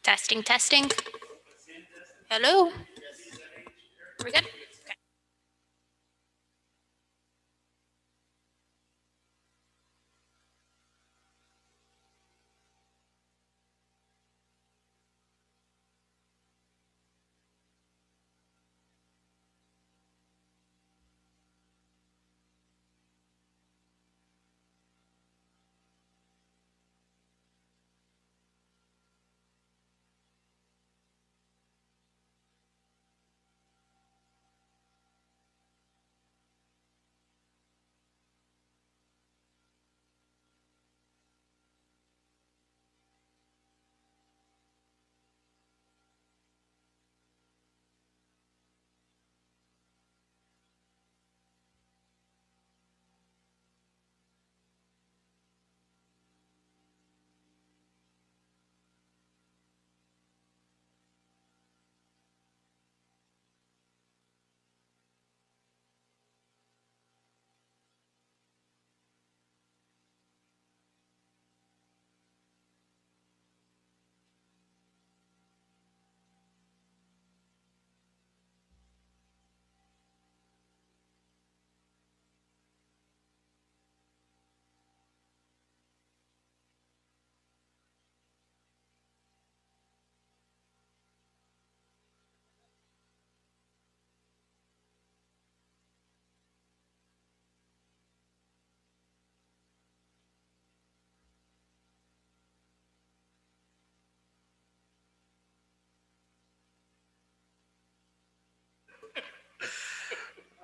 Testing, testing. Hello? We good? Okay.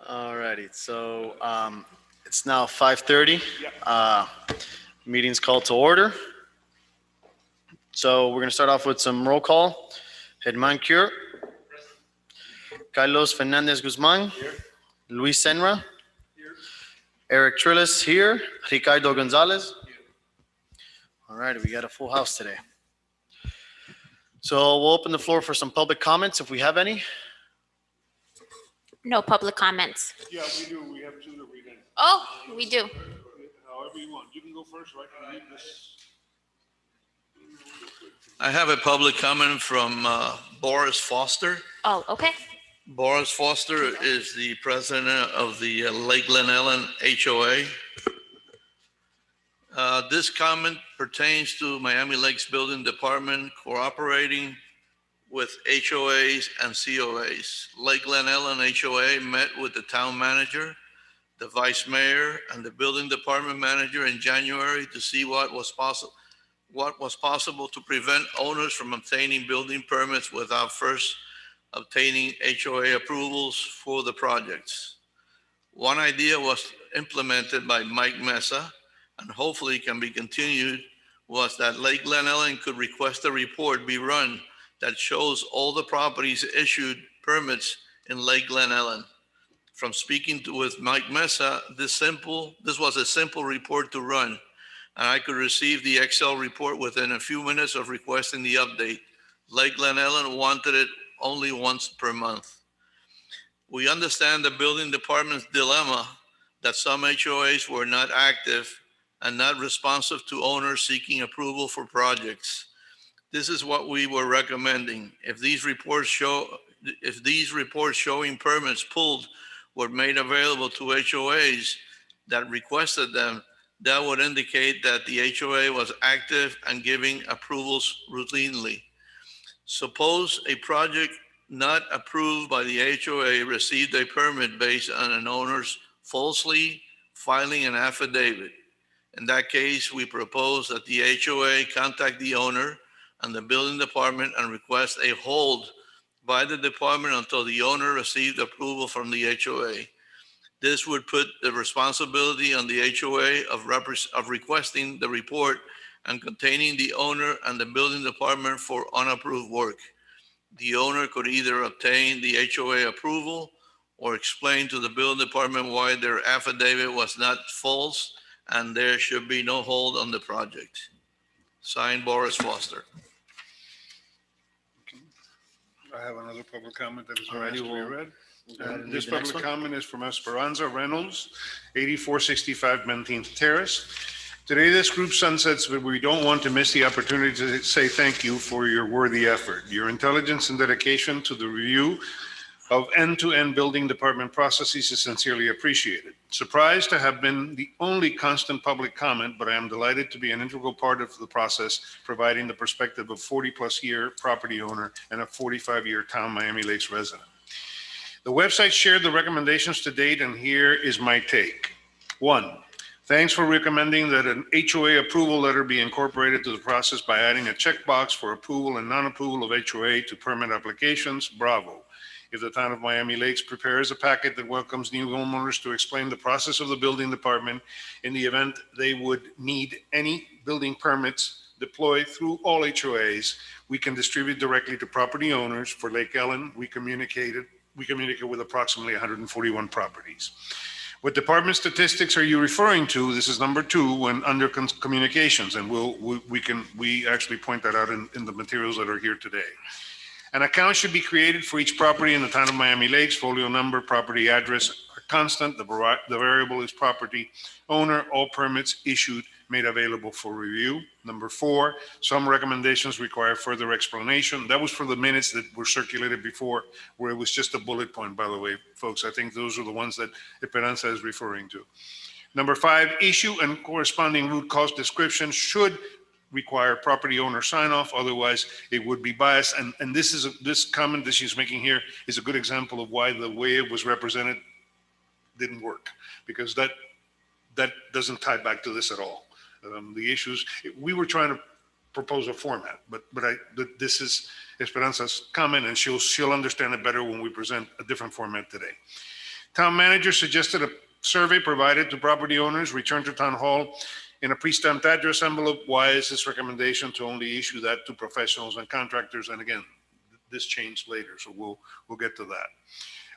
All righty, so it's now 5:30. Meeting's called to order. So we're going to start off with some roll call. Germán Cure. Carlos Fernandez Guzman. Luis Senra. Eric Trillis here. Ricardo Gonzalez. All right, we got a full house today. So we'll open the floor for some public comments if we have any. No public comments. Yeah, we do. We have two that we can. Oh, we do. However you want. You can go first, right? I can read this. I have a public comment from Boris Foster. Oh, okay. Boris Foster is the president of the Lake Glen Ellen HOA. This comment pertains to Miami Lakes Building Department cooperating with HOAs and COAs. Lake Glen Ellen HOA met with the town manager, the vice mayor, and the building department manager in January to see what was possible to prevent owners from obtaining building permits without first obtaining HOA approvals for the projects. One idea was implemented by Mike Mesa, and hopefully can be continued, was that Lake Glen Ellen could request a report be run that shows all the properties issued permits in Lake Glen Ellen. From speaking with Mike Mesa, this was a simple report to run, and I could receive the Excel report within a few minutes of requesting the update. Lake Glen Ellen wanted it only once per month. We understand the building department's dilemma that some HOAs were not active and not responsive to owners seeking approval for projects. This is what we were recommending. If these reports showing permits pulled were made available to HOAs that requested them, that would indicate that the HOA was active and giving approvals routinely. Suppose a project not approved by the HOA received a permit based on an owner's falsely filing an affidavit. In that case, we propose that the HOA contact the owner and the building department and request a hold by the department until the owner received approval from the HOA. This would put the responsibility on the HOA of requesting the report and containing the owner and the building department for unapproved work. The owner could either obtain the HOA approval or explain to the building department why their affidavit was not false and there should be no hold on the project. Signed, Boris Foster. I have another public comment that is All righty, asked to be we'll read. go ahead and This read the next public one. comment is from Esperanza Reynolds, 8465 19th Terrace. Today, this group sunsets, but we don't want to miss the opportunity to say thank you for your worthy effort. Your intelligence and dedication to the review of end-to-end building department processes is sincerely appreciated. Surprised to have been the only constant public comment, but I am delighted to be an integral part of the process, providing the perspective of 40-plus year property owner and a 45-year town Miami Lakes resident. The website shared the recommendations to date, and here is my take. 1, thanks for recommending that an HOA approval letter be incorporated to the process by adding a checkbox for approval and non-approval of HOA to permit applications. Bravo. If the town of Miami Lakes prepares a packet that welcomes new homeowners to explain the process of the building department in the event they would need any building permits deployed through all HOAs, we can distribute directly to property owners. For Lake Ellen, we communicate with approximately 141 properties. What department statistics are you referring to? This is number 2 when under communications, and we actually point that out in the materials that are here today. An account should be created for each property in the town of Miami Lakes. Folio number, property address are constant. The variable is property owner. All permits issued made available for review. Number 4, some recommendations require further explanation. That was for the minutes that were circulated before, where it was just a bullet point, by the way, folks. I think those are the ones that Esperanza is referring to. Number 5, issue and corresponding root cause description should require property owner sign off, otherwise it would be biased. And this comment that she's making here is a good example of why the way it was represented didn't work, because that doesn't tie back to this at all. The issues, we were trying to propose a format, but this is Esperanza's comment, and she'll understand it better when we present a different format today. Town manager suggested a survey provided to property owners, returned to town hall in a pre-stamped address envelope. Why is this recommendation to only issue that to professionals and contractors? And again, this changed later, so we'll get to that.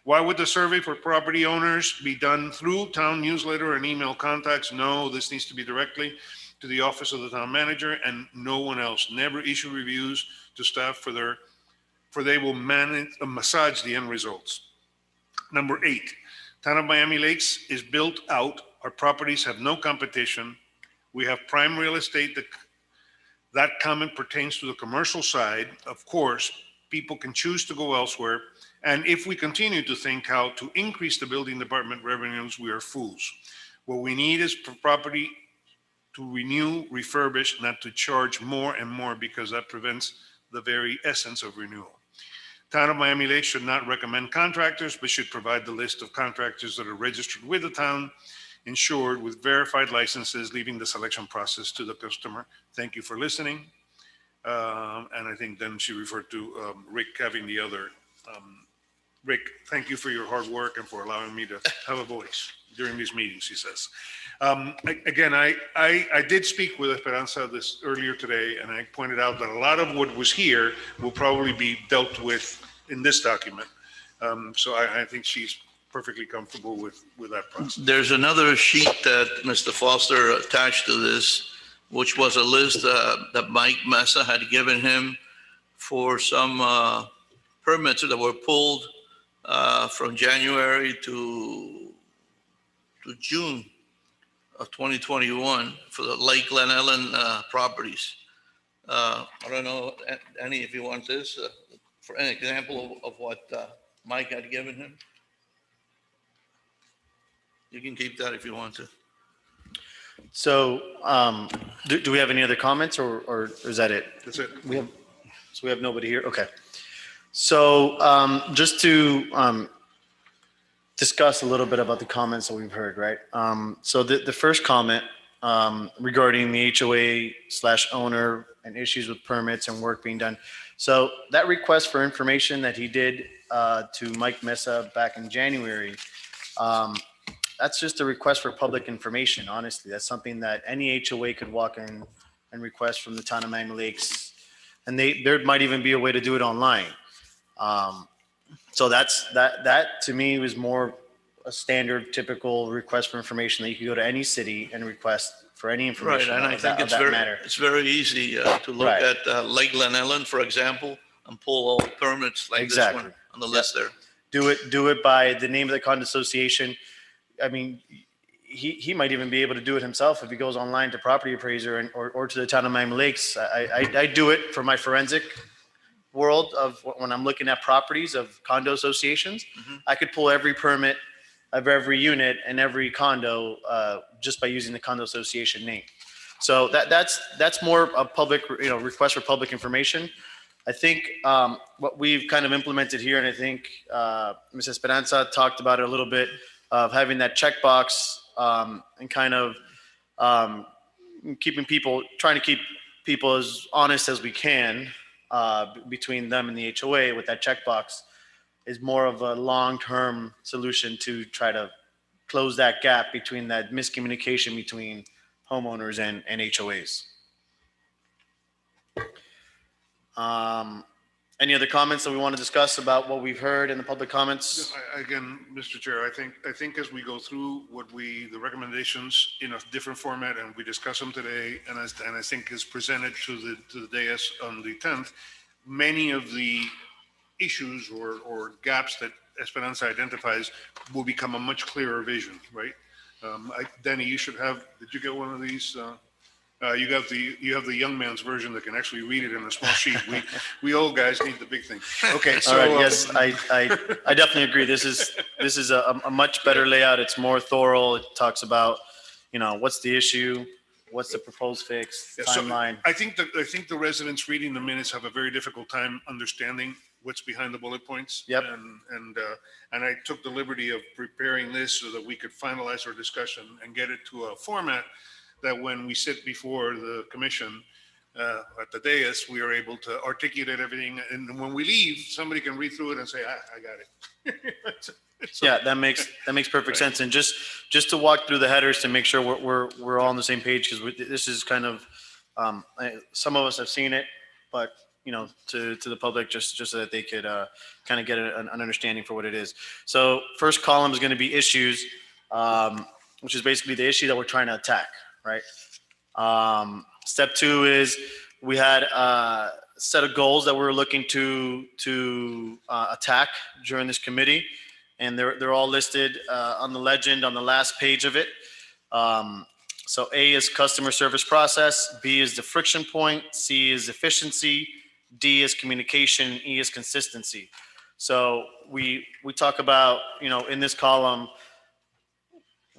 Why would the survey for property owners be done through town newsletter and email contacts? No, this needs to be directly to the office of the town manager and no one else. Never issue reviews to staff for they will massage the end results. Number 8, town of Miami Lakes is built out. Our properties have no competition. We have prime real estate. That comment pertains to the commercial side. Of course, people can choose to go elsewhere. And if we continue to think how to increase the building department revenues, we are fools. What we need is for property to renew, refurbish, not to charge more and more, because that prevents the very essence of renewal. Town of Miami Lakes should not recommend contractors, but should provide the list of contractors that are registered with the town, insured with verified licenses, leaving the selection process to the customer. Thank you for listening. And I think then she referred to Rick having the other. Rick, thank you for your hard work and for allowing me to have a voice during these meetings, he says. Again, I did speak with Esperanza this earlier today, and I pointed out that a lot of what was here will probably be dealt with in this document. So I think she's perfectly comfortable with that process. There's another sheet that Mr. Foster attached to this, which was a list that Mike Mesa had given him for some permits that were pulled from January to June of 2021 for the Lake Glen Ellen properties. I don't know, Annie, if you want this for an example of what Mike had given him. You can keep that if you want to. So, do we have any other comments, or is that it? That's it. We have nobody here? Okay. So, just to discuss a little bit about the comments that we've heard, right? So the first comment regarding the HOA/owner and issues with permits and work being done. So that request for information that he did to Mike Mesa back in January, that's just a request for public information, honestly. That's something that any HOA could walk in and request from the town of Miami Lakes. And there might even be a way to do it online. So that to me was more a standard, typical request for information that you could go to any city and request for any Right, information. and I think it's very easy to look Right. at Lake Glen Ellen, for example, and pull all the permits like this Exactly. one on the list there. Do it by the name of the condo association. I mean, he might even be able to do it himself if he goes online to Property Appraiser or to the town of Miami Lakes. I do it for my forensic world of when I'm looking at properties of condo associations. I could pull every permit of every unit and every condo just by using the condo association name. So that's more a public, request for public information. I think what we've kind of implemented here, and I think Ms. Esperanza talked about it a little bit, of having that checkbox and kind of trying to keep people as honest as we can between them and the HOA with that checkbox is more of a long-term solution to try to close that gap between that miscommunication between homeowners and HOAs. Any other comments that we want to discuss about what we've heard in the public comments? Again, Mr. Chair, I think as we go through the recommendations in a different format and we discuss them today, and I think is presented to the dais on the 10th, many of the issues or gaps that Esperanza identifies will become a much clearer vision, right? Danny, you should have, did you get one of these? You have the young man's version that can actually read it in a small sheet. We old guys need the big thing. Okay, so All right, yes, I definitely agree. This is a much better layout. It's more thorough. It talks about, what's the issue, what's the proposed fix, yeah, so timeline. I think the residents reading the minutes have a very difficult time understanding what's behind the bullet points. Yep. And I took the liberty of preparing this so that we could finalize our discussion and get it to a format that when we sit before the commission at the dais, we are able to articulate everything. And when we leave, somebody can read through it and say, I got it. Yeah, that makes perfect Right. sense. And just to walk through the headers to make sure we're all on the same page, because this is kind of some of us have seen it, but to the public just so that they could kind of get an understanding for what it is. So first column is going to be issues, which is basically the issue that we're trying to attack, right? Step 2 is we had a set of goals that we're looking to attack during this committee, and they're all listed on the legend on the last page of it. So A is customer service process, B is the friction point, C is efficiency, D is communication, E is consistency. So we talk about, in this column,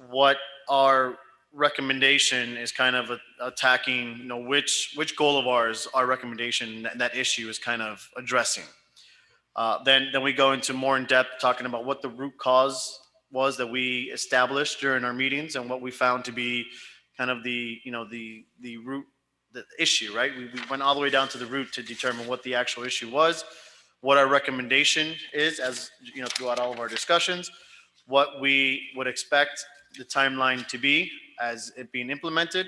what our recommendation is kind of attacking, which goal of ours, our recommendation, that issue is kind of addressing. Then we go into more in depth talking about what the root cause was that we established during our meetings and what we found to be kind of the root, the issue, right? We went all the way down to the root to determine what the actual issue was, what our recommendation is, as throughout all of our discussions, what we would expect the timeline to be as it being implemented,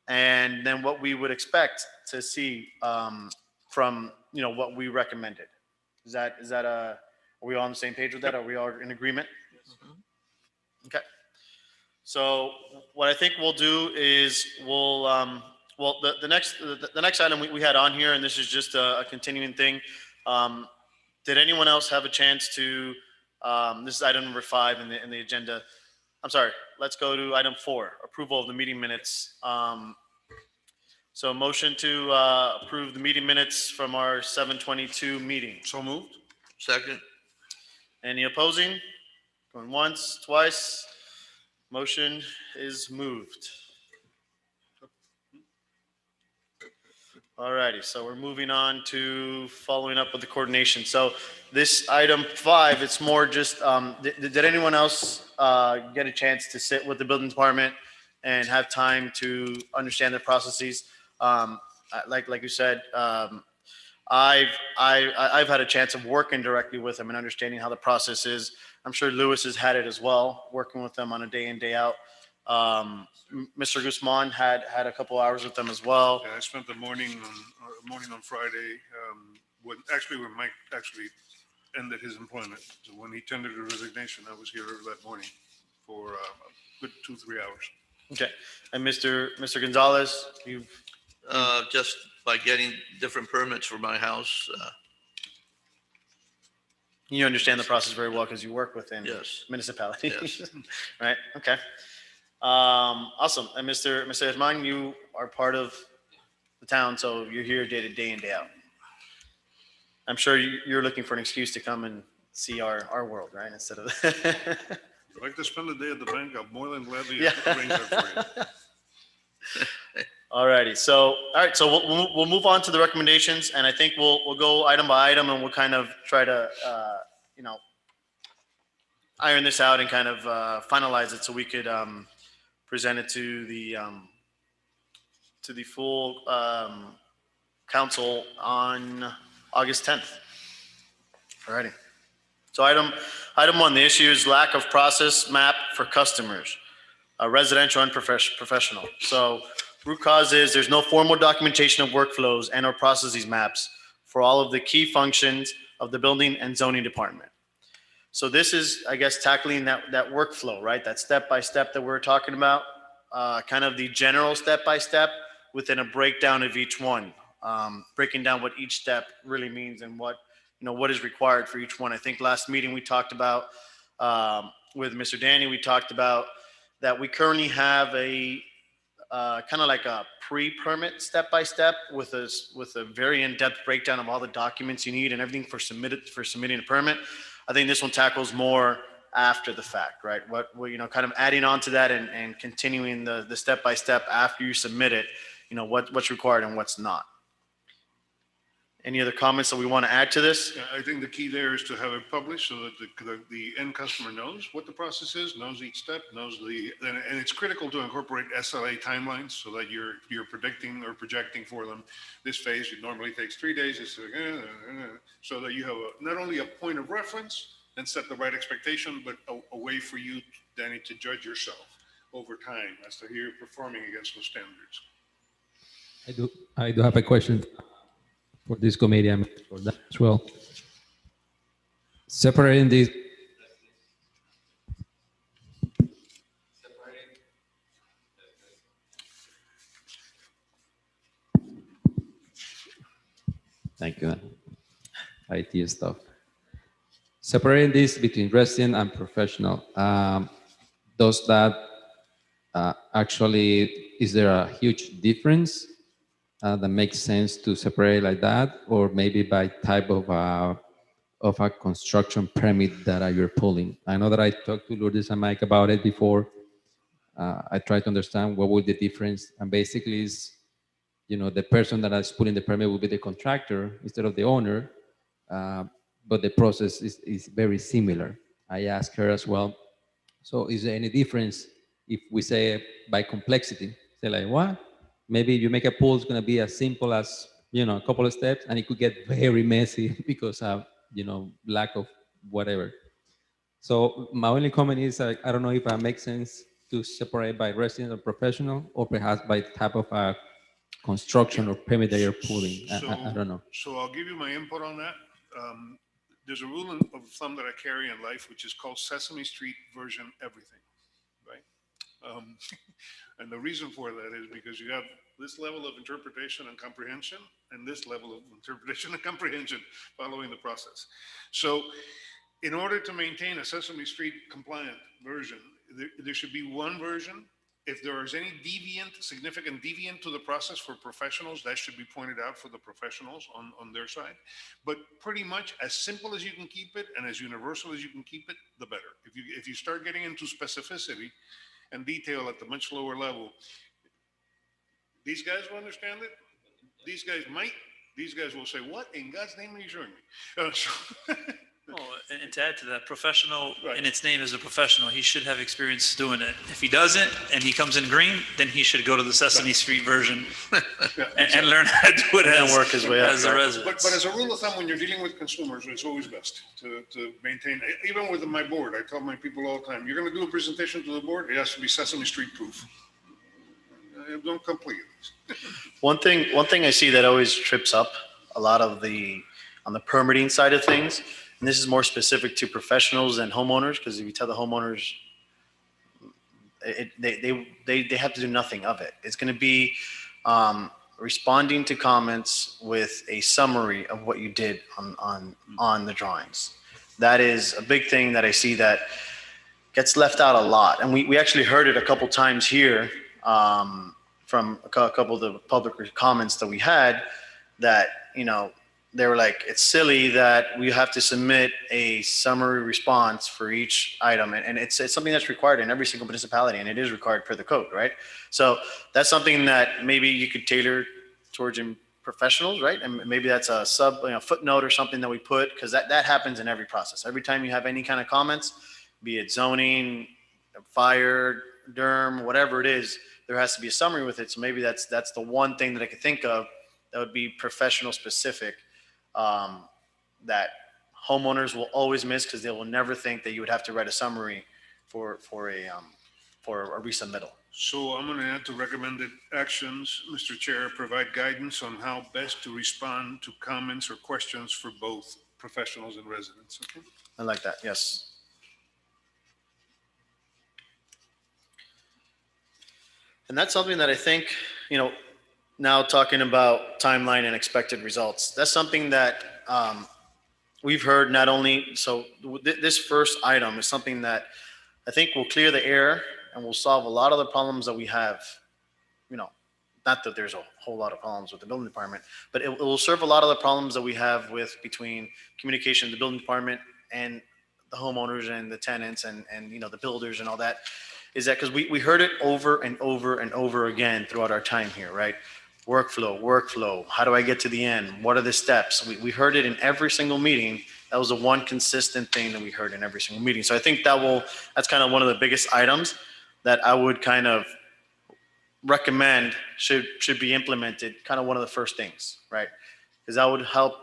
and then what we would expect to see from what we recommended. Is that are we all on the same page with that? Are we all in agreement? Okay. So what I think we'll do is the next item we had on here, and this is just a continuing thing. Did anyone else have a chance to? This is item number 5 in the agenda. I'm sorry. Let's go to item 4, approval of the meeting minutes. So motion to approve the meeting minutes from our 7/22 meeting. So moved. Second. Any opposing? Going once, twice. Motion is moved. All righty, so we're moving on to following up with the coordination. So this item 5, it's more just, did anyone else get a chance to sit with the building department and have time to understand their processes? Like you said, I've had a chance of working directly with them and understanding how the process is. I'm sure Lewis has had it as well, working with them on a day in, day out. Mr. Guzman had a couple hours with them as well. Yeah, I spent the morning on Friday, when Mike actually ended his employment. So when he tendered a resignation, I was here that morning for a good 2-3 hours. Okay, and Mr. Gonzalez, Just by getting different permits for my house. you understand the process very well because you work within Yes. municipalities, Yes. right? Okay. Awesome. And Mr. Esman, you are part of the town, so you're here day in, day out. I'm sure you're looking for an excuse to come and see our world, right? Instead of. If you'd like to spend a day at the bank, I'm more than gladly Yeah. arrange that for you. All righty. So, all right. So we'll move on to the recommendations, and I think we'll go item by item, and we'll kind of try to iron this out and kind of finalize it so we could present it to the full council on August 10th. All righty. So item one, the issue is lack of process map for customers, residential and professional. So root cause is there's no formal documentation of workflows and or processes maps for all of the key functions of the building and zoning department. So this is, I guess, tackling that workflow, right? That step-by-step that we're talking about, kind of the general step-by-step within a breakdown of each one, breaking down what each step really means and what is required for each one. I think last meeting we talked about, with Mr. Danny, we talked about that we currently have a kind of like a pre-permit step-by-step with a very in-depth breakdown of all the documents you need and everything for submitting a permit. I think this one tackles more after the fact, right? What kind of adding on to that and continuing the step-by-step after you submit it, what's required and what's not. Any other comments that we want to add to this? Yeah, I think the key there is to have it published so that the end customer knows what the process is, knows each step, and it's critical to incorporate SLA timelines so that you're predicting or projecting for them. This phase, it normally takes 3 days, so that you have not only a point of reference and set the right expectation, but a way for you, Danny, to judge yourself over time as to how you're performing against those standards. I do have a question for this committee and for that as well. Separating these. Thank you. IT stuff. Separating this between resident and professional. Does that actually, is there a huge difference that makes sense to separate like that, or maybe by type of a construction permit that you're pulling? I know that I talked to Lourdes and Mike about it before. I tried to understand what would the difference, and basically is, the person that is pulling the permit will be the contractor instead of the owner, but the process is very similar. I asked her as well. So is there any difference if we say by complexity? Say like, what? Maybe you make a pool, it's going to be as simple as, a couple of steps, and it could get very messy because of, lack of whatever. So my only comment is, I don't know if it makes sense to separate by resident or professional, or perhaps by type of construction or permit that you're pulling. I don't know. So I'll give you my input on that. There's a rule of thumb that I carry in life, which is called Sesame Street version everything, right? And the reason for that is because you have this level of interpretation and comprehension and this level of interpretation and comprehension following the process. So in order to maintain a Sesame Street compliant version, there should be one version. If there is any significant deviant to the process for professionals, that should be pointed out for the professionals on their side. But pretty much as simple as you can keep it and as universal as you can keep it, the better. If you start getting into specificity and detail at the much lower level, these guys will understand it. These guys might. These guys will say, "What in God's name are you showing me?" And to add to that, professional Right. in its name is a professional. He should have experience doing it. If he doesn't and he comes in green, then he should go to the Sesame Street version and learn how to do it And work his way up, as a right. resident. But as a rule of thumb, when you're dealing with consumers, it's always best to maintain, even with my board, I tell my people all the time, you're going to do a presentation to the board, it has to be Sesame Street proof. Don't complete it. One thing I see that always trips up a lot of on the permitting side of things, and this is more specific to professionals and homeowners, because if you tell the homeowners, they have to do nothing of it. It's going to be responding to comments with a summary of what you did on the drawings. That is a big thing that I see that gets left out a lot. And we actually heard it a couple times here from a couple of the public comments that we had that, they were like, it's silly that we have to submit a summary response for each item. And it's something that's required in every single municipality, and it is required per the code, right? So that's something that maybe you could tailor towards professionals, right? And maybe that's a footnote or something that we put, because that happens in every process. Every time you have any kind of comments, be it zoning, fire, DERM, whatever it is, there has to be a summary with it. So maybe that's the one thing that I could think of that would be professional specific, that homeowners will always miss, because they will never think that you would have to write a summary for a resubmittal. So I'm going to add to recommended actions, Mr. Chair, provide guidance on how best to respond to comments or questions for both professionals and residents. Okay. I like that. Yes. And that's something that I think, now talking about timeline and expected results, that's something that we've heard not only, so this first item is something that I think will clear the air and will solve a lot of the problems that we have. Not that there's a whole lot of problems with the building department, but it will serve a lot of the problems that we have with between communication of the building department and the homeowners and the tenants and the builders and all that, is that because we heard it over and over and over again throughout our time here, right? Workflow. How do I get to the end? What are the steps? We heard it in every single meeting. That was the one consistent thing that we heard in every single meeting. So I think that's kind of one of the biggest items that I would kind of recommend should be implemented, kind of one of the first things, right? Because that would help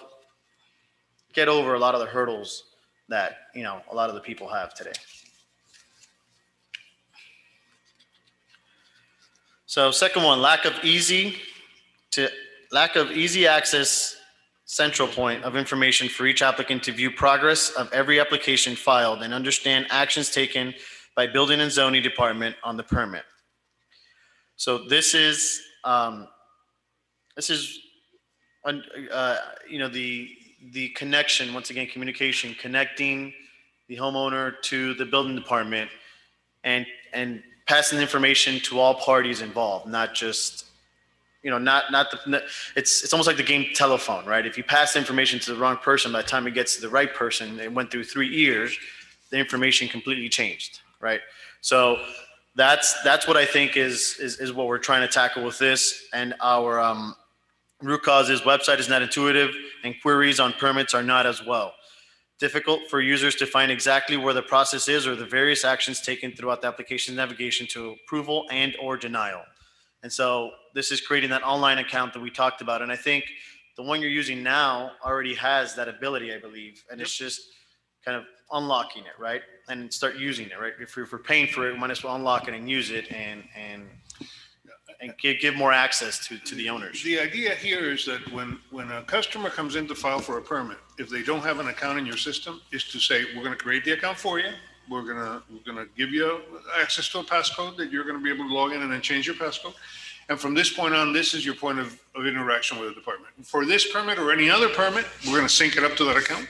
get over a lot of the hurdles that, a lot of the people have today. So second one, lack of easy access central point of information for each applicant to view progress of every application filed and understand actions taken by building and zoning department on the permit. So this is the connection, once again, communication, connecting the homeowner to the building department and passing the information to all parties involved, not just, it's almost like the game telephone, right? If you pass the information to the wrong person, by the time it gets to the right person, it went through 3 years, the information completely changed, right? So that's what I think is what we're trying to tackle with this. And our root cause is website is not intuitive and queries on permits are not as well. Difficult for users to find exactly where the process is or the various actions taken throughout the application navigation to approval and or denial. And so this is creating that online account that we talked about. And I think the one you're using now already has that ability, I believe. And it's just kind of unlocking it, right? And start using it, right? If we're paying for it, we might as well unlock it and use it and give more access to the owners. The idea here is that when a customer comes in to file for a permit, if they don't have an account in your system, is to say, we're going to create the account for you. We're gonna give you access to a passcode that you're going to be able to log in and then change your passcode. And from this point on, this is your point of interaction with the department. For this permit or any other permit, we're going to sync it up to that account.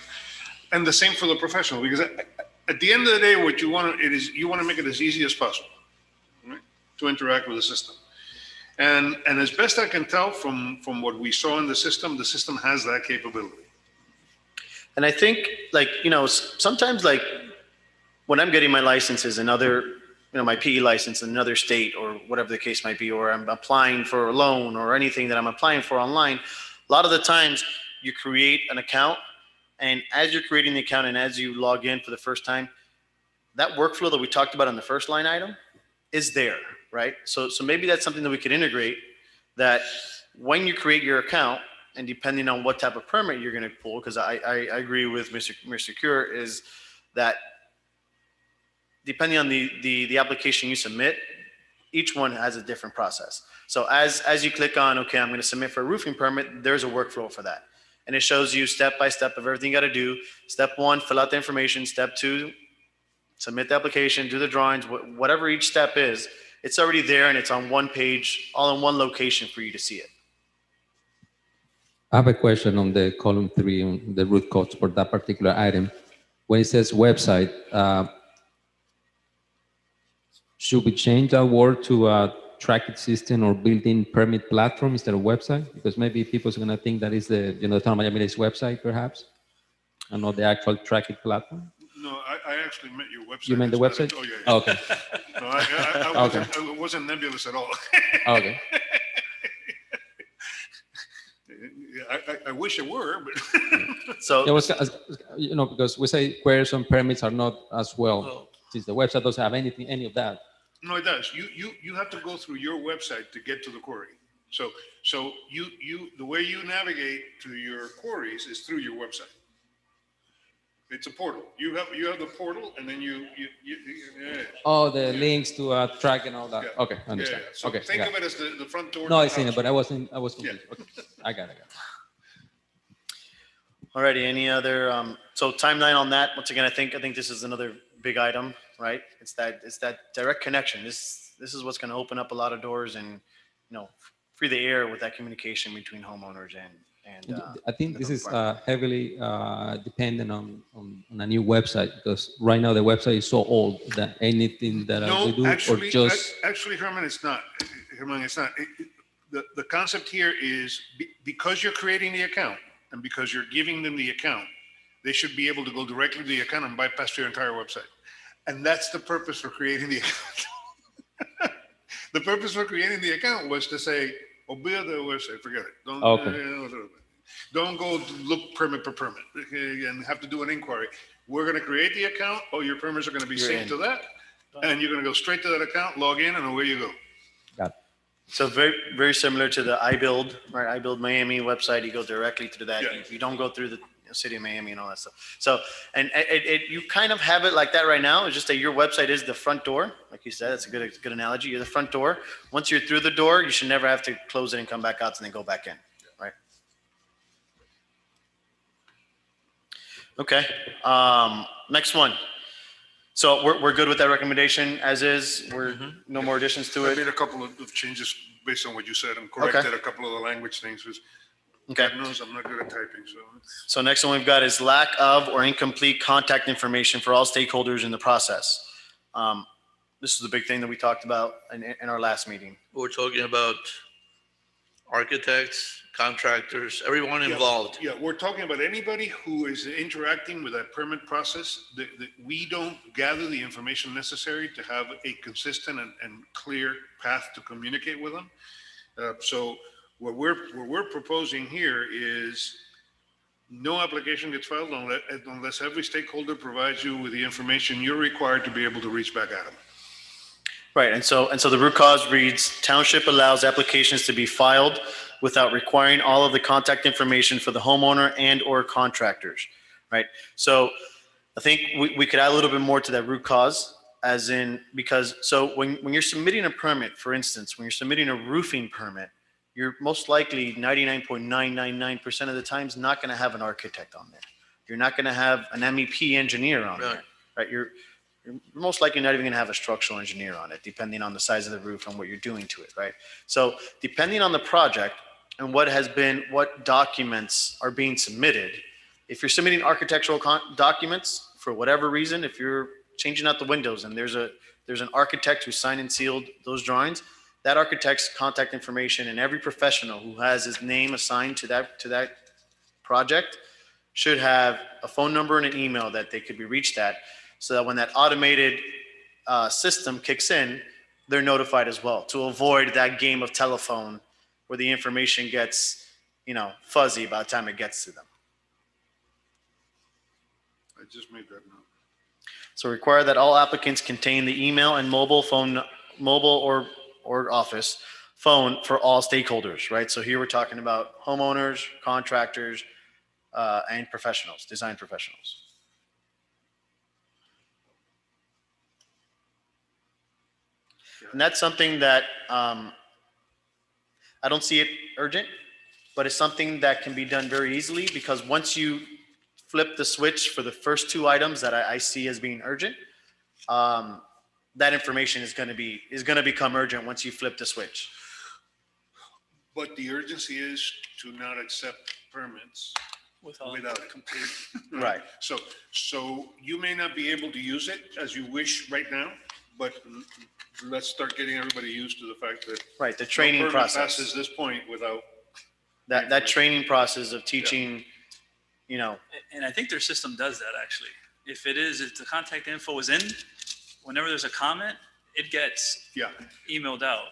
And the same for the professional, because at the end of the day, what you want to make it as easy as possible, right, to interact with the system. And as best I can tell from what we saw in the system has that capability. And I think, sometimes, when I'm getting my licenses and my PE license in another state or whatever the case might be, or I'm applying for a loan or anything that I'm applying for online, a lot of the times you create an account, and as you're creating the account and as you log in for the first time, that workflow that we talked about on the first line item is there, right? So maybe that's something that we could integrate, that when you create your account, and depending on what type of permit you're going to pull, because I agree with Mr. Cure, is that depending on the application you submit, each one has a different process. So as you click on, okay, I'm going to submit for a roofing permit, there's a workflow for that. And it shows you step by step of everything you got to do. Step 1, fill out the information. Step 2, submit the application, do the drawings, whatever each step is, it's already there and it's on one page, all in one location for you to see it. I have a question on the column 3, on the root cause for that particular item. When it says website, should we change that word to a tracking system or built-in permit platform instead of website? Because maybe people are going to think that is the, the Town of Miami-Dade's website, perhaps, and not the actual tracking platform. No, I actually meant your website. You meant the It's not- website? Oh, yeah. Oh, okay. No, I wasn't nebulous at all. Okay. I wish it were, but So It was, because we say queries and permits are not as well, Oh. since the website doesn't have anything, any of that. no, it does. You have to go through your website to get to the query. So the way you navigate to your queries is through your website. It's a portal. You have the portal, and then you yeah. Oh, the links to track and all that. Yeah. Okay, I understand. Yeah. So Okay, think I of got it as the front door. No, to I the seen it, house. but I was confused. Okay. I got it. alrighty, any other, so timeline on that? Once again, I think this is another big item, right? It's that direct connection. This is what's going to open up a lot of doors and, free the air with that communication between homeowners and I think this is department. heavily dependent on a new website, because right now the website is so old that anything that we No, do actually, or just actually, Herman, it's not. Herman, it's not. The concept here is because you're creating the account and because you're giving them the account, they should be able to go directly to the account and bypass your entire website. And that's the purpose for creating the account. The purpose for creating the account was to say, obey the website, forget it. Don't go look permit per permit, okay, and have to do an inquiry. We're going to create the account. Oh, your permits are going to be You're synced in. to that. And you're going to go straight to that account, log in, and away you go. So very, very similar to the iBuild, right? iBuild Miami website, you go directly through that. Yeah. You don't go through the city of Miami and all that stuff. So, and you kind of have it like that right now. It's just that your website is the front door. Like you said, it's a good analogy. You're the front door. Once you're through the door, you should never have to close it and come back out and then go back in, right? Okay. Next one. So we're good with that recommendation as is. We're no more additions to I it. made a couple of changes based on what you said and corrected a couple of the language things. Because Okay. God knows I'm not good at typing, so. So next one we've got is lack of or incomplete contact information for all stakeholders in the process. This is a big thing that we talked about in our last meeting. We're talking about architects, contractors, everyone involved. Yeah, we're talking about anybody who is interacting with that permit process, that we don't gather the information necessary to have a consistent and clear path to communicate with them. So what we're proposing here is no application gets filed unless every stakeholder provides you with the information you're required to be able to reach back at them. Right, and so the root cause reads, township allows applications to be filed without requiring all of the contact information for the homeowner and or contractors, right? So I think we could add a little bit more to that root cause, as in, because, so when you're submitting a permit, for instance, when you're submitting a roofing permit, you're most likely 99.999% of the times not going to have an architect on there. You're not going to have an MEP engineer on there, right? You're most likely not even going to have a structural engineer on it, depending on the size of the roof and what you're doing to it, right? So depending on the project and what documents are being submitted, if you're submitting architectural documents for whatever reason, if you're changing out the windows and there's an architect who signed and sealed those drawings, that architect's contact information and every professional who has his name assigned to that project should have a phone number and an email that they could be reached at, so that when that automated system kicks in, they're notified as well, to avoid that game of telephone where the information gets, fuzzy by the time it gets to them. I just made that note. So require that all applicants contain the email and mobile or office phone for all stakeholders, right? So here we're talking about homeowners, contractors, and professionals, design professionals. And that's something that I don't see it urgent, but it's something that can be done very easily, because once you flip the switch for the first two items that I see as being urgent, that information is going to become urgent once you flip the switch. But the urgency is to not accept permits without it. Right. So you may not be able to use it as you wish right now, but let's start getting everybody used to the fact that Right, the no training permit process. passes this point without, That training process of teaching, you know, And I think their system does that actually. If the contact info is in, whenever there's a comment, it gets yeah. emailed out.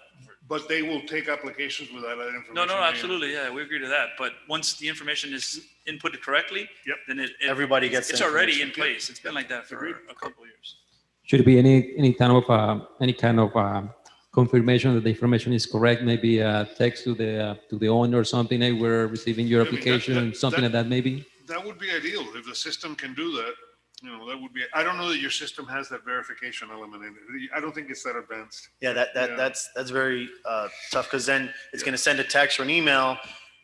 But they will take applications without that information. No, being- absolutely. Yeah, we agree to that. But once the information is inputted correctly, Yep. then everybody gets it's the already in information. place. It's been like that for Agreed. a couple of years. Should it be any kind of confirmation that the information is correct? Maybe a text to the owner or something. Hey, we're receiving your I mean, application, something like that, maybe. That would be ideal. If the system can do that, that would be, I don't know that your system has that verification element in it. I don't think it's that advanced. yeah, Yeah. that's very tough, because then it's going to send a text or an email,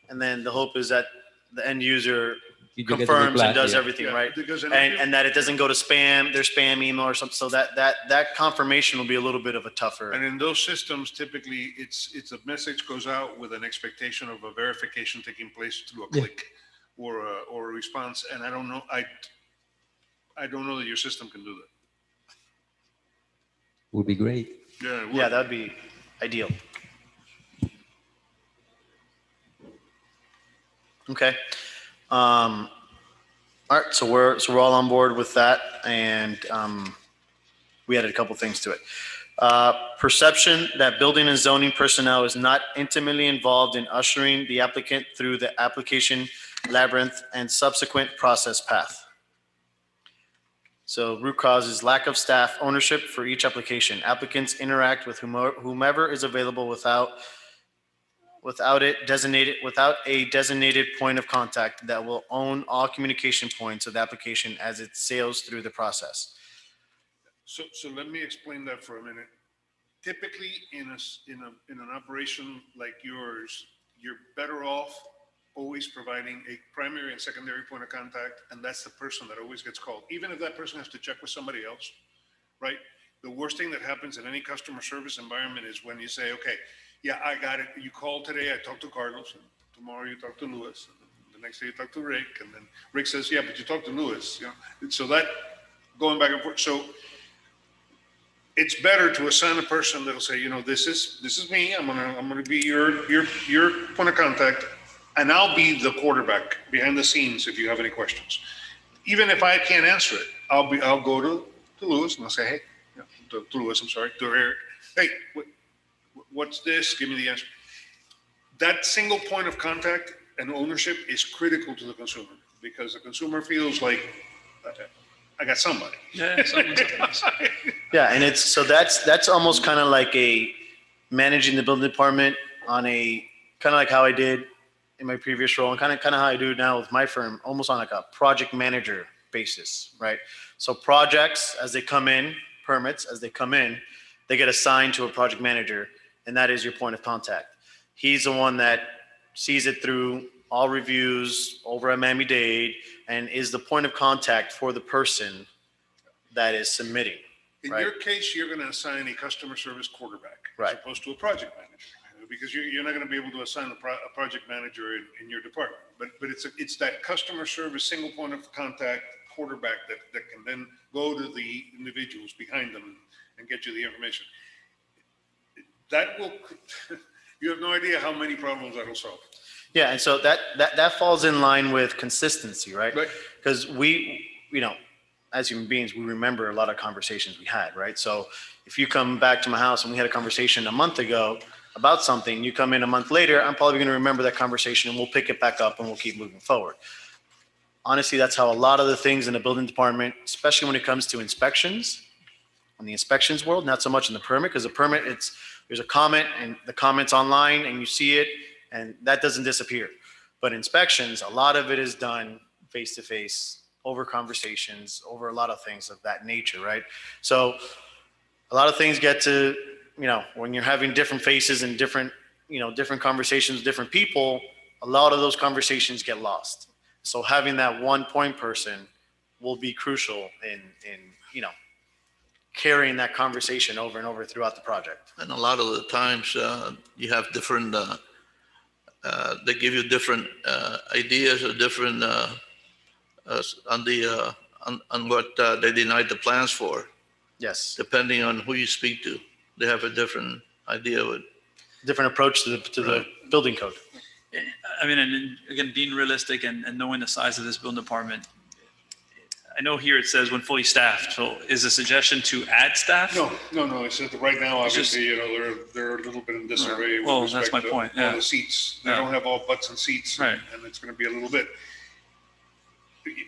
and then the hope is that the end user You get the confirms reply, and does yeah. everything Yeah, right, because and that it doesn't go to their spam email or something. So that confirmation will be a little bit of a tougher. And in those systems, typically, it's a message goes out with an expectation of a verification taking place through a Yeah. click or a response. And I don't know, I don't know that your system can do that. Would be great. Yeah, it would. Yeah, that'd be ideal. Okay. All right, so we're all on board with that, and we added a couple things to it. Perception that building and zoning personnel is not intimately involved in ushering the applicant through the application labyrinth and subsequent process path. So root cause is lack of staff ownership for each application. Applicants interact with whomever is available without a designated point of contact that will own all communication points of the application as it sails through the process. So let me explain that for a minute. Typically, in an operation like yours, you're better off always providing a primary and secondary point of contact, and that's the person that always gets called, even if that person has to check with somebody else, right? The worst thing that happens in any customer service environment is when you say, okay, yeah, I got it. You called today, I talked to Carlos, and tomorrow you talk to Louis, and the next day you talk to Rick, and then Rick says, yeah, but you talked to Louis, So that going back and forth. So it's better to assign a person that'll say, this is me. I'm gonna be your point of contact, and I'll be the quarterback behind the scenes if you have any questions. Even if I can't answer it, I'll go to Louis and I'll say, hey, to Louis, I'm sorry, to Eric, hey, what's this? Give me the answer. That single point of contact and ownership is critical to the consumer, because the consumer feels like I got somebody. Yeah, sometimes. Yeah, and that's almost kind of like a managing the building department on a kind of like how I did in my previous role, and kind of how I do now with my firm, almost on like a project manager basis, right? So projects as they come in, permits as they come in, they get assigned to a project manager, and that is your point of contact. He's the one that sees it through all reviews over at Miami-Dade and is the point of contact for the person that is submitting. In Right. your case, you're going to assign a customer service quarterback Right. as opposed to a project manager, because you're not going to be able to assign a project manager in your department. But it's that customer service single point of contact quarterback that can then go to the individuals behind them and get you the information. That will, you have no idea how many problems that'll solve. Yeah, and so that falls in line with consistency, right? Right. Because we, as human beings, we remember a lot of conversations we had, right? So if you come back to my house and we had a conversation a month ago about something, you come in a month later, I'm probably going to remember that conversation, and we'll pick it back up and we'll keep moving forward. Honestly, that's how a lot of the things in the building department, especially when it comes to inspections, in the inspections world, not so much in the permit, because the permit, there's a comment and the comment's online and you see it, and that doesn't disappear. But inspections, a lot of it is done face to face, over conversations, over a lot of things of that nature, right? So a lot of things get to, when you're having different faces and different conversations with different people, a lot of those conversations get lost. So having that one point person will be crucial in carrying that conversation over and over throughout the project. And a lot of the times, you have different, they give you different ideas or different on what they denied the plans for. Yes, depending on who you speak to. They have a different idea of it. different approach to the building code. I mean, and again, being realistic and knowing the size of this building department, I know here it says when fully staffed. So is the suggestion to add staff? No, it's that right now, It's just- obviously, they're a little bit in disarray. with Well, that's respect my to point, all yeah. the seats. They Yeah. don't have all butts and seats. Right. And it's going to be a little bit.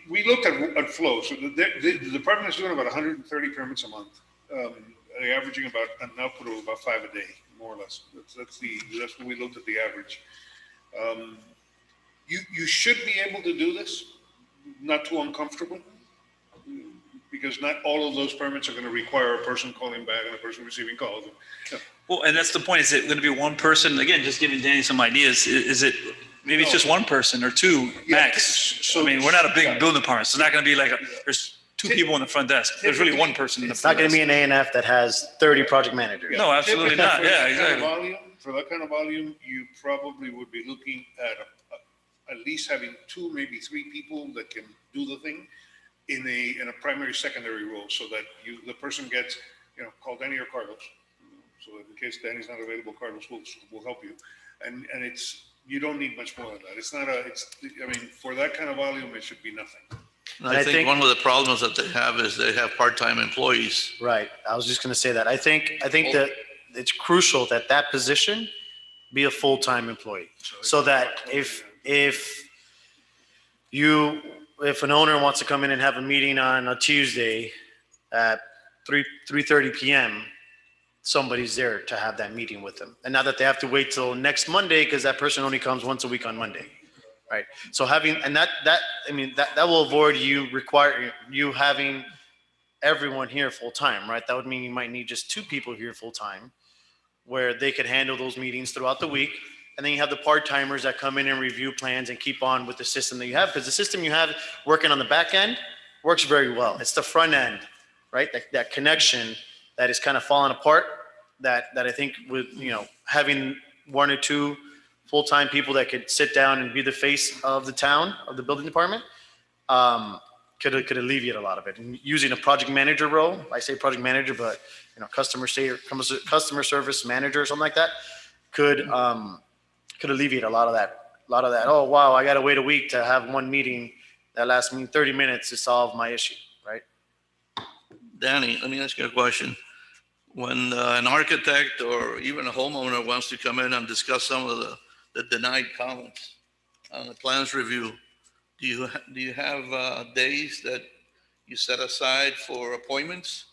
We looked at flow. So the department is doing about 130 permits a month. They're averaging about an output of about 5 a day, more or less. That's what we looked at the average. You should be able to do this, not too uncomfortable, because not all of those permits are going to require a person calling back and a person receiving calls. Well, and that's the point. Is it going to be one person? Again, just giving Danny some ideas. Is it, maybe it's just one person or two Yeah, max? so- I mean, we're not a big yeah. building department. So it's not going to be like, there's two people in the front desk. There's really one person in the It's not front going to desk. be an A&F that has 30 project managers. No, absolutely Typically, not. for Yeah, that kind of exactly. volume- For that kind of volume, you probably would be looking at at least having 2, maybe 3 people that can do the thing in a primary, secondary role, so that the person gets, call Danny or Carlos. So in case Danny's not available, Carlos will help you. And you don't need much more than that. For that kind of volume, it should be nothing. And And I I think think- one of the problems that they have is they have part-time employees. Right. I was just going to say that. I think that it's crucial that position be a full-time employee, so that if an owner wants to come in and have a meeting on a Tuesday at 3:30 p.m., somebody's there to have that meeting with them, and not that they have to wait till next Monday because that person only comes once a week on Monday, right? So that will avoid you having everyone here full-time, right? That would mean you might need just 2 people here full-time, where they could handle those meetings throughout the week. And then you have the part-timers that come in and review plans and keep on with the system that you have, because the system you have working on the back end works very well. It's the front end, right? That connection that is kind of falling apart, that I think with, having 1 or 2 full-time people that could sit down and be the face of the town, of the building department, could alleviate a lot of it. And using a project manager role, I say project manager, but customer service manager or something like that, could alleviate a lot of that. Oh, wow, I got to wait a week to have one meeting that lasts me 30 minutes to solve my issue, right? Danny, let me ask you a question. When an architect or even a homeowner wants to come in and discuss some of the denied comments on the plans review, do you have days that you set aside for appointments?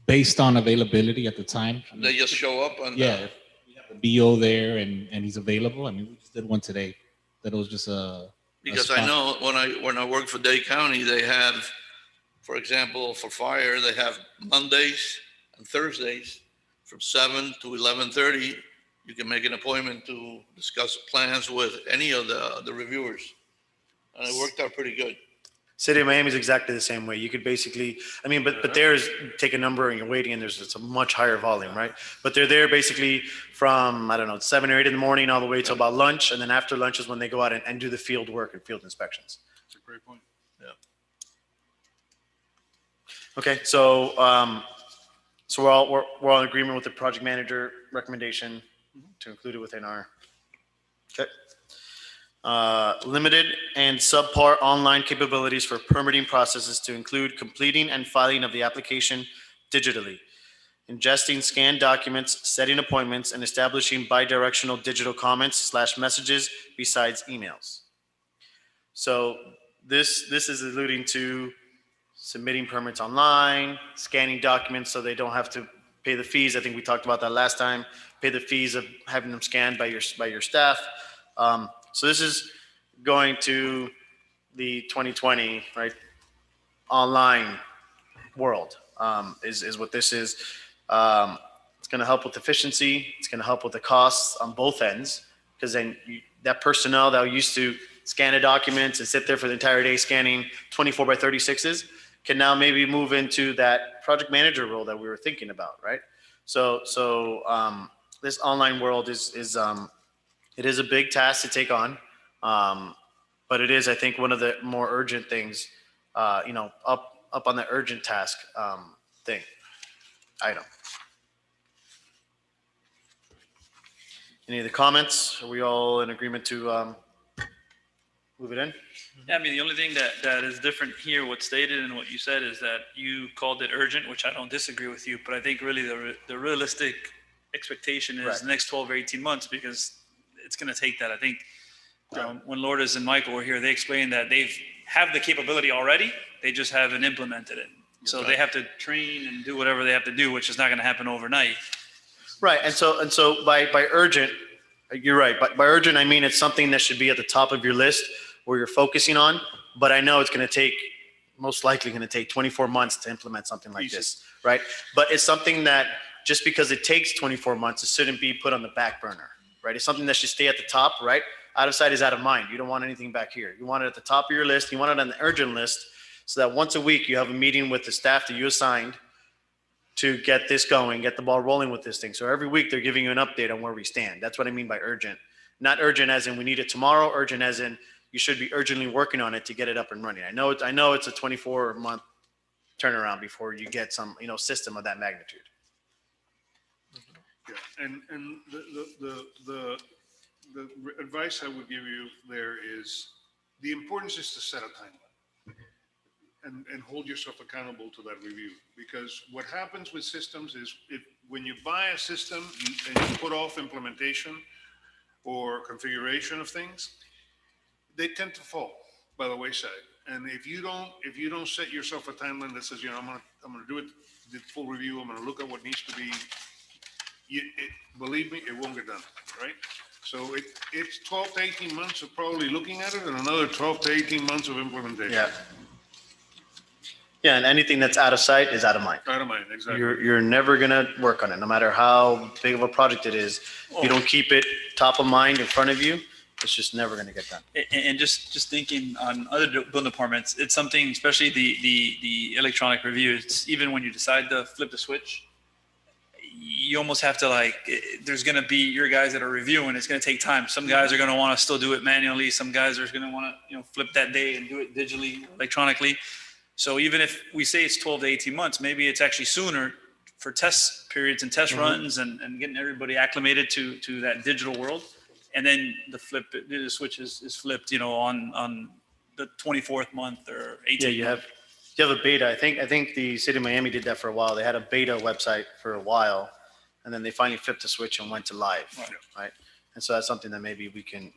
Based on availability at the time. They just show up and Yeah, if we have the BO there and he's available. I mean, we just did one today. That was just because I know when I worked for Dade County, they have, for example, for fire, they have Mondays and Thursdays from 7 to 11:30. You can make an appointment to discuss plans with any of the reviewers. And it worked out pretty good. City of Miami is exactly the same way. You could basically, but there's take a number and you're waiting, and it's a much higher volume, right? But they're there basically from, 7 or 8 in the morning all the way till about lunch. And then after lunch is when they go out and do the field work and field inspections. That's a great point. Okay, so we're all in agreement with the project manager recommendation to include it within our. Okay. Limited and subpar online capabilities for permitting processes to include completing and filing of the application digitally, ingesting scanned documents, setting appointments, and establishing bidirectional digital comments/messages besides emails. So this is alluding to submitting permits online, scanning documents so they don't have to pay the fees. I think we talked about that last time. Pay the fees of having them scanned by your staff. So this is going to the 2020, right, online world, is what this is. It's going to help with efficiency. It's going to help with the costs on both ends, because then that personnel that used to scan the documents and sit there for the entire day scanning 24 by 36s can now maybe move into that project manager role that we were thinking about, right? So this online world is it is a big task to take on, but it is, I think, one of the more urgent things, up on the urgent task thing. item. Any other comments? Are we all in agreement to move it in? Yeah, I mean, the only thing that is different here, what's stated and what you said is that you called it urgent, which I don't disagree with you, but I think really the realistic expectation is Right. the next 12 or 18 months, because it's going to take that. I think when Lourdes and Michael were here, they explained that have the capability already, they just haven't implemented it. So they have to train and do whatever they have to do, which is not going to happen overnight. Right, and so by urgent, you're right. By urgent, I mean it's something that should be at the top of your list where you're focusing on. But I know it's going to take, most likely going to take 24 months to implement something like this, right? But it's something that just because it takes 24 months, it shouldn't be put on the back burner, right? It's something that should stay at the top, right? Out of sight is out of mind. You don't want anything back here. You want it at the top of your list. You want it on the urgent list so that once a week you have a meeting with the staff that you assigned to get this going, get the ball rolling with this thing. So every week they're giving you an update on where we stand. That's what I mean by urgent. Not urgent as in we need it tomorrow, urgent as in you should be urgently working on it to get it up and running. I know it's a 24-month turnaround before you get some, system of that magnitude. Yeah, and the advice I would give you there is the importance is to set a timeline and hold yourself accountable to that review. Because what happens with systems is when you buy a system and you put off implementation or configuration of things, they tend to fall by the wayside. And if you don't set yourself a timeline that says, I'm gonna do it, the full review, I'm gonna look at what needs to be, believe me, it won't get done, right? So it's 12 to 18 months of probably looking at it and another 12 to 18 months of implementation. Yeah. Yeah, and anything that's out of sight is out of mind. Out of mind, exactly. You're never gonna work on it, no matter how big of a project it is. If you don't keep it top of mind in front of you, it's just never gonna get done. And just thinking on other building departments, it's something, especially the electronic review. It's even when you decide to flip the switch, you almost have to there's going to be your guys that are reviewing. It's going to take time. Some guys are going to want to still do it manually. Some guys are going to want to, flip that day and do it digitally, electronically. So even if we say it's 12 to 18 months, maybe it's actually sooner for test periods and test runs and getting everybody acclimated to that digital world. And then the switch is flipped, on the 24th month or 18th. Yeah, you have a beta. I think the city of Miami did that for a while. They had a beta website for a while, and then they finally flipped the switch and went to live, right? And so that's something that maybe you can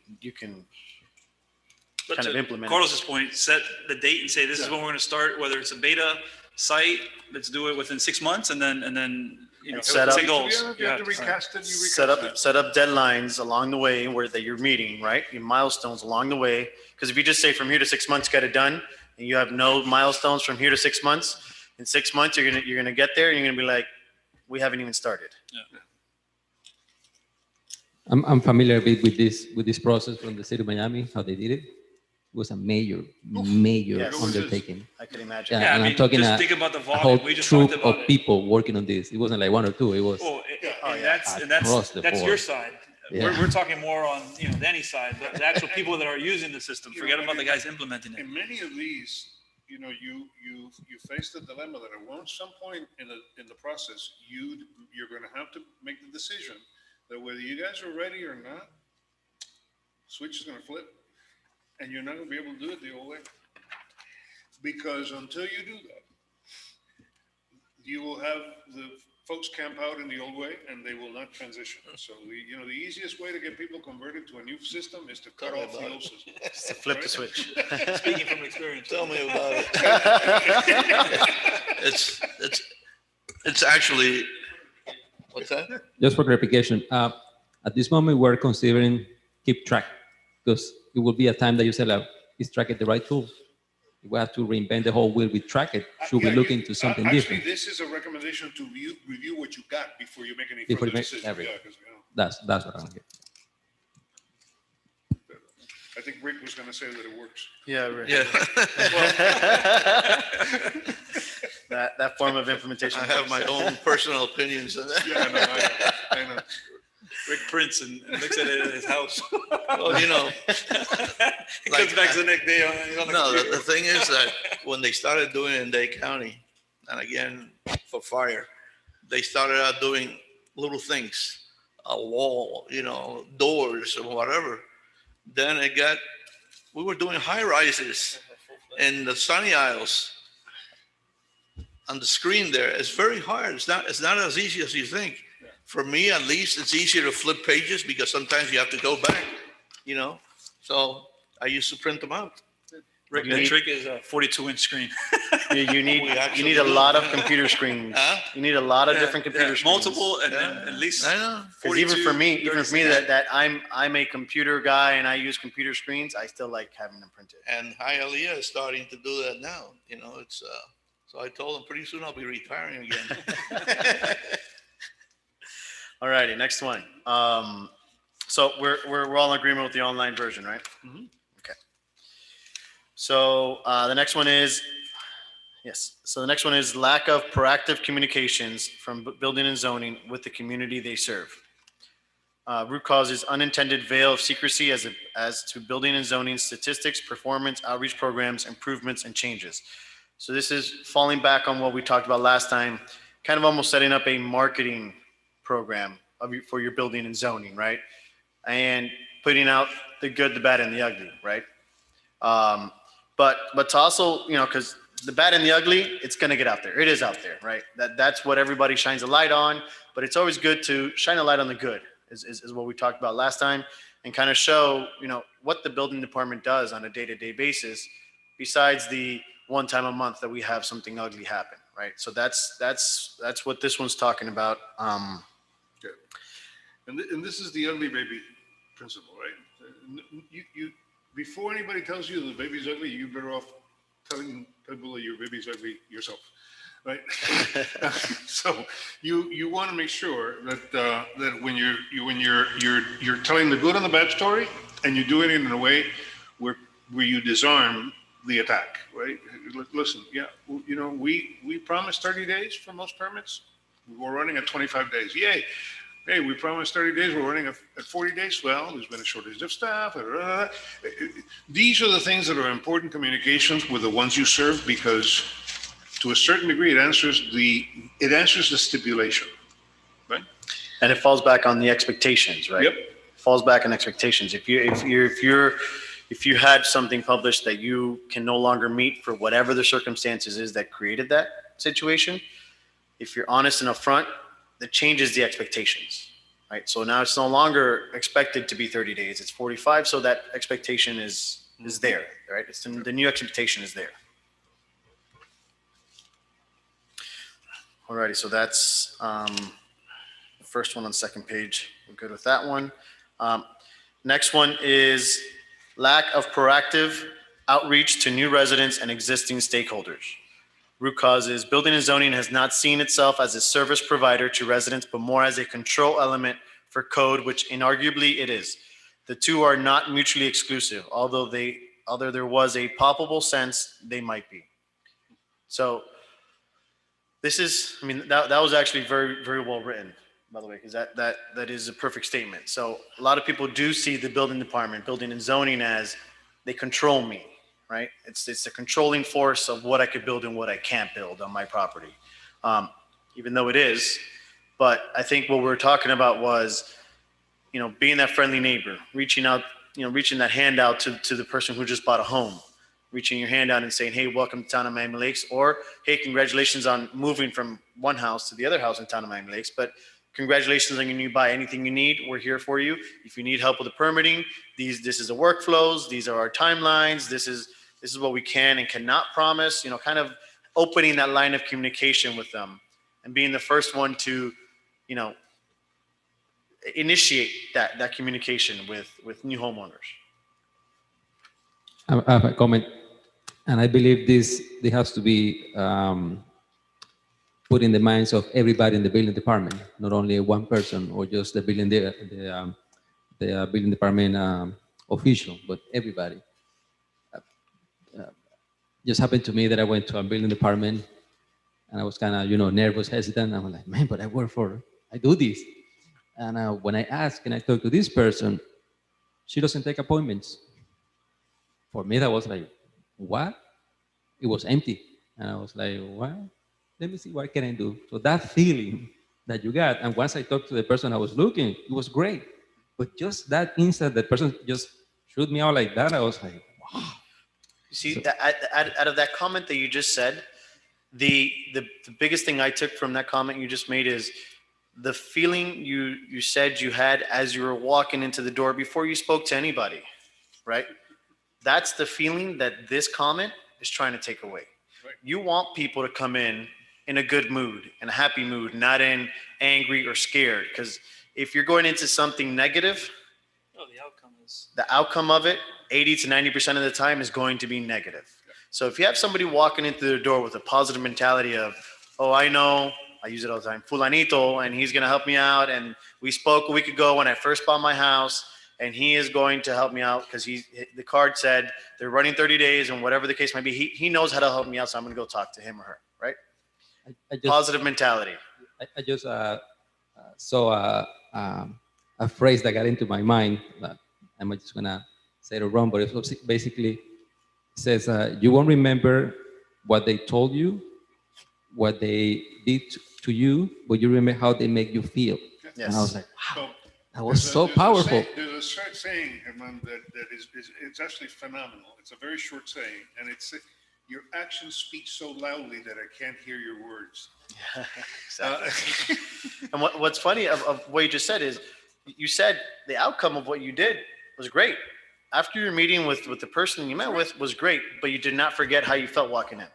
But kind of to implement. Carlos's point, set the date and say, this is when we're going to start, whether it's a beta site, let's do it within 6 months, and then And set up- set goals. If you have to recast it, you set recast it. up deadlines along the way that you're meeting, right? Your milestones along the way. Because if you just say from here to 6 months, get it done, and you have no milestones from here to 6 months, in 6 months you're gonna get there, and you're gonna be like, we haven't even started. I'm familiar with this process from the city of Miami, how they did it. It was a major Yes. undertaking. I can imagine. Yeah, and I'm talking just a think about the whole volume. We just troop talked about of it. people working on this. It wasn't like one or two. It was And Across the that's board. your side. Yeah. We're talking more on, Danny's side, the actual people that are using the system. Forget about the guys implementing it. In many of these, you face the dilemma that at some point in the process, you're going to have to make the decision that whether you guys are ready or not, switch is going to flip, and you're not going to be able to do it the old way. Because until you do that, you will have the folks camp out in the old way, and they will not transition. So the easiest way to get people converted to a new system is to cut off the old system. Just to flip the switch. Speaking from experience. Tell me about it. It's actually, what's that? Just for clarification, at this moment we're considering keep track, because it will be a time that you say, is Trackit the right tool? If we have to reinvent the whole wheel with Trackit, should we Yeah, look into something actually, different? this is a recommendation to review what you got before you make any Before further you make decisions. everything. Yeah, 'cause, That's what I'm getting. I think Rick was going to say that it works. Yeah, right. Yeah. That form of implementation. I have my own personal opinions on that. Yeah, I know. Rick Prince and looks at it at his house. Well, He comes back the next day on the No, the computer. thing is that when they started doing it in Dade County, and again, for fire, they started out doing little things, a wall, doors or whatever. Then we were doing high rises in the sunny aisles. On the screen there, it's very hard. It's not as easy as you think. For me, at least, it's easier to flip pages because sometimes you have to go back, So I used to print them out. Rick, the trick is a 42-inch screen. You need actually you need a do. lot of computer screens. Huh? You need a lot of different computer screens. Multiple, and then at least I know. 'Cause even for me, 42, that I'm a computer guy and I use computer screens, I still like having them printed. And Hialeah is starting to do that now. It's so I told him pretty soon I'll be retiring again. All righty, next one. So we're all in agreement with the online version, right? Mhm. Okay. So the next one is yes. So the next one is lack of proactive communications from building and zoning with the community they serve. Root cause is unintended veil of secrecy as to building and zoning statistics, performance, outreach programs, improvements, and changes. So this is falling back on what we talked about last time, kind of almost setting up a marketing program for your building and zoning, right? And putting out the good, the bad, and the ugly, right? But to also, because the bad and the ugly, it's going to get out there. It is out there, right? That's what everybody shines a light on. But it's always good to shine a light on the good, is what we talked about last time, and kind of show, what the building department does on a day-to-day basis, besides the one time a month that we have something ugly happen, right? So that's what this one's talking about. And this is the ugly baby principle, right? You before anybody tells you the baby's ugly, you're better off telling people that your baby's ugly yourself, right? So you want to make sure that when you're telling the good and the bad story, and you do it in a way where you disarm the attack, right? Listen, yeah, we promised 30 days for most permits. We're running at 25 days. Yay. Hey, we promised 30 days. We're running at 40 days. Well, there's been a shortage of staff. These are the things that are important communications with the ones you serve, because to a certain degree, it answers the stipulation, right? And it falls back on the expectations, right? Yep. Falls back on expectations. If you had something published that you can no longer meet for whatever the circumstances is that created that situation, if you're honest and upfront, that changes the expectations, right? So now it's no longer expected to be 30 days, it's 45. So that expectation is there, right? It's the new expectation is there. Alrighty, so that's the first one on the second page. We're good with that one. Next one is lack of proactive outreach to new residents and existing stakeholders. Root cause is building and zoning has not seen itself as a service provider to residents, but more as a control element for code, which inarguably it is. The two are not mutually exclusive, although there was a palpable sense they might be. So this is, that was actually very, very well written, by the way, because that is a perfect statement. So a lot of people do see the building department, building and zoning, as they control me. Right? It's the controlling force of what I could build and what I can't build on my property, even though it is. But I think what we're talking about was, being that friendly neighbor, reaching out, reaching that hand out to the person who just bought a home, reaching your hand out and saying, hey, welcome to Town of Miami Lakes, or hey, congratulations on moving from one house to the other house in Town of Miami Lakes. But congratulations on your new buy. Anything you need, we're here for you. If you need help with the permitting, this is the workflows, these are our timelines, this is what we can and cannot promise, kind of opening that line of communication with them and being the first one to, initiate that communication with new homeowners. I have a comment, and I believe this has to be put in the minds of everybody in the building department, not only one person or just the building department official, but everybody. Just happened to me that I went to a building department and I was kind of, nervous, hesitant. I was like, man, but I do this. And when I ask and I talk to this person, she doesn't take appointments. For me, that was like, what? It was empty. And I was like, what? let me see what can I do. So that feeling that you got, and once I talked to the person I was looking, it was great. But just that instant, the person just shoot me out like that. I was like, wow. You see, out of that comment that you just said, the biggest thing I took from that comment you just made is the feeling you said you had as you were walking into the door before you spoke to anybody, right? That's the feeling that this comment is trying to take away. Right. You want people to come in a good mood, in a happy mood, not in angry or scared. Because if you're going into something negative, Oh, the outcome is. the outcome of it, 80 to 90% of the time, is going to be negative. So if you have somebody walking into the door with a positive mentality of, oh, I know, I use it all the time, fulanito, and he's going to help me out. And we spoke a week ago when I first bought my house, and he is going to help me out because the card said they're running 30 days and whatever the case might be, he knows how to help me out. So I'm going to go talk to him or her, right? I just, Positive mentality. I just saw a phrase that got into my mind. I'm just gonna say it wrong, but it's basically says you won't remember what they told you, what they did to you, but you remember how they make you feel. Yes. And I was like, wow, So that was so there's powerful. There's a short saying, Herman, that is it's actually phenomenal. It's a very short saying, and it's your actions speak so loudly that I can't hear your words. Exactly. And what's funny of what you just said is you said the outcome of what you did was great. After your meeting with the person you met with was great, but you did not forget how you felt walking in,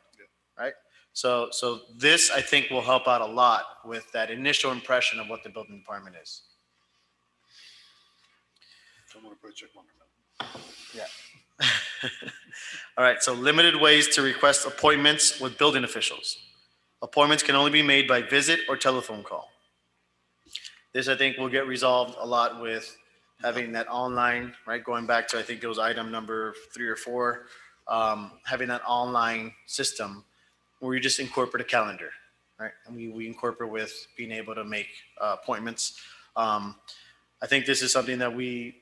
right? So this, I think, will help out a lot with that initial impression of what the building department is. So I'm gonna put a check mark on that. Yeah. All right, so limited ways to request appointments with building officials. Appointments can only be made by visit or telephone call. This, I think, will get resolved a lot with having that online, right? Going back to, I think it was item number 3 or 4, having that online system where you just incorporate a calendar, right? And we incorporate with being able to make appointments. I think this is something that we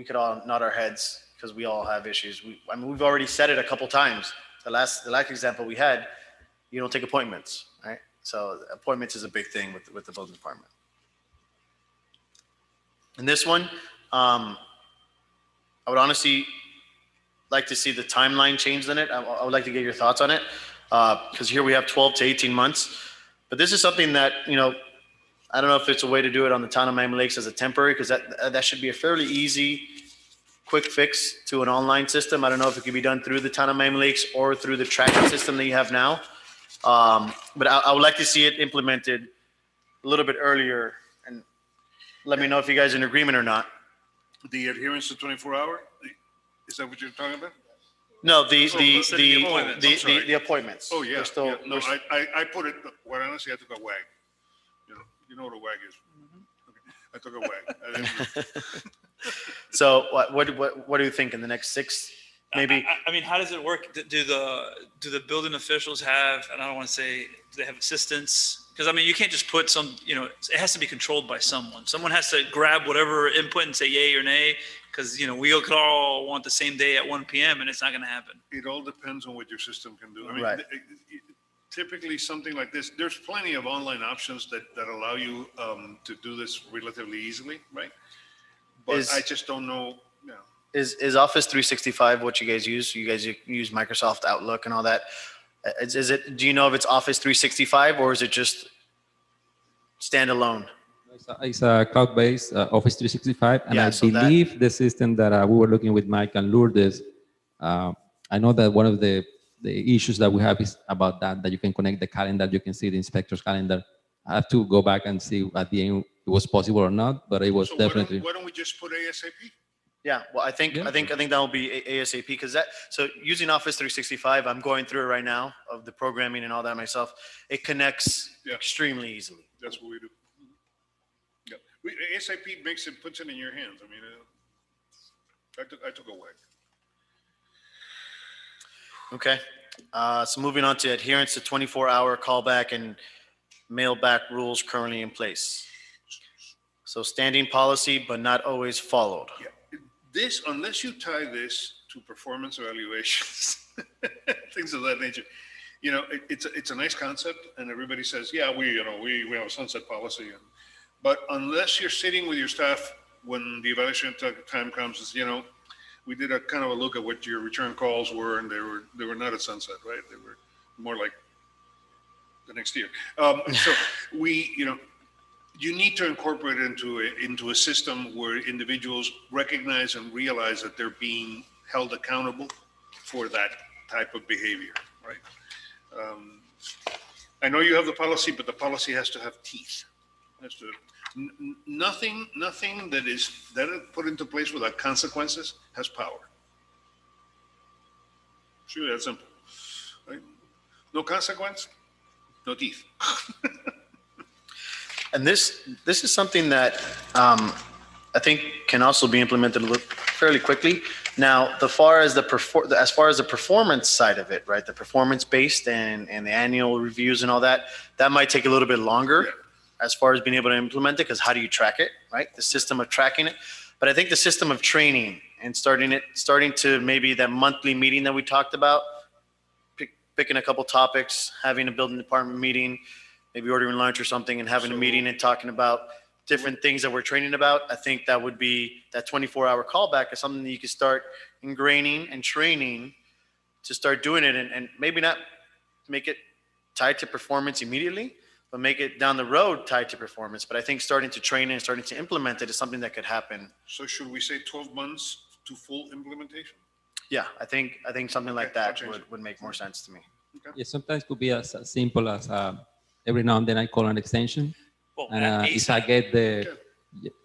could all nod our heads because we all have issues. We've already said it a couple times. The last example we had, you don't take appointments, right? So appointments is a big thing with the building department. And this one, I would honestly like to see the timeline changed in it. I would like to get your thoughts on it because here we have 12 to 18 months. But this is something that, I don't know if it's a way to do it on the town of Miami Lakes as a temporary, because that should be a fairly easy, quick fix to an online system. I don't know if it can be done through the town of Miami Lakes or through the tracking system that you have now. But I would like to see it implemented a little bit earlier, and let me know if you guys are in agreement or not. The adherence to 24-hour, is that what you're talking about? No, the appointments. I'm sorry. the appointments. Oh, yeah. They're still, Yeah. No, they're- I put it, well, honestly, I took a wag. You know what a wag is? Okay. I took a wag. I didn't- So what do you think in the next 6, maybe? I mean, how does it work? Do the building officials have, and I don't want to say, do they have assistants? Because I mean, you can't just put some, it has to be controlled by someone. Someone has to grab whatever input and say yay or nay. Because, we could all want the same day at 1 p.m. and it's not going to happen. It all depends on what your system can do. I mean, Right. typically something like this, there's plenty of online options that allow you to do this relatively easily, right? But I just don't know. Is Office 365 what you guys use? You guys use Microsoft Outlook and all that. Is it? Do you know if it's Office 365 or is it just standalone? It's a cloud-based Office 365, and Yeah, I so that- believe the system that we were looking with Mike and Lourdes, I know that one of the issues that we have is about that you can connect the calendar, you can see the inspector's calendar. I have to go back and see at the end it was possible or not, but it was So definitely. why don't we just put ASAP? Yeah, well, I think that will be ASAP because so using Office 365, I'm going through it right now of the programming and all that myself. It connects Yeah. extremely easily. That's what we do. Yeah, ASAP puts it in your hands. I mean, I took a whack. Okay, so moving on to adherence to 24-hour callback and mailback rules currently in place. So standing policy, but not always followed. Yeah, this, unless you tie this to performance evaluations, things of that nature, you know, it's a nice concept, and everybody says, yeah, we have a sunset policy, but unless you're sitting with your staff when the evaluation time comes, is, you know, we did a kind of a look at what your return calls were, and they were not at sunset, right? They were more like the next year. So you need to incorporate it into a system where individuals recognize and realize that they're being held accountable for that type of behavior, right? I know you have the policy, but the policy has to have teeth. Nothing that is put into place without consequences has power. It's really that simple, right? No consequence, no teeth. And this is something that I think can also be implemented fairly quickly. Now, as far as the performance side of it, right? The performance based and the annual reviews and all that might take a little bit longer. Yeah. As far as being able to implement it, because how do you track it, right? The system of tracking it. But I think the system of training and starting to maybe that monthly meeting that we talked about, picking a couple topics, having a building department meeting, maybe ordering lunch or something and having a meeting and talking about different things that we're training about. I think that would be that 24-hour callback is something that you could start ingraining and training to start doing it, and maybe not make it tied to performance immediately, but make it down the road tied to performance. But I think starting to train and starting to implement it is something that could happen. So should we say 12 months to full implementation? Yeah, I think something like Okay, I'll that change it. would make more sense to me. Yeah, sometimes could be as simple as every now and then I call an extension, Well, and if ASAP. I get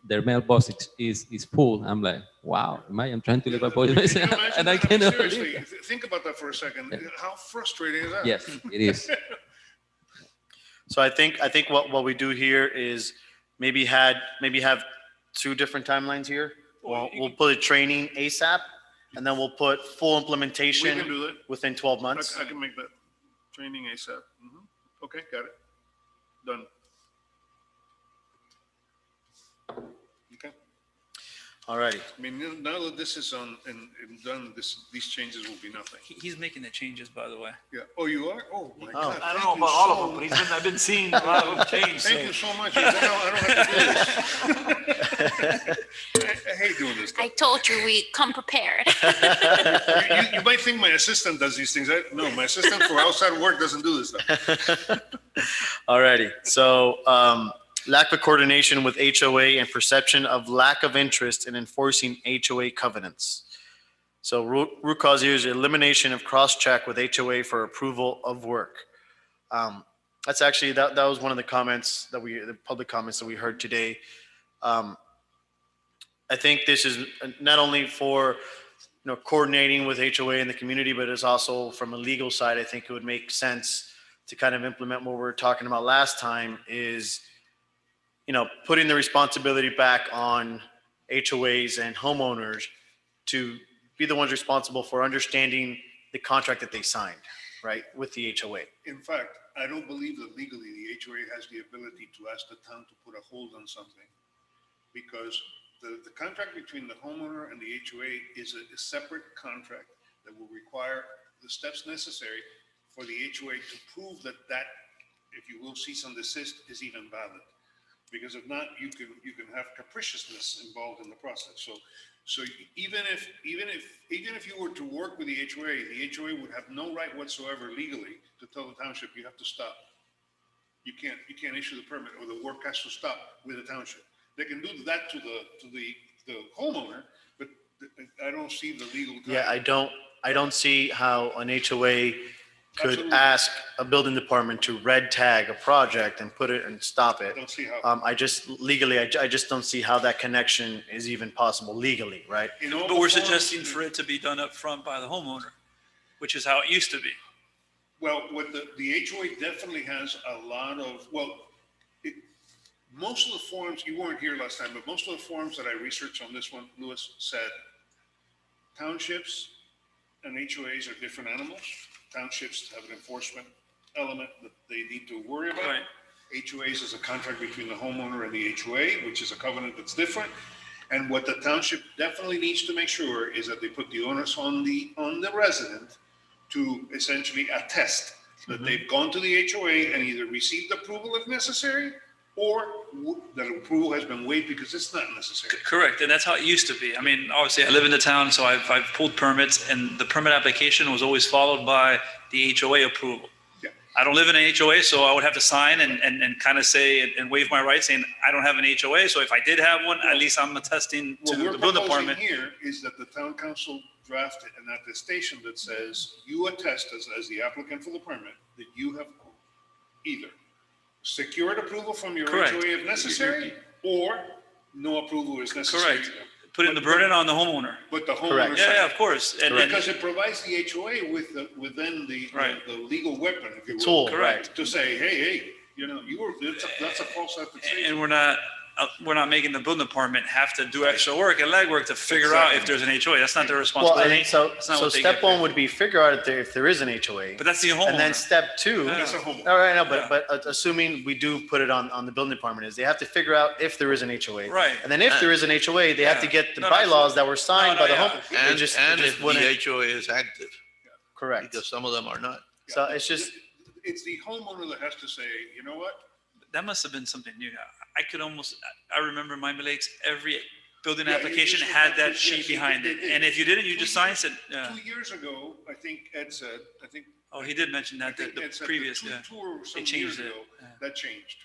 their mailbox is full, I'm like, wow, I'm trying to leave a voice Can you message imagine and I that? I mean, cannot seriously, leave. think about that for a second. Yeah. How frustrating is that? Yes, it is. So I think what we do here is maybe have two different timelines here. We'll put a training ASAP, and then we'll put full We implementation can do that. within 12 months. I can make that training ASAP. Okay, got it. Done. Okay. Alrighty. I mean, now that this is on and done, these changes will be nothing. He's making the changes, by the way. Yeah. Oh, you are? Oh, my God. I don't Thank know you about all so of them, but I've been seeing a lot of them change. Thank you so much. I don't have to do this. I hate doing this I stuff. told you we come prepared. You might think my assistant does these things. No, my assistant for outside work doesn't do this stuff. Alrighty. So lack of coordination with HOA and perception of lack of interest in enforcing HOA covenants. So root cause here is elimination of cross-check with HOA for approval of work. That's actually, that was one of the comments the public comments that we heard today. I think this is not only for, coordinating with HOA in the community, but it's also from a legal side. I think it would make sense to kind of implement what we were talking about last time is, putting the responsibility back on HOAs and homeowners to be the ones responsible for understanding the contract that they signed, right, with the HOA. In fact, I don't believe that legally the HOA has the ability to ask the town to put a hold on something, because the contract between the homeowner and the HOA is a separate contract that will require the steps necessary for the HOA to prove that, if you will, cease and desist is even valid. Because if not, you can have capriciousness involved in the process. So even if you were to work with the HOA would have no right whatsoever legally to tell the township you have to stop. You can't issue the permit, or the work has to stop with the township. They can do that to the homeowner, but I don't see the legal. Yeah, I don't see how an HOA could Absolutely. ask a building department to red tag a project and put it and stop I it. don't see how. I just don't see how that connection is even possible legally, right? In all But the we're forms- suggesting for it to be done up front by the homeowner, which is how it used to be. Well, what the HOA definitely has a lot of, most of the forms, you weren't here last time, but most of the forms that I researched on this one, Louis, said townships and HOAs are different animals. Townships have an enforcement element that they need to worry about. Right. HOAs is a contract between the homeowner and the HOA, which is a covenant that's different. And what the township definitely needs to make sure is that they put the onus on the resident to essentially attest that they've gone to the HOA and either received approval if necessary, or that approval has been waived because it's not necessary. Correct, and that's how it used to be. I mean, obviously, I live in the town, so I've pulled permits, and the permit application was always followed by the HOA approval. Yeah. I don't live in an HOA, so I would have to sign and kind of say, and waive my rights, saying I don't have an HOA, so if I did have one, at least I'm attesting to What we're the building proposing department. here is that the town council draft an attestation that says you attest as the applicant for the permit that you have either secured approval from your Correct. HOA if necessary, or no approval is necessary. Correct. Putting the burden on the homeowner. But the Correct. homeowner. Yeah, of course. And Because it provides the HOA within the Right. legal weapon, if you will. Tool, Correct. right? To say, hey, you were, that's a false and attestation. we're not making the building department have to do extra work and legwork to figure out if there's an HOA. That's not their Well, responsibility. and so, That's not so what they step get one paid. would be figure out if there is an HOA. But that's the And then homeowner. step two, Yeah. That's a homeowner. all right, no, Yeah. but assuming we do put it on the building department, is they have to figure out if there is an HOA. Right. And then if there is an HOA, they have to Yeah. get the No, no, bylaws that were signed no, by the yeah. home. They And just if wouldn't- the HOA is active, Correct. because some of them are not. So it's just, It's the homeowner that has to say, you know what? That must have been something new. I remember Miami Lakes, every building Yeah, application you should had have that to- sheet yes, behind they it. did. And if you didn't, you just signed it. 2 years ago, I think Ed said, Oh, he did mention I that, think the Ed said previous, two yeah. or some They changed years it. ago, Yeah. that changed.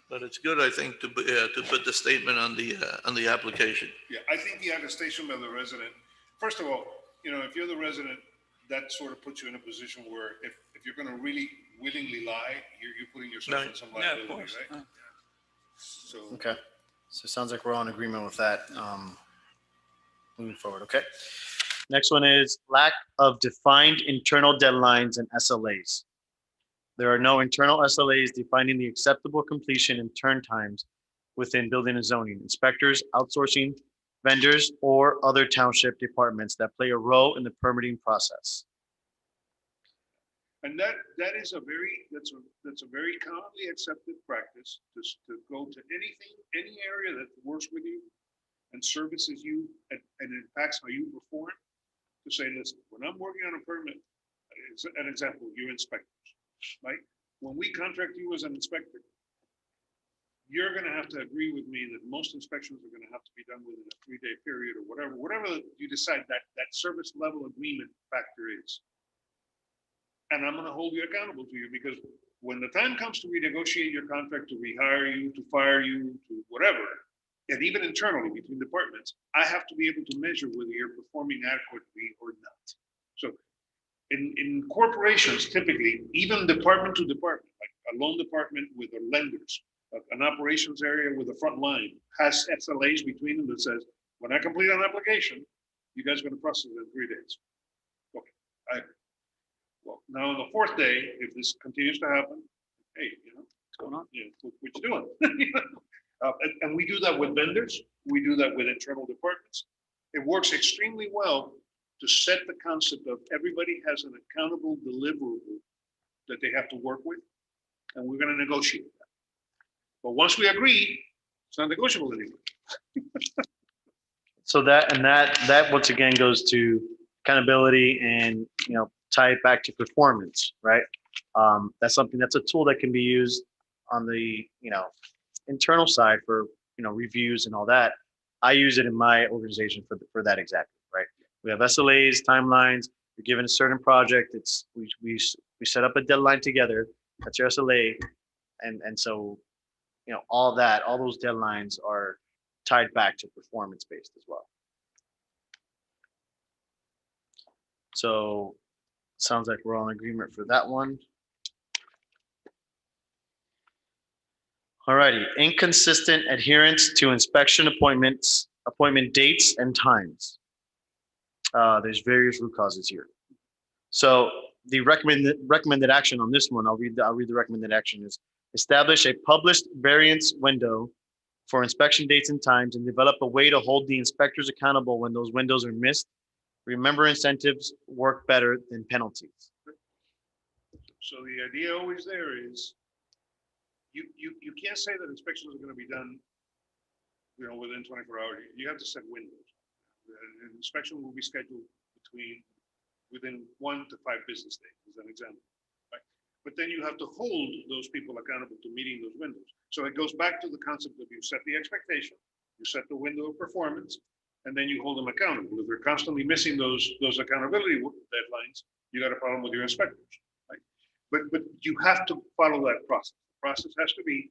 But it's good, I think, to put the statement on the application. Yeah, I think the attestation by the resident, first of all, if you're the resident, that sort of puts you in a position where if you're gonna really willingly lie, you're putting yourself in some Yeah, of liability, course. right? So, okay. So it sounds like we're all in agreement with that, moving forward, okay? Next one is lack of defined internal deadlines and SLAs. There are no internal SLAs defining the acceptable completion and turn times within building and zoning. Inspectors, outsourcing vendors, or other township departments that play a role in the permitting process. and that is that's a very commonly accepted practice to go to any area that works with you and services you and impacts how you perform, to say, listen, when I'm working on a permit, as an example, you inspectors, right? When we contract you as an inspector, you're gonna have to agree with me that most inspections are gonna have to be done within a 3-day period or whatever you decide that service level agreement factor is. And I'm gonna hold you accountable to you, because when the time comes to renegotiate your contract, to rehire you, to fire you, to whatever, and even internally between departments, I have to be able to measure whether you're performing adequately or not. So in corporations, typically, even department to department, like a loan department with their lenders, an operations area with a front line has SLAs between them that says, when I complete an application, you guys are gonna process it in 3 days. Okay, I agree. Well, now on the 4th day, if this continues to happen, hey, what's going on? Yeah, what you doing? And we do that with vendors. We do that with internal departments. It works extremely well to set the concept of everybody has an accountable deliverable that they have to work with, and we're going to negotiate that. But once we agree, it's not negotiable anymore. So that once again goes to accountability and, tie it back to performance, right? That's a tool that can be used on the, internal side for, reviews and all that. I use it in my organization for that exactly, right? We have SLAs, timelines. You're given a certain project. We set up a deadline together. That's your SLA. And so, all those deadlines are tied back to performance based as well. So sounds like we're all in agreement for that one. Alrighty, inconsistent adherence to inspection appointment dates and times. There's various root causes here. So the recommended action on this one, I'll read the recommended action is establish a published variance window for inspection dates and times and develop a way to hold the inspectors accountable when those windows are missed. Remember, incentives work better than penalties. So the idea always there is you can't say that inspections are going to be done, within 24 hours. You have to set windows. An inspection will be scheduled between within 1 to 5 business days, as an example. Right? But then you have to hold those people accountable to meeting those windows. So it goes back to the concept of you set the expectation, you set the window of performance, and then you hold them accountable. If they're constantly missing those accountability deadlines, you got a problem with your inspectors. Right? But you have to follow that process. The process has to be,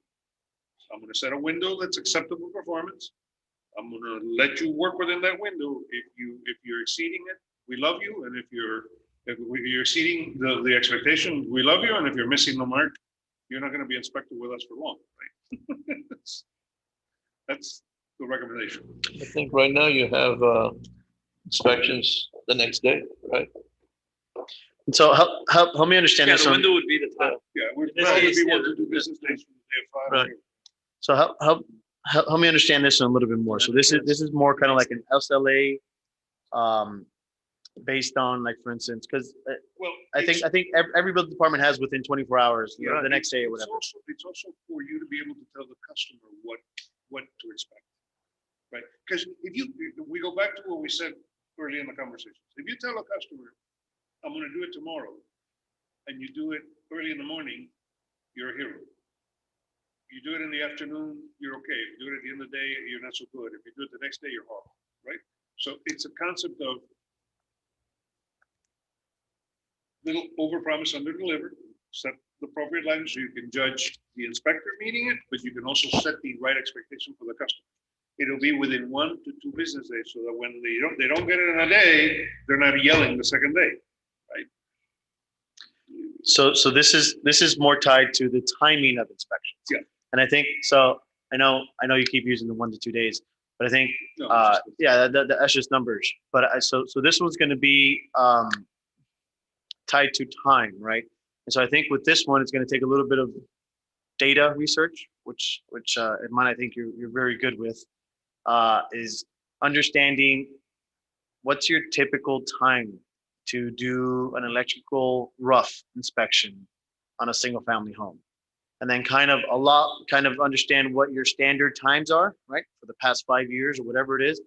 I'm going to set a window that's acceptable performance. I'm going to let you work within that window. If you're exceeding it, we love you. And if you're exceeding the expectation, we love you. And if you're missing the mark, you're not going to be inspected with us for long, right? That's the recommendation. I think right now you have inspections the next day, right? And so help me understand Yeah, this. the one. window would be the time. Yeah, we'd In this probably case, be yeah, able to do business days from the day of 5. Right. So help me understand this one a little bit more. So this is more kind of like an SLA, based on, like, for instance, because Well, I think every building department has within 24 hours, you know, yeah, the next day or it's whatever. it's also for you to be able to tell the customer what to expect, right? Because we go back to what we said early in the conversation. If you tell a customer, I'm going to do it tomorrow, and you do it early in the morning, you're a hero. You do it in the afternoon, you're okay. If you do it at the end of the day, you're not so good. If you do it the next day, you're horrible, right? So it's a concept of little overpromise, underdeliver, set the appropriate language so you can judge the inspector meeting it, but you can also set the right expectation for the customer. It'll be within 1 to 2 business days, so that when they don't get it in a day, they're not yelling the second day, right? So this is more tied to the timing of inspections. Yeah. And I think so. I know you keep using the 1 to 2 days, but I think No, yeah, that's just numbers. But so this one's going to be tied to time, right? And so I think with this one, it's going to take a little bit of data research, which in mine I think you're very good with, is understanding what's your typical time to do an electrical rough inspection on a single family home. And then kind of understand what your standard times are, right? For the past 5 years or whatever it is,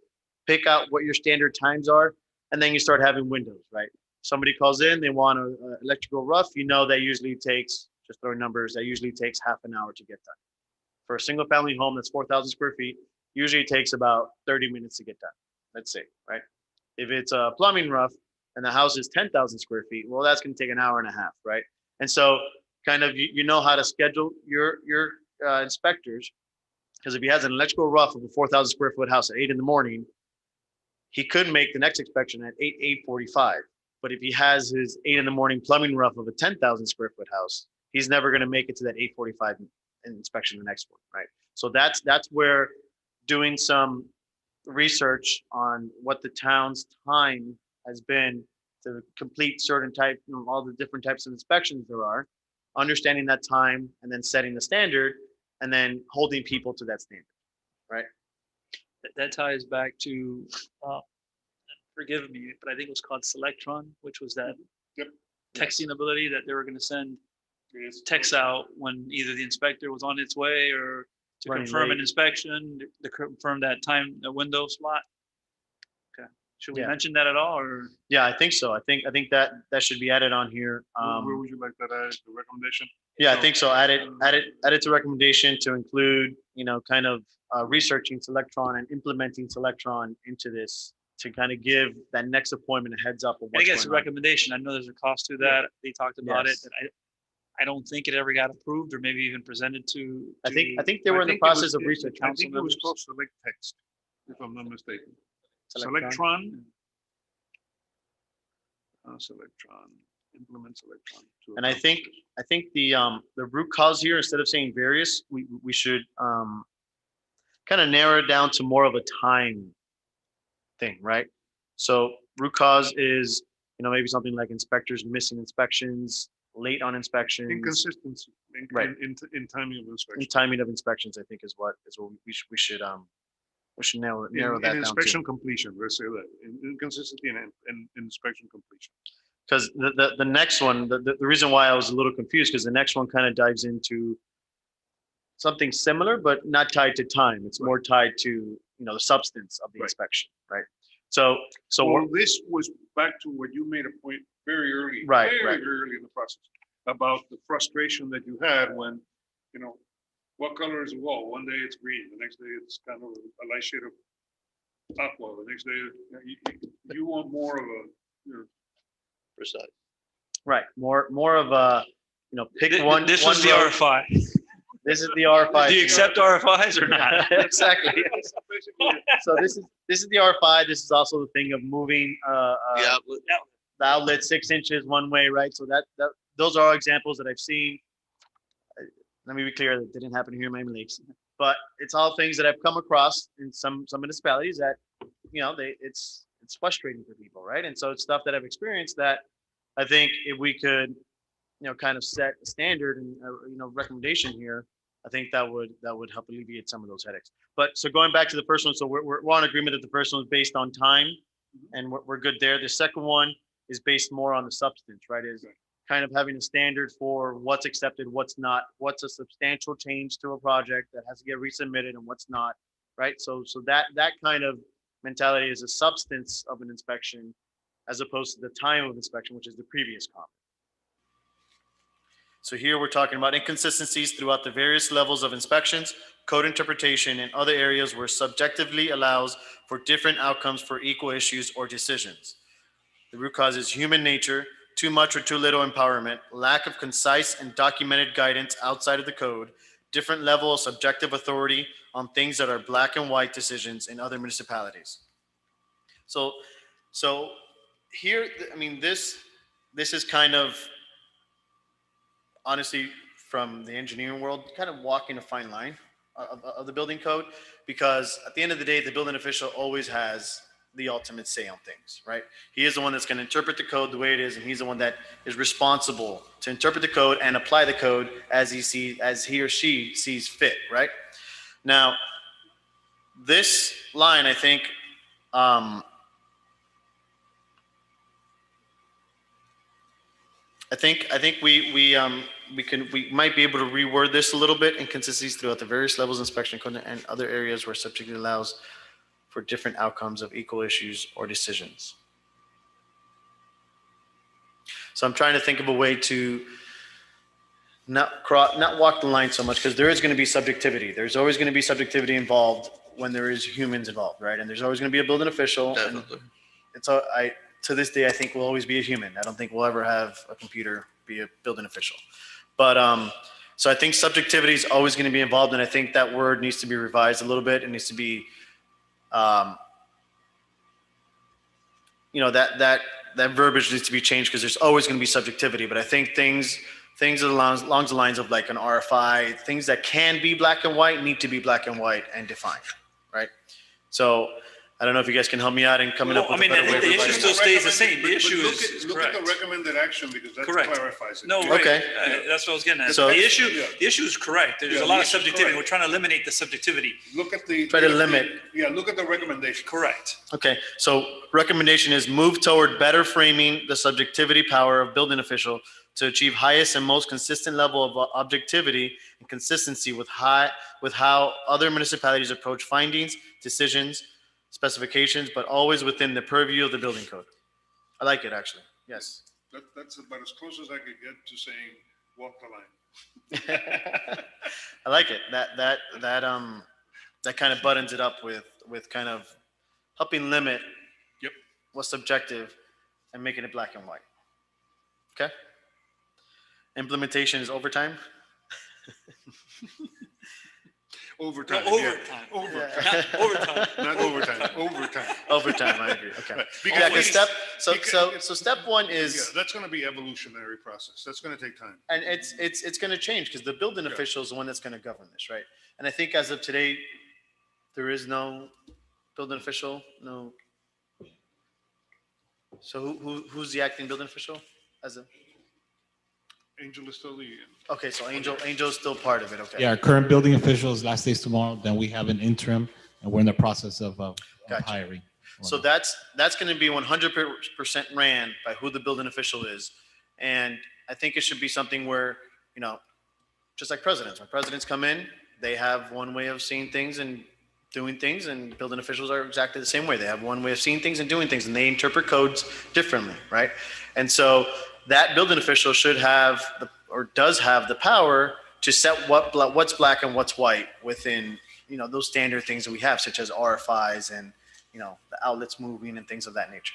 pick out what your standard times are, and then you start having windows, right? Somebody calls in, they want an electrical rough, that usually takes, just throwing numbers, that usually takes half an hour to get done. For a single family home that's 4,000 square feet, usually it takes about 30 minutes to get done, let's say, right? If it's a plumbing rough and the house is 10,000 square feet, well, that's going to take an hour and a half, right? And so kind of, you know how to schedule your inspectors, because if he has an electrical rough of a 4,000 square foot house at 8 in the morning, he could make the next inspection at 8:45. But if he has his 8 in the morning plumbing rough of a 10,000 square foot house, he's never going to make it to that 8:45 inspection the next one, right? So that's where doing some research on what the town's time has been to complete certain type, all the different types of inspections there are, understanding that time and then setting the standard and then holding people to that standard, right? That ties back to, forgive me, but I think it was called Selectron, which was that Yep. texting ability that they were going to send Yes. texts out when either the inspector was on its way or to Running confirm an late. inspection, to confirm that time, the window slot. Okay, should we Yeah. mention that at all, or? Yeah, I think so. I think that should be added on here. Where would you like that added, the recommendation? Yeah, I think so. Add it to recommendation to include, kind of researching Selectron and implementing Selectron into this to kind of give that next appointment a heads up of I what's guess a going on. recommendation. I know there's a cost to that. They talked about Yes. it, and I don't think it ever got approved or maybe even presented to. I think to- they were in the think it was- process of research. I think it was called Select Text, if I'm not mistaken. Selectron. Selectron, implement Selectron. to And I think accomplish the root cause here, instead of saying various, we should kind of narrow it down to more of a time thing, right? So root cause is, maybe something like inspectors missing inspections, late on this. inspections, Inconsistency Right. in timing of and inspection. timing of inspections, I think is what we should narrow In that down to. inspection completion, let's say that, inconsistency in inspection completion. Because the next one, the reason why I was a little confused, because the next one kind of dives into something similar, but not tied to time. It's more tied to, the substance of the Right. inspection, right? So Well, this was back to what you made a point very early, Right, very, right. very early in the process about the frustration that you had when, you know, what color is the wall? One day it's green, the next day it's kind of a light shade of aqua, the next day, you want more of a, you know, Precise. right, more of a, pick one. This one was the road. RFI. This is the RFI. Do you accept RFIs or not? Exactly. basically, So this is the R5. This is also the thing of moving Yeah, the outlet 6 inches one way, right? So that those are all examples that I've seen. Let me be clear, that didn't happen here in Miami Lakes, but it's all things that I've come across in some municipalities that, it's frustrating for people, right? And so it's stuff that I've experienced that I think if we could, kind of set a standard and recommendation here, I think that would help alleviate some of those headaches. But so going back to the first one, so we're on agreement that the first one is based on time, and we're good there. The second one is based more on the substance, right? Is kind of having a standard for what's accepted, what's not, what's a substantial change to a project that has to get resubmitted and what's not, right? So that kind of mentality is a substance of an inspection as opposed to the time of inspection, which is the previous comment. So here we're talking about inconsistencies throughout the various levels of inspections, code interpretation, and other areas where subjectively allows for different outcomes for equal issues or decisions. The root cause is human nature, too much or too little empowerment, lack of concise and documented guidance outside of the code, different level of subjective authority on things that are black and white decisions in other municipalities. So here, I mean, this is kind of, honestly, from the engineering world, kind of walking a fine line of the building code, because at the end of the day, the building official always has the ultimate say on things, right? He is the one that's going to interpret the code the way it is, and he's the one that is responsible to interpret the code and apply the code as he or she sees fit, right? Now, this line, I think, we might be able to reword this a little bit. Inconsistencies throughout the various levels of inspection code and other areas where subjectivity allows for different outcomes of equal issues or decisions. So I'm trying to think of a way to not walk the line so much, because there is going to be subjectivity. There's always going to be subjectivity involved when there is humans involved, right? And there's always going to be a building official. definitely. To this day, I think we'll always be a human. I don't think we'll ever have a computer be a building official. But so I think subjectivity is always going to be involved, and I think that word needs to be revised a little bit. It needs to be, that verbiage needs to be changed, because there's always going to be subjectivity. But I think things along the lines of like an RFI, things that can be black and white need to be black and white and defined, right? So I don't know if you guys can help me out in coming up with a better way of the issue writing still it. stays the same. The But issue is look at correct. the recommended action, because that Correct. clarifies it. No, Yeah. right. Okay. That's what I was getting at. So- The Yeah. issue is correct. There's Yeah, a the lot of issue is subjectivity. correct. We're trying to eliminate the subjectivity. Look at the. Try to limit. Yeah, look at the recommendation. Correct. Okay, so recommendation is move toward better framing the subjectivity power of building official to achieve highest and most consistent level of objectivity and consistency with how other municipalities approach findings, decisions, specifications, but always within the purview of the building code. I like it, actually. Yes. That's about as close as I could get to saying, walk the line. I like it. That kind of buttons it up with kind of helping limit Yep. what's subjective and making it black and white. Okay. Implementation is overtime. Overtime. No, yeah. overtime. Overtime. Not overtime. Not overtime, overtime. Overtime, I agree. Okay. Because Yeah, we- because step one Yeah, is, that's gonna be evolutionary process. That's gonna take time. and it's going to change, because the building Yeah. official is the one that's going to govern this, right? And I think as of today, there is no building official, no. So who's the acting building official as of? Angel is still the, Okay, so Angel's still part of it. Okay. Yeah, our current building officials, last day's tomorrow, then we have an interim, and we're in the process of Gotcha. hiring. So that's going to be 100% ran by who the building official is, and I think it should be something where, just like presidents, when presidents come in, they have one way of seeing things, and doing things, and building officials are exactly the same way. They have one way of seeing things and doing things, and they interpret codes differently, right? And so that building official should have or does have the power to set what's black and what's white within, those standard things that we have, such as RFIs and, the outlets moving and things of that nature.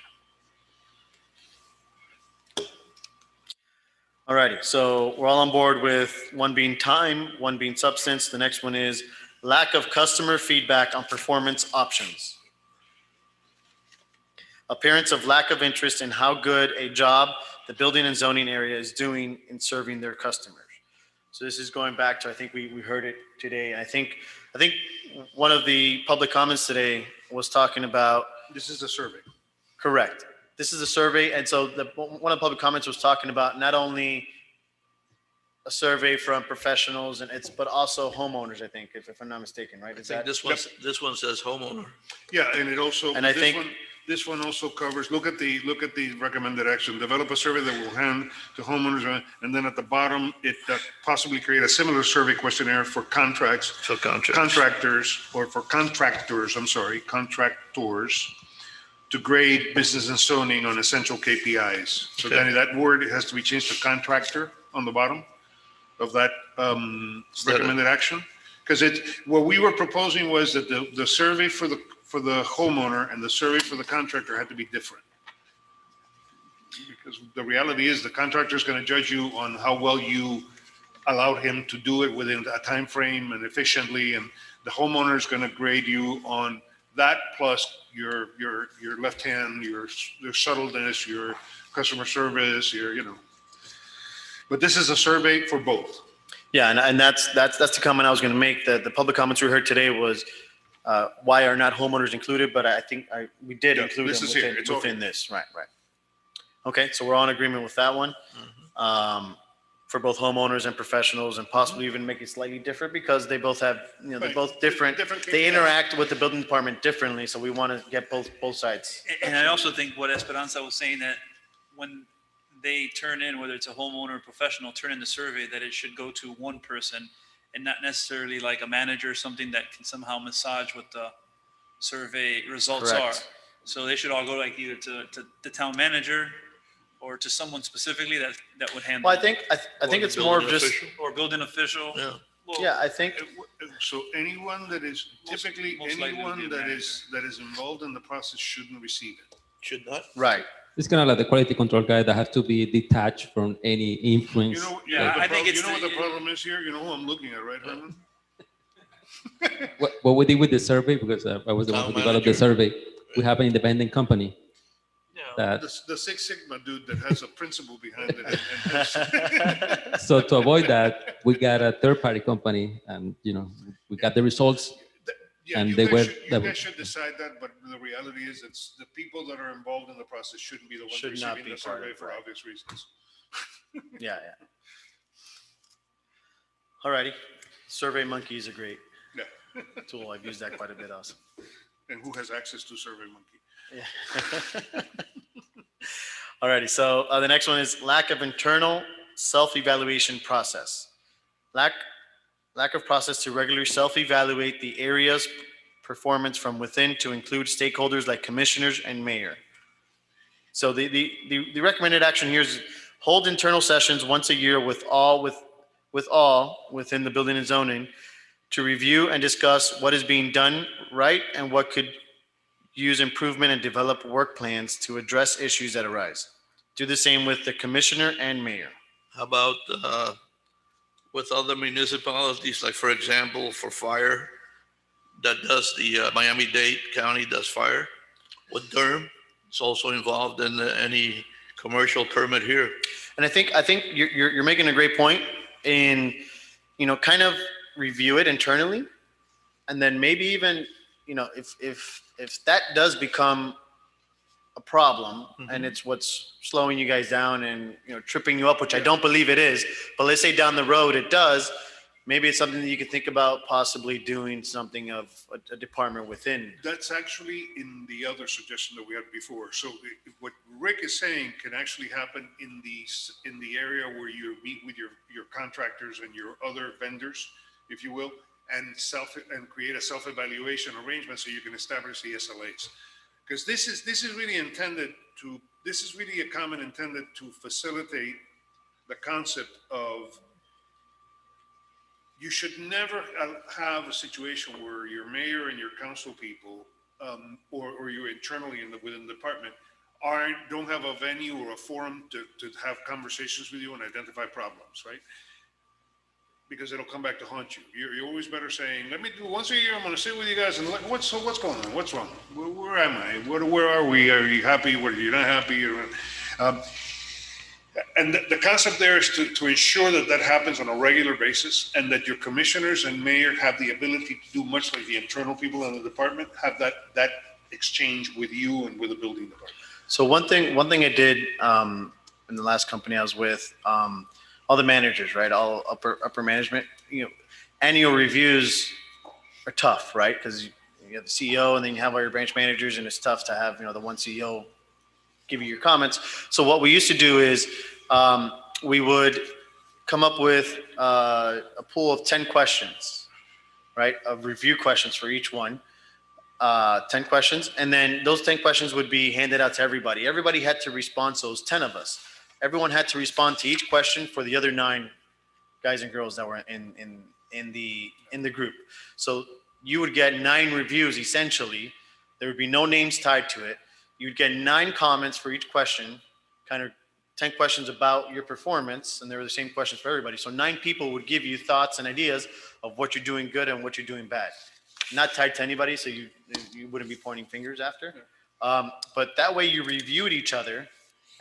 Alrighty, so we're all on board with one being time, one being substance. The next one is lack of customer feedback on performance options. Appearance of lack of interest in how good a job the building and zoning area is doing in serving their customers. So this is going back to, I think we heard it today. I think one of the public comments today was talking about. This is a survey. Correct. This is a survey, and so one of the public comments was talking about not only a survey from professionals but also homeowners, I think, if I'm not mistaken, right? I think this one says homeowner. Yeah, and it also, And I think- this one also covers, look at the recommended action, develop a survey that will hand to homeowners, and then at the bottom, it possibly create a similar survey questionnaire for contractors, to grade business and zoning on essential KPIs. So Okay. Danny, that word has to be changed to contractor on the bottom of that recommended action. Because what we were proposing was that the survey for the homeowner and the survey for the contractor had to be different. Because the reality is the contractor is going to judge you on how well you allowed him to do it within a time frame and efficiently, and the homeowner is going to grade you on that plus your left hand, your subtleness, your customer service, But this is a survey for both. Yeah, and that's the comment I was going to make. The public comments we heard today was why are not homeowners included? But I think we did Yeah, include this them is here. within, It's all within here. this. Right. Okay, so we're all in agreement with that one. For both homeowners and professionals, and possibly even make it slightly different because they both have, they're Right. both different. Different They KPIs. interact with the building department differently, so we want to get both sides. And I also think what Esperanza was saying, that when they turn in, whether it's a homeowner or professional, turn in the survey, that it should go to one person and not necessarily like a manager or something that can somehow massage what the survey results are. Correct. So they should all go like either to the town manager or to someone specifically that would handle. Well, I think it's more of just, Or building official. Yeah. Well, yeah, I think, So anyone that is, Most typically, likely would be anyone a that is involved in the process shouldn't receive it. Should not. right. It's kind of like the quality control guy that has to be detached from any influence. Yeah, I think it's You know what the the- problem is here? You know who I'm looking at, right, Herman? What we did with the survey, because I was the one Town who developed the manager. survey, we have an independent company that, The Six Sigma dude that has a principle behind it. so to avoid that, we got a third-party company, and we got the results. Yeah, And you they guys were- should- You that- guys should decide that, but the reality is it's the people that are involved in the process shouldn't be the ones Should not receiving be the part of survey it, for right. obvious reasons. Yeah. Alrighty, Survey Monkey is a great Yeah. tool. I've used that quite a bit also. And who has access to SurveyMonkey? Yeah. Alrighty, so the next one is lack of internal self-evaluation process. Lack of process to regularly self-evaluate the area's performance from within to include stakeholders like commissioners and mayor. So the recommended action here is hold internal sessions once a year with all within the building and zoning to review and discuss what is being done right and what could use improvement and develop work plans to address issues that arise. Do the same with the commissioner and mayor. How about with other municipalities, like for example, for fire, that does the Miami-Dade County does fire with Durham. It's also involved in any commercial permit here. And I think you're making a great point in, kind of review it internally, and then maybe even, if that does become a problem and it's what's slowing you guys down and, tripping you up, which I don't believe it is, but let's say down the road it does, maybe it's something that you could think about possibly doing something of a department within. That's actually in the other suggestion that we had before. So what Rick is saying can actually happen in the area where you meet with your contractors and your other vendors, if you will, and create a self-evaluation arrangement so you can establish the SLAs. Because this is really a comment intended to facilitate the concept of you should never have a situation where your mayor and your council people, or you internally within the department, don't have a venue or a forum to have conversations with you and identify problems, right? Because it'll come back to haunt you. You're always better saying, let me do once a year, I'm gonna sit with you guys and what's going on? What's wrong? Where am I? Where are we? Are you happy? Are you not happy? And the concept there is to ensure that happens on a regular basis, and that your commissioners and mayor have the ability to do much like the internal people in the department, have that exchange with you and with the building department. So one thing I did in the last company I was with, all the managers, right, all upper management, annual reviews are tough, right? Because you have the CEO and then you have all your branch managers, and it's tough to have the one CEO give you your comments. So what we used to do is we would come up with a pool of 10 questions, right, of review questions for each one. 10 questions, and then those 10 questions would be handed out to everybody. Everybody had to respond, so it was 10 of us. Everyone had to respond to each question for the other 9 guys and girls that were in the group. So you would get 9 reviews essentially. There would be no names tied to it. You'd get 9 comments for each question, kind of 10 questions about your performance, and they were the same questions for everybody. So 9 people would give you thoughts and ideas of what you're doing good and what you're doing bad. Not tied to anybody, so you wouldn't be pointing fingers after. But that way you reviewed each other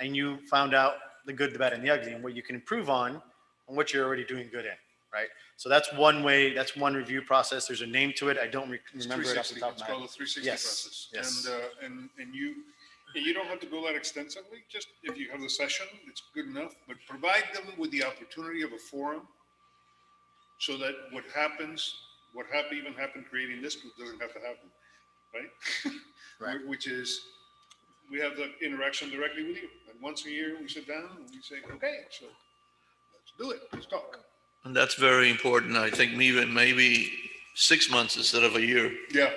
and you found out the good, the bad, and the ugly, and what you can improve on and what you're already doing good in, right? So that's one way, that's one review process. There's a name to it. I don't remember it off the top of my head. It's called the 360 Yes, process. yes. And you don't have to go that extensively. Just if you have the session, it's good enough, but provide them with the opportunity of a forum so that what even happened creating this group doesn't have to happen, right? Right. Which is, we have the interaction directly with you. And once a year, we sit down and we say, okay, so let's do it. Let's talk. And that's very important. I think maybe 6 months instead of a year. Yeah.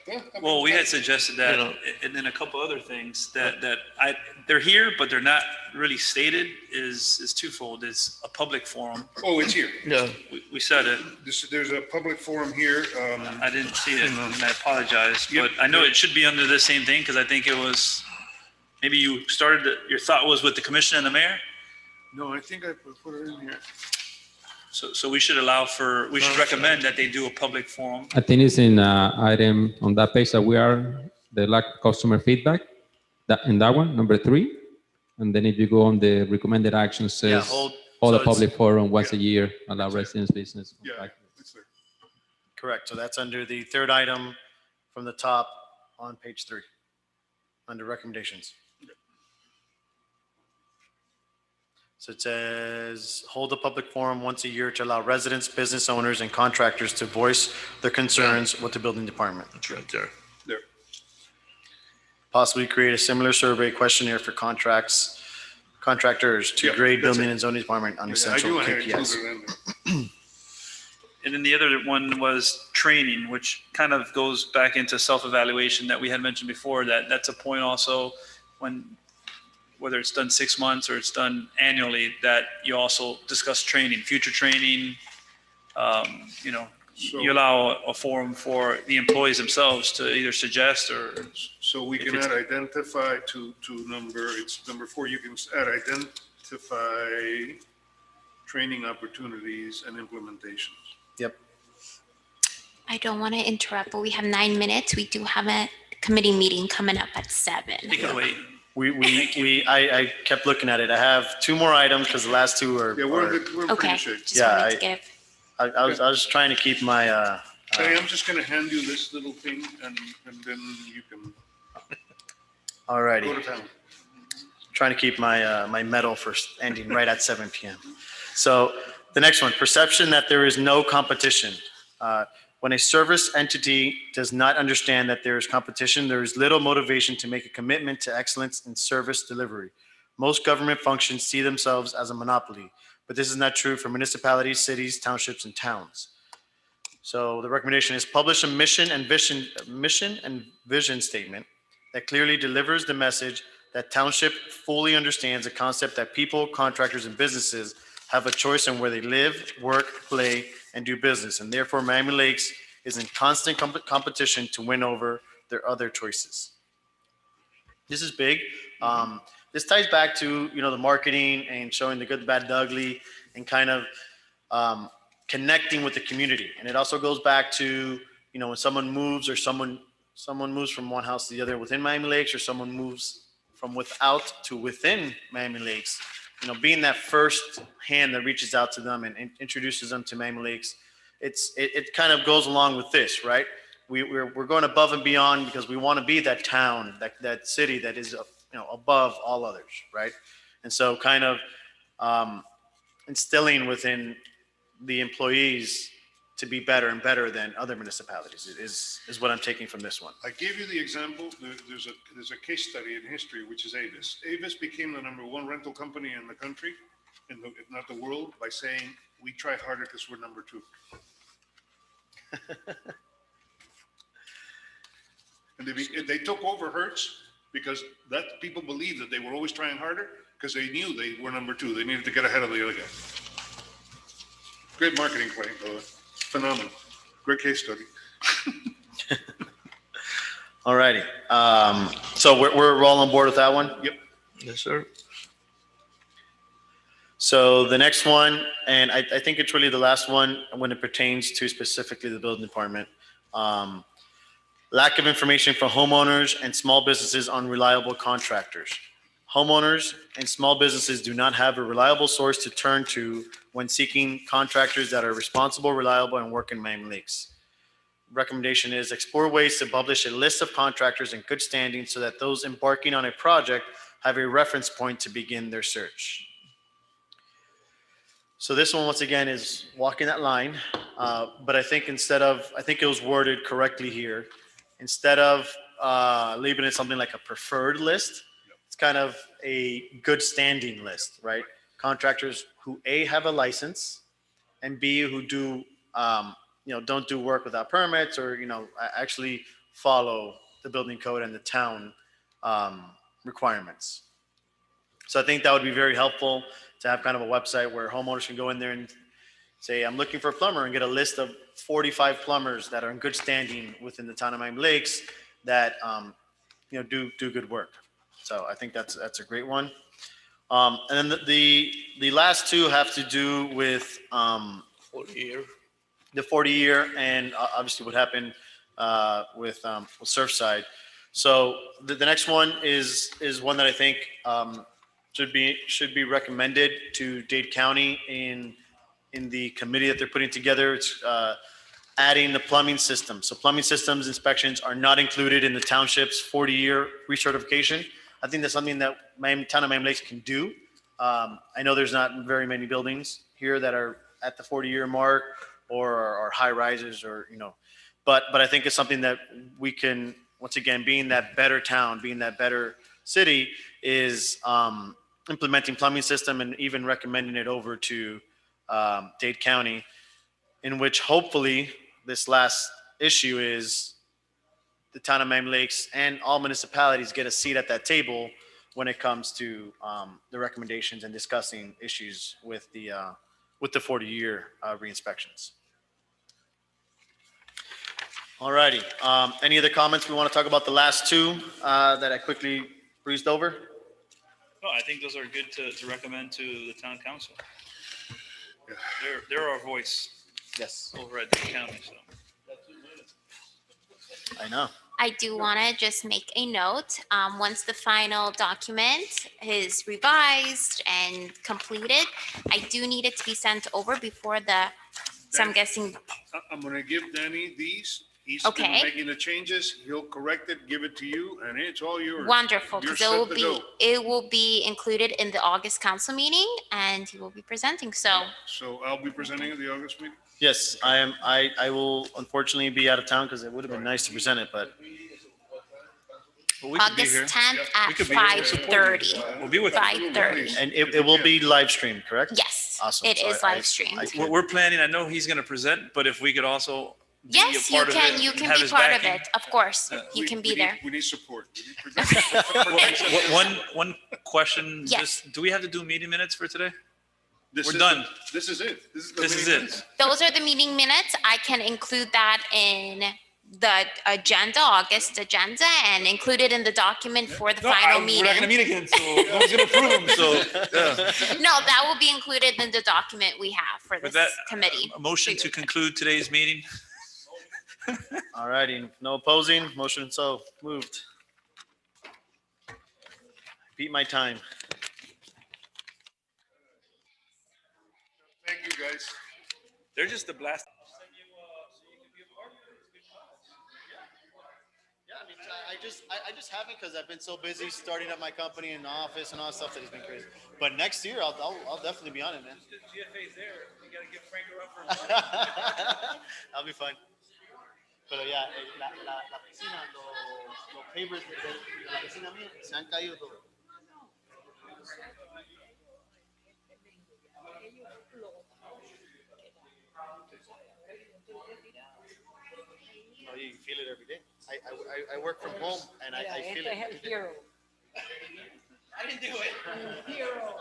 Yeah, I mean, Well, we had suggested that, You know. and then a couple other things they're here, but they're not really stated is twofold. It's a public forum. Oh, it's here. Yeah. We said it. There's a public forum here. I didn't see it, and I apologize, Yep. but I know it should be under the same thing, because I think it was, maybe you started, your thought was with the commission and the mayor? No, I think I put it in here. So we should we should recommend that they do a public forum. I think it's in item on that page that we are, the lack of customer feedback, in that one, number 3. And then if you go on the recommended actions, says hold so a it's- public forum once a yeah, year, allow that's it. residents, business. Yeah, it's there. Correct. So that's under the 3rd item from the top on page 3, under recommendations. So it says, hold a public forum once a year to allow residents, business owners, and contractors to voice their concerns with the building department. It's right there. There. Possibly create a similar survey questionnaire for contractors to Yeah, grade that's building it. and zoning department on I essential do want to include KPIs. it in there. And then the other one was training, which kind of goes back into self-evaluation that we had mentioned before, that's a point also when, whether it's done 6 months or it's done annually, that you also discuss training, future training. So- You allow a forum for the employees themselves to either suggest or, So we If can it's- add identify to number 4, you can add identify training opportunities and implementations. Yep. I don't want to interrupt, but we have 9 minutes. We do have a committee meeting coming up at 7. they can wait. I kept looking at it. I have 2 more items because the last 2 are. Yeah, we're in pretty Okay, good shape. just Yeah, wanted to give. I was trying to keep my, Hey, I'm just gonna hand you this little thing and then you can alrighty. go to town. Trying to keep my medal for ending right at 7 p.m. So the next one, perception that there is no competition. When a service entity does not understand that there is competition, there is little motivation to make a commitment to excellence in service delivery. Most government functions see themselves as a monopoly, but this is not true for municipalities, cities, townships, and towns. So the recommendation is publish a mission and vision statement that clearly delivers the message that township fully understands the concept that people, contractors, and businesses have a choice in where they live, work, play, and do business, and therefore Miami Lakes is in constant competition to win over their other choices. This is big. This ties back to, the marketing and showing the good, the bad, the ugly, and kind of connecting with the community. And it also goes back to, when someone moves or someone moves from one house to the other within Miami Lakes, or someone moves from without to within Miami Lakes, being that first hand that reaches out to them and introduces them to Miami Lakes. It kind of goes along with this, right? We're going above and beyond because we want to be that town, that city that is, above all others, right? And so kind of instilling within the employees to be better and better than other municipalities is what I'm taking from this one. I gave you the example. There's a case study in history, which is Avis. Avis became the #1 rental company in the country, if not the world, by saying, we try harder because we're #2. And they took over Hertz because that people believed that they were always trying harder because they knew they were #2. They needed to get ahead of the other guy. Great marketing play, by the way. Phenomenal. Great case study. All righty. So we're all on board with that one? Yep. Yes, sir. So the next one, and I think it's really the last one when it pertains to specifically the building department. Lack of information for homeowners and small businesses on reliable contractors. Homeowners and small businesses do not have a reliable source to turn to when seeking contractors that are responsible, reliable, and work in Miami Lakes. Recommendation is explore ways to publish a list of contractors in good standing so that those embarking on a project have a reference point to begin their search. So this one, once again, is walking that line. But I think I think it was worded correctly here. Instead of labeling it something like a preferred list, it's kind of a good standing list, right? Contractors who A, have a license, and B, who do, don't do work without permits, or, actually follow the building code and the town requirements. So I think that would be very helpful to have kind of a website where homeowners can go in there and say, I'm looking for a plumber, and get a list of 45 plumbers that are in good standing within the town of Miami Lakes that, do good work. So I think that's a great one. And then the last two have to do with 40-year. the 40-year and obviously what happened with Surfside. So the next one is one that I think should be recommended to Dade County in the committee that they're putting together. It's adding the plumbing system. So plumbing systems inspections are not included in the township's 40-year recertification. I think that's something that town of Miami Lakes can do. I know there's not very many buildings here that are at the 40-year mark or high rises, or but I think it's something that we can, once again, being that better town, being that better city, is implementing plumbing system and even recommending it over to Dade County, in which hopefully this last issue is the town of Miami Lakes and all municipalities get a seat at that table when it comes to the recommendations and discussing issues with the 40-year re-inspections. All righty. Any other comments we want to talk about the last two that I quickly breezed over? No, I think those are good to recommend to the town council. They're our voice Yes, over at the county, so. I know. I do want to just make a note. Once the final document is revised and completed, I do need it to be sent over before so I'm guessing, I'm going to give Danny these. He's Okay. making the changes. He'll correct it, give it to you, and it's all yours. wonderful, You're because set to go. it will be included in the August council meeting, and he will be presenting. So So I'll be presenting at the August meeting. Yes, I am. I will unfortunately be out of town because it would have been nice to present it, but Well, we could be here. August 10th We at could be here. 5:30. We'll be with you. 5:30. And it will be live streamed, correct? Yes, Awesome. it So is I- live streamed. We're planning, I know he's going to present, but if we could also be a Yes, you part of can, it you and can have be his part of backing. it. Of course, you can be there. We need support. One question, Yes. just, do we have to do meeting minutes for today? This We're is done. This is it. This is meeting it. minutes. Those are the meeting minutes. I can include that in the agenda, August agenda, and include it in the document for the final We're not going to meeting. meet again, so no one's going to approve them, so, yeah. No, that will be included in the document we have for With this that, committee. A motion to conclude today's meeting. All righty, no opposing, motion so moved. Beat my time. Thank you, guys. They're just a blast. Yeah, I mean, I just haven't because I've been so busy starting up my company and office and all that stuff that has been crazy. But next year, I'll definitely be on it, man. GFA's there. You got to give Frank a run That'll be fun. Pero ya, la piscina, los papers de la piscina mía se han caído todos. No, you feel it every day. I work from home and I feel it. every day. I didn't do it.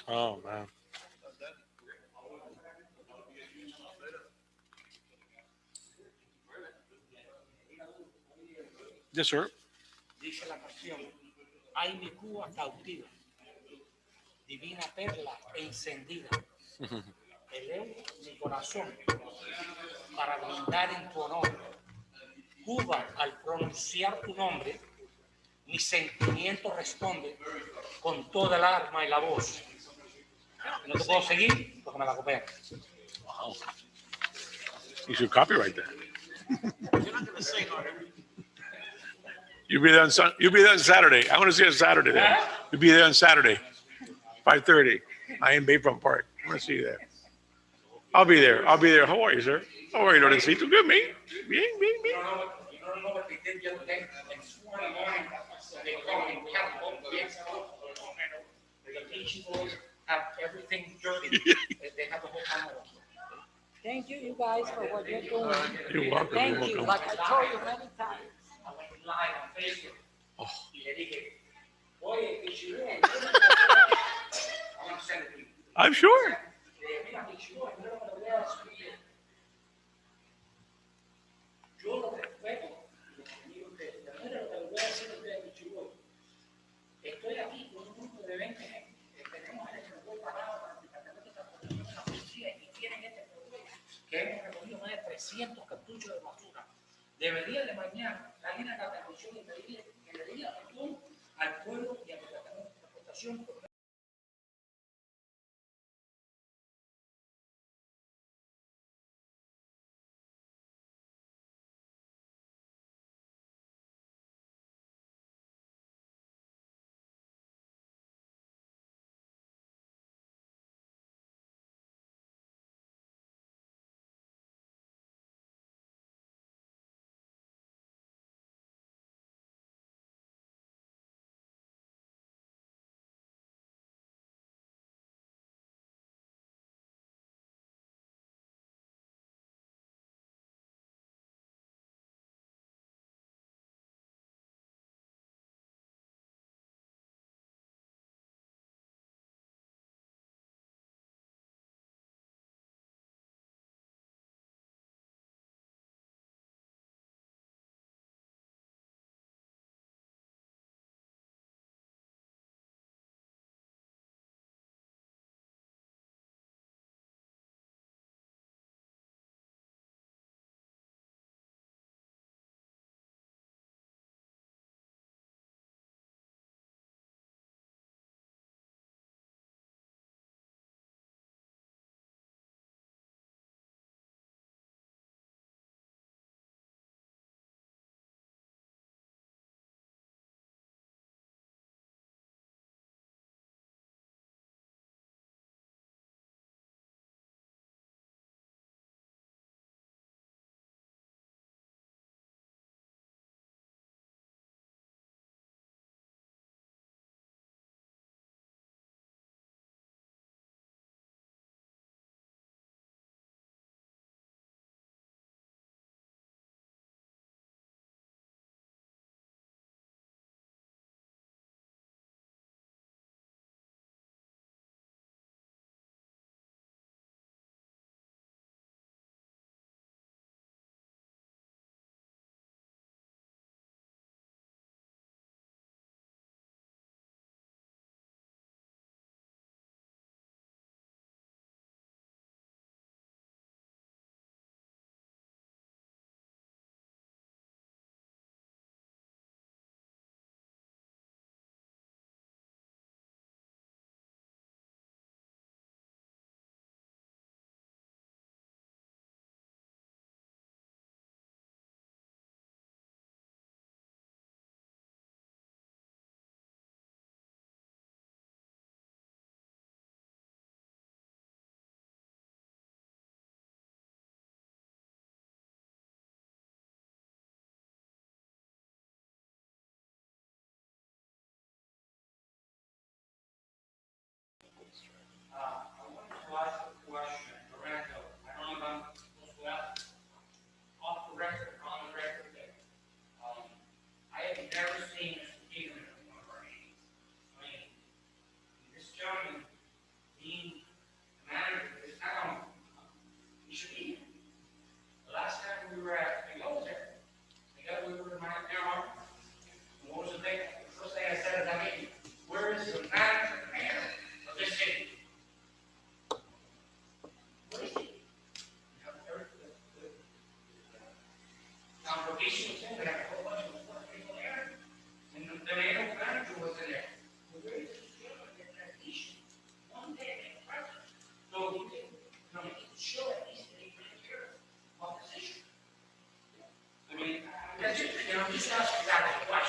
Oh, man. Yes, sir. Dice la canción, ay mi Cuba cautiva, divina perla encendida, elevo mi corazón para brindar en tu honor. Cuba, al pronunciar tu nombre, mi sentimiento responde con toda el alma y la voz. No te puedo seguir porque me la copian. You should copyright that. You'll be there on you'll be there on Saturday. I want to see you on Saturday then. You'll be there on Saturday, 5:30. I am Bayfront Park. I want to see you there. I'll be there. I'll be there. How are you, sir? How are you, Lorencito? Good, me. Bien, bien, bien. Have everything dirty. They have the whole camera. Thank you, you guys, for what you're doing. You're welcome. Thank You're you, welcome. like I told you many times. I went live on Facebook. Y le dije, oye, Pichirú, I want to send it to you. I'm sure. Le dije, mira, Pichirú, yo lo que le voy a decir es, yo lo respeto, y lo que le voy a decir a usted, Pichirú, estoy aquí con un grupo de 20 gente, tenemos el equipo parado para el departamento de transportación de la policía y tienen este problema, que hemos recogido más de 300 cartuchos de basura. Debería de mañana salir a la televisión y pedirle que le diga perdón al pueblo y al departamento de transportación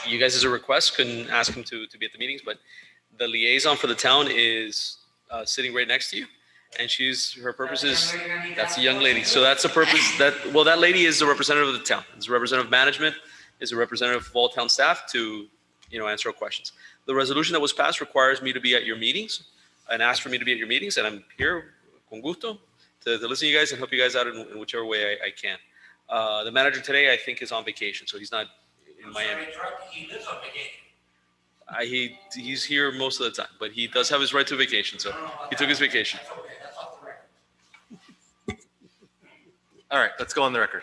you guys as a request couldn't ask him to be at the meetings, but the liaison for the town is sitting right next to you. And her purpose is, that's a young lady. So that's a purpose that lady is a representative of the town. Is a representative of management, is a representative of all town staff to, answer our questions. The resolution that was passed requires me to be at your meetings and ask for me to be at your meetings. And I'm here con gusto to listen to you guys and help you guys out in whichever way I can. The manager today, I think, is on vacation, so he's not in Miami. He lives on vacation. He's here most of the time, but he does have his right to vacation, so he took his vacation. That's okay. That's off the record. All right, let's go on the record.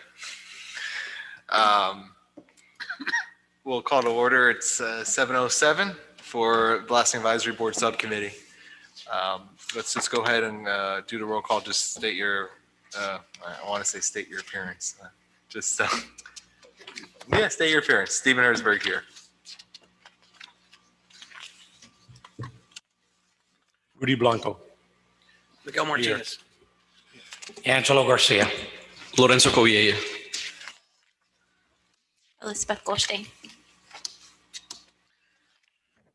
We'll call to order. It's 7:07 for Blasting Advisory Board Subcommittee. Let's just go ahead and do the roll call. Just state your, I want to say state your appearance. State your appearance. Stephen Herzberg here. Rudy Blanco. Miguel Martinez. Angelo Garcia. Lorenzo Coviella. Elizabeth Goldstein.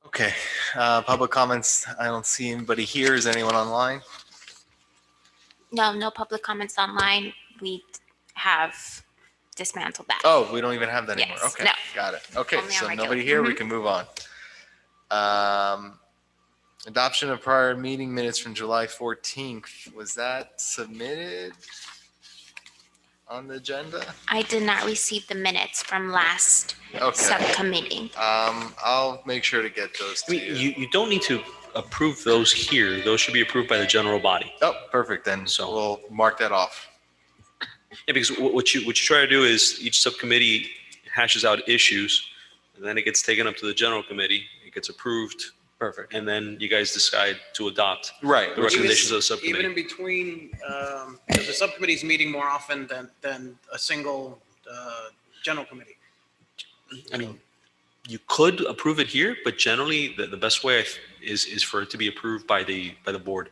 Okay, public comments. I don't see anybody here. Is anyone online? No public comments online. We have dismantled that. Oh, we don't even have that anymore. Yes, Okay, no. got it. Okay, Only on so regular. nobody here. We Mhm. can move on. Adoption of prior meeting minutes from July 14th. Was that submitted on the agenda? I did not receive the minutes from last Okay. subcommittee. I'll make sure to get those I to mean, you. you don't need to approve those here. Those should be approved by the general body. Oh, perfect. Then So- we'll mark that off. Yeah, because what you try to do is each subcommittee hashes out issues, and then it gets taken up to the general committee. It gets approved, Perfect. and then you guys decide to adopt Right. the recommendations of the Even subcommittee. in between, because the subcommittee's meeting more often than a single general committee. I mean, you could approve it here, but generally the best way is for it to be approved by the board.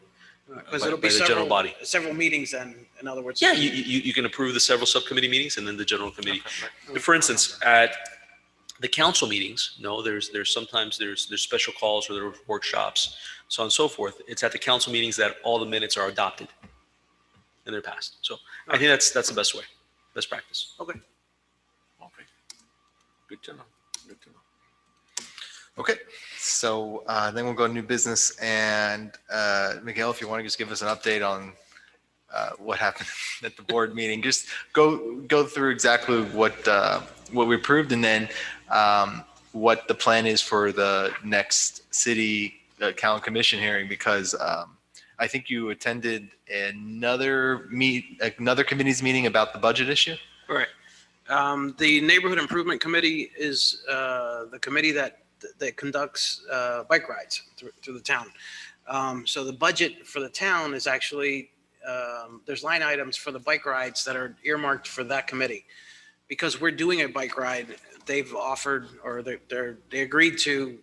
Because by- it'll by be the general body. several meetings then, in other words. Yeah, you can approve the several subcommittee meetings and then the general committee. For instance, at the council meetings, there's sometimes there's special calls or there are workshops, so on and so forth. It's at the council meetings that all the minutes are adopted and they're passed. So I think that's the best way, best practice. Okay. Okay. Good to know. Good to know. Okay, so then we'll go to new business, and Miguel, if you want to just give us an update on what happened at the board meeting, just go through exactly what we approved, and then what the plan is for the next city council commission hearing, because I think you attended another committee's meeting about the budget issue. Right. The Neighborhood Improvement Committee is the committee that conducts bike rides through the town. So the budget for the town is actually, there's line items for the bike rides that are earmarked for that committee. Because we're doing a bike ride, they've offered, or they agreed to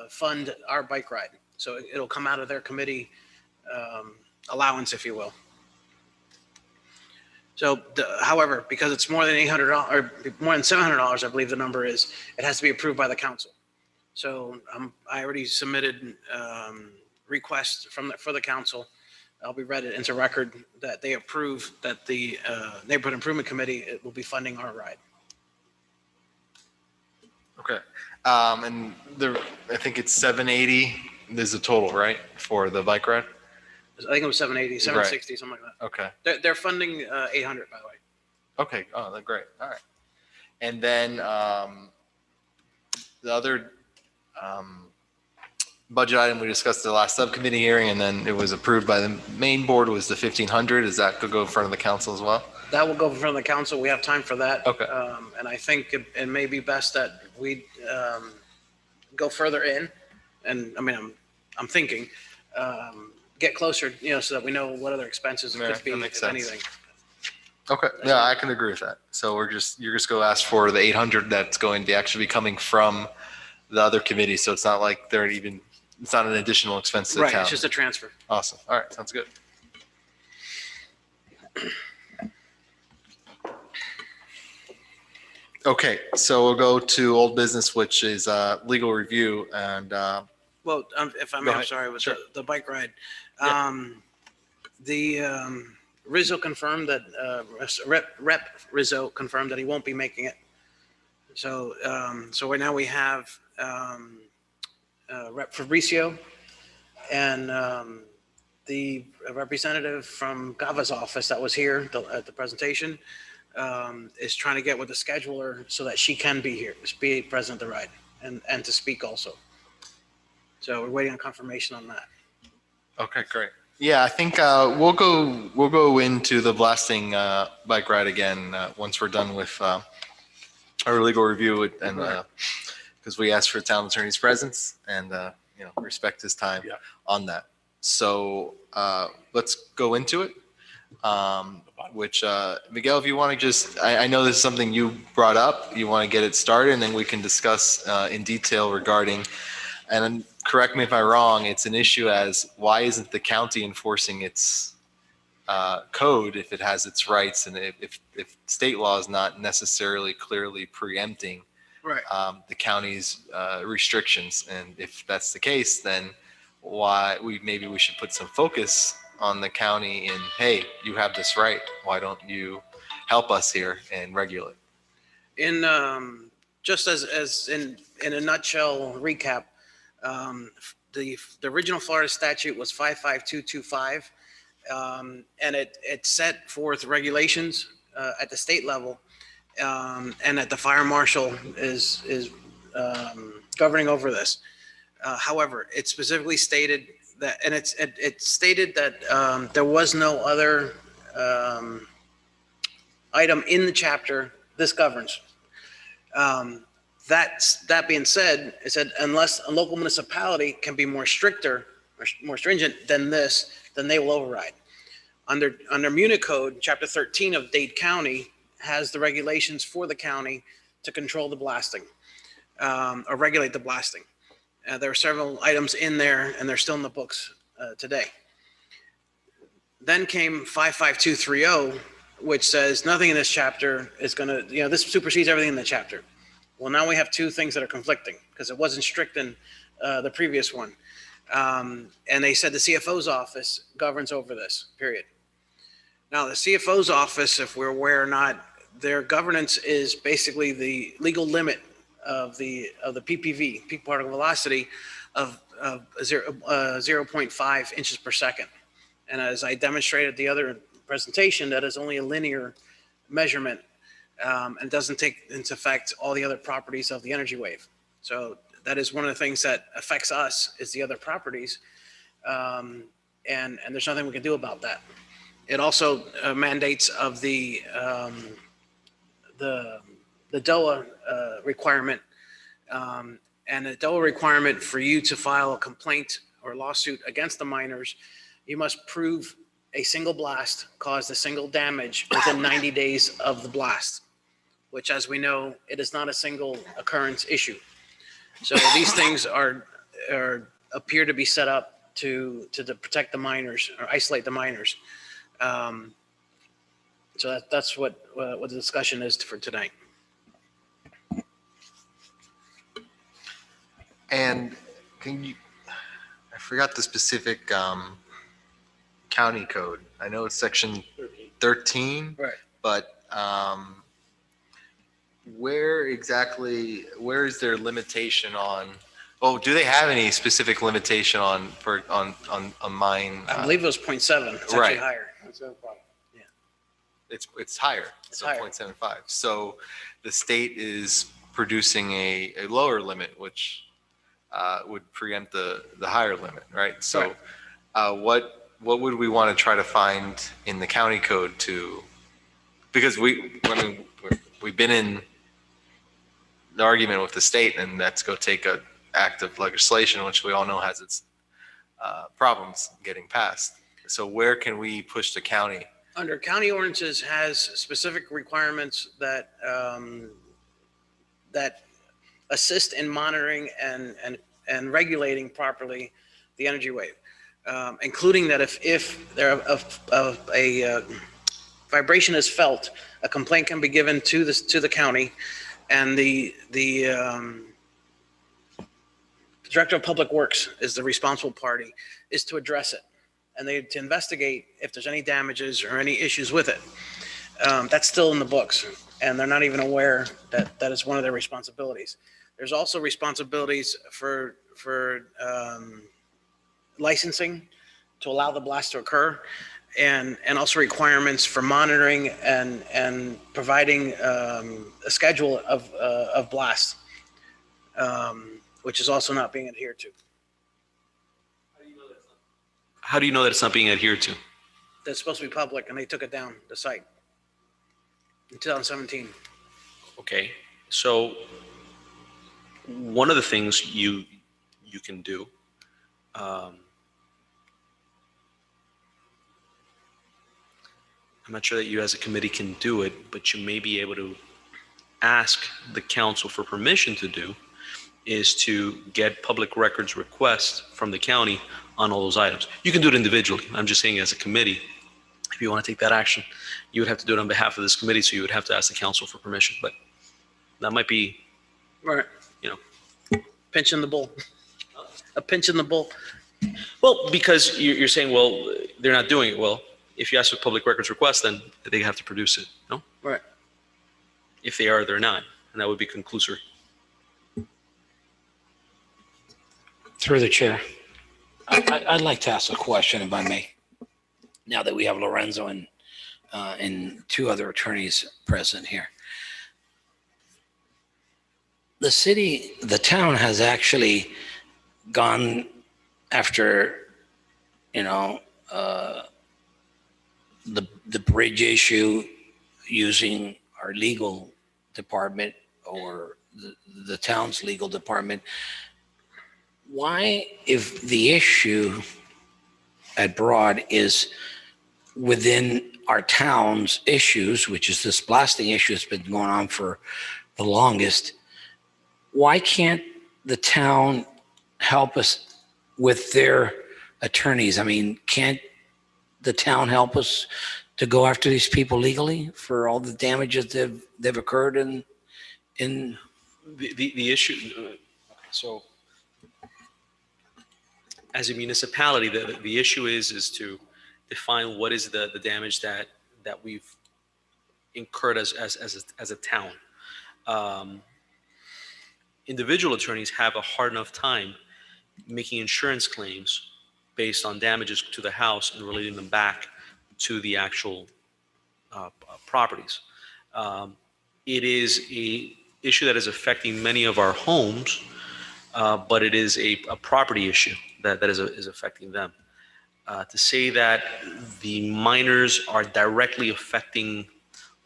fund our bike ride. So it'll come out of their committee allowance, if you will. So, however, because it's more than $800 or more than $700, I believe the number is, it has to be approved by the council. So I already submitted requests for the council. I'll be read it into record that they approve that the Neighborhood Improvement Committee will be funding our ride. Okay, and I think it's 780. There's a total, right, for the bike ride? I think it was 780, 760, something like that. Okay. They're funding 800, by the way. Okay. Oh, that's great. All right. And then the other budget item we discussed at the last subcommittee hearing, and then it was approved by the main board, was the 1,500. Is that could go in front of the council as well? That will go in front of the council. We have time for that. Okay. And I think it may be best that we go further in. And I mean, I'm thinking, get closer, so that we know what other expenses it Yeah, could be, that makes if sense. anything. Okay. Yeah, I can agree with that. So you're just going to ask for the 800 that's going to actually be coming from the other committee. So it's not like it's not an additional expense to the Right, town. it's just a transfer. Awesome. All right. Sounds good. Okay, so we'll go to old business, which is legal review and Well, if I Go may, I'm ahead. sorry, with Sure. the bike ride. Yeah. Rizzo confirmed that, Rep Rizzo confirmed that he won't be making it. So, so right now we have Rep Fabricio and the representative from Gava's office that was here at the presentation is trying to get with the scheduler so that she can be here, be present at the ride and to speak also. So we're waiting on confirmation on that. Okay, great. Yeah, I think we'll go into the blasting bike ride again once we're done with our legal review and because we asked for town attorney's presence and respect his time on that. So let's go into it. Which Miguel, if you want to just, I know this is something you brought up. You want to get it started, and then we can discuss in detail regarding. And correct me if I'm wrong. It's an issue as why isn't the county enforcing its code if it has its rights, and if state law is not necessarily clearly preempting Right. the county's restrictions. And if that's the case, then why maybe we should put some focus on the county in, hey, you have this right. Why don't you help us here and regulate? In just as in a nutshell recap, the original Florida statute was 55225, and it set forth regulations at the state level, and that the fire marshal is governing over this. However, it specifically stated that, and it stated that there was no other item in the chapter this governs. That being said, it said unless a local municipality can be more stricter or more stringent than this, then they will override. Under Munich Code, Chapter 13 of Dade County has the regulations for the county to control the blasting or regulate the blasting. There are several items in there, and they're still in the books today. Then came 55230, which says nothing in this chapter is going to, this supersedes everything in the chapter. Well, now we have two things that are conflicting because it wasn't strict in the previous one. And they said the CFO's office governs over this, period. Now, the CFO's office, if we're aware or not, their governance is basically the legal limit of the PPV, peak particle velocity, of 0.5 inches per second. And as I demonstrated the other presentation, that is only a linear measurement and doesn't take into effect all the other properties of the energy wave. So that is one of the things that affects us is the other properties. And there's nothing we can do about that. It also mandates of the DOA requirement, and the DOA requirement for you to file a complaint or lawsuit against the miners, you must prove a single blast caused a single damage within 90 days of the blast, which, as we know, it is not a single occurrence issue. So these things appear to be set up to protect the miners or isolate the miners. So that's what the discussion is for tonight. And I forgot the specific county code. I know it's section 13, right? But where is their limitation on? Oh, do they have any specific limitation on mine? I believe it was 0.7. It's actually right. higher. Yeah, it's higher. It's so higher. 0.75. So the state is producing a lower limit, which would preempt the higher limit, right? So what would we want to try to find in the county code because we've been in the argument with the state, and that's go take a act of legislation, which we all know has its problems getting passed. So where can we push the county? Under county ordinances has specific requirements that that assist in monitoring and regulating properly the energy wave, including that if there a vibration is felt, a complaint can be given to the county, And the Director of Public Works is the responsible party, is to address it. And they to investigate if there's any damages or any issues with it. That's still in the books, and they're not even aware that that is one of their responsibilities. There's also responsibilities for licensing to allow the blast to occur, and also requirements for monitoring and providing a schedule of blasts, which is also not being adhered to. How do you know that it's not being adhered to? That's supposed to be public, and they took it down, the site, in 2017. Okay, so one of the things you can do, I'm not sure that you as a committee can do it, but you may be able to ask the council for permission to do, is to get public records requests from the county on all those items. You can do it individually. I'm just saying as a committee, if you want to take that action, you would have to do it on behalf of this committee, so you would have to ask the council for permission. But that might be, Right. you know. Pinch in the bull. A pinch in the bull. Well, because you're saying, well, they're not doing it. Well, if you ask for public records request, then they have to produce it, no? Right. If they are, they're not. And that would be conclusory. Through the chair, I'd like to ask a question, if I may. Now that we have Lorenzo and two other attorneys present here. The town has actually gone after, the bridge issue using our legal department or the town's legal department. Why, if the issue at Broad is within our town's issues, which is this blasting issue that's been going on for the longest, why can't the town help us with their attorneys? I mean, can't the town help us to go after these people legally for all the damages they've occurred in? The issue, so as a municipality, the issue is to define what is the damage that we've incurred as a town. Individual attorneys have a hard enough time making insurance claims based on damages to the house and relating them back to the actual properties. It is a issue that is affecting many of our homes, but it is a property issue that is affecting them. To say that the minors are directly affecting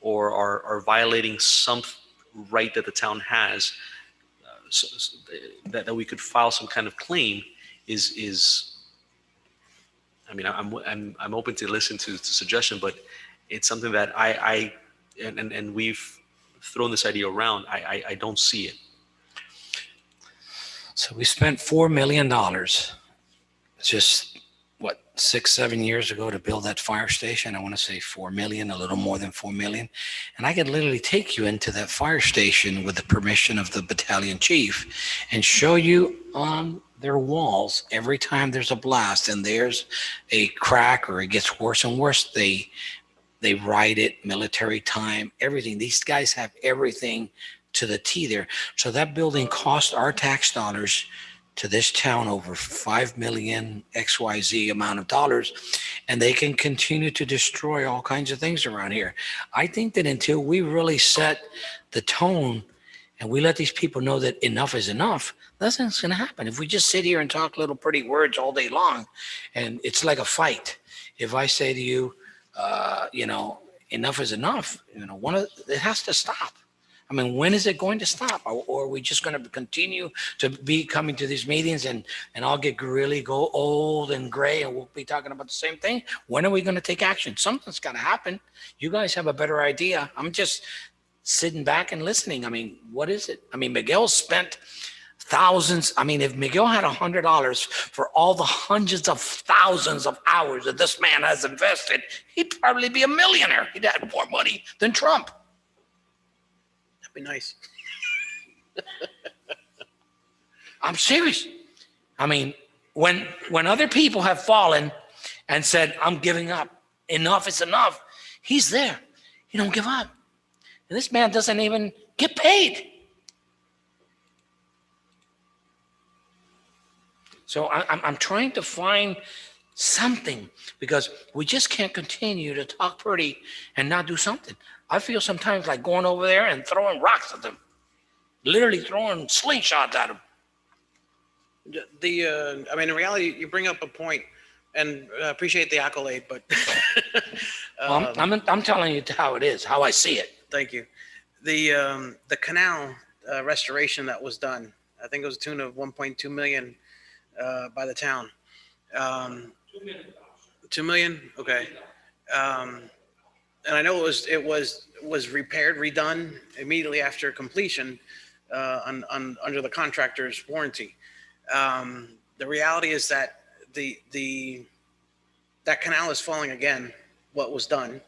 or are violating some right that the town has, so that we could file some kind of claim is I mean, I'm open to listen to suggestion, but it's something that and we've thrown this idea around. I don't see it. So we spent $4 million just, 6-7 years ago to build that fire station. I want to say 4 million, a little more than 4 million. And I could literally take you into that fire station with the permission of the battalion chief and show you on their walls every time there's a blast and there's a crack or it gets worse and worse. They write it, military time, everything. These guys have everything to the T there. So that building cost our tax dollars to this town over 5 million XYZ amount of dollars, and they can continue to destroy all kinds of things around here. I think that until we really set the tone and we let these people know that enough is enough, nothing's going to happen. If we just sit here and talk little pretty words all day long, and it's like a fight. If I say to you, enough is enough, it has to stop. I mean, when is it going to stop? Or are we just going to continue to be coming to these meetings and I'll go old and gray and we'll be talking about the same thing? When are we going to take action? Something's got to happen. You guys have a better idea. I'm just sitting back and listening. I mean, what is it? I mean, Miguel spent thousands. I mean, if Miguel had $100 for all the hundreds of thousands of hours that this man has invested, he'd probably be a millionaire. He'd have more money than Trump. That'd be nice. I'm serious. I mean, when other people have fallen and said, I'm giving up, enough is enough, he's there. He don't give up. And this man doesn't even get paid. So I'm trying to find something, because we just can't continue to talk pretty and not do something. I feel sometimes like going over there and throwing rocks at them, literally throwing slingshots at them. I mean, in reality, you bring up a point, and I appreciate the accolade, but I'm telling you how it is, how I see it. thank you. The canal restoration that was done, I think it was a tune of 1.2 million by the town. 2 million, okay. And I know it was repaired, redone immediately after completion under the contractor's warranty. The reality is that that canal is falling again, what was done.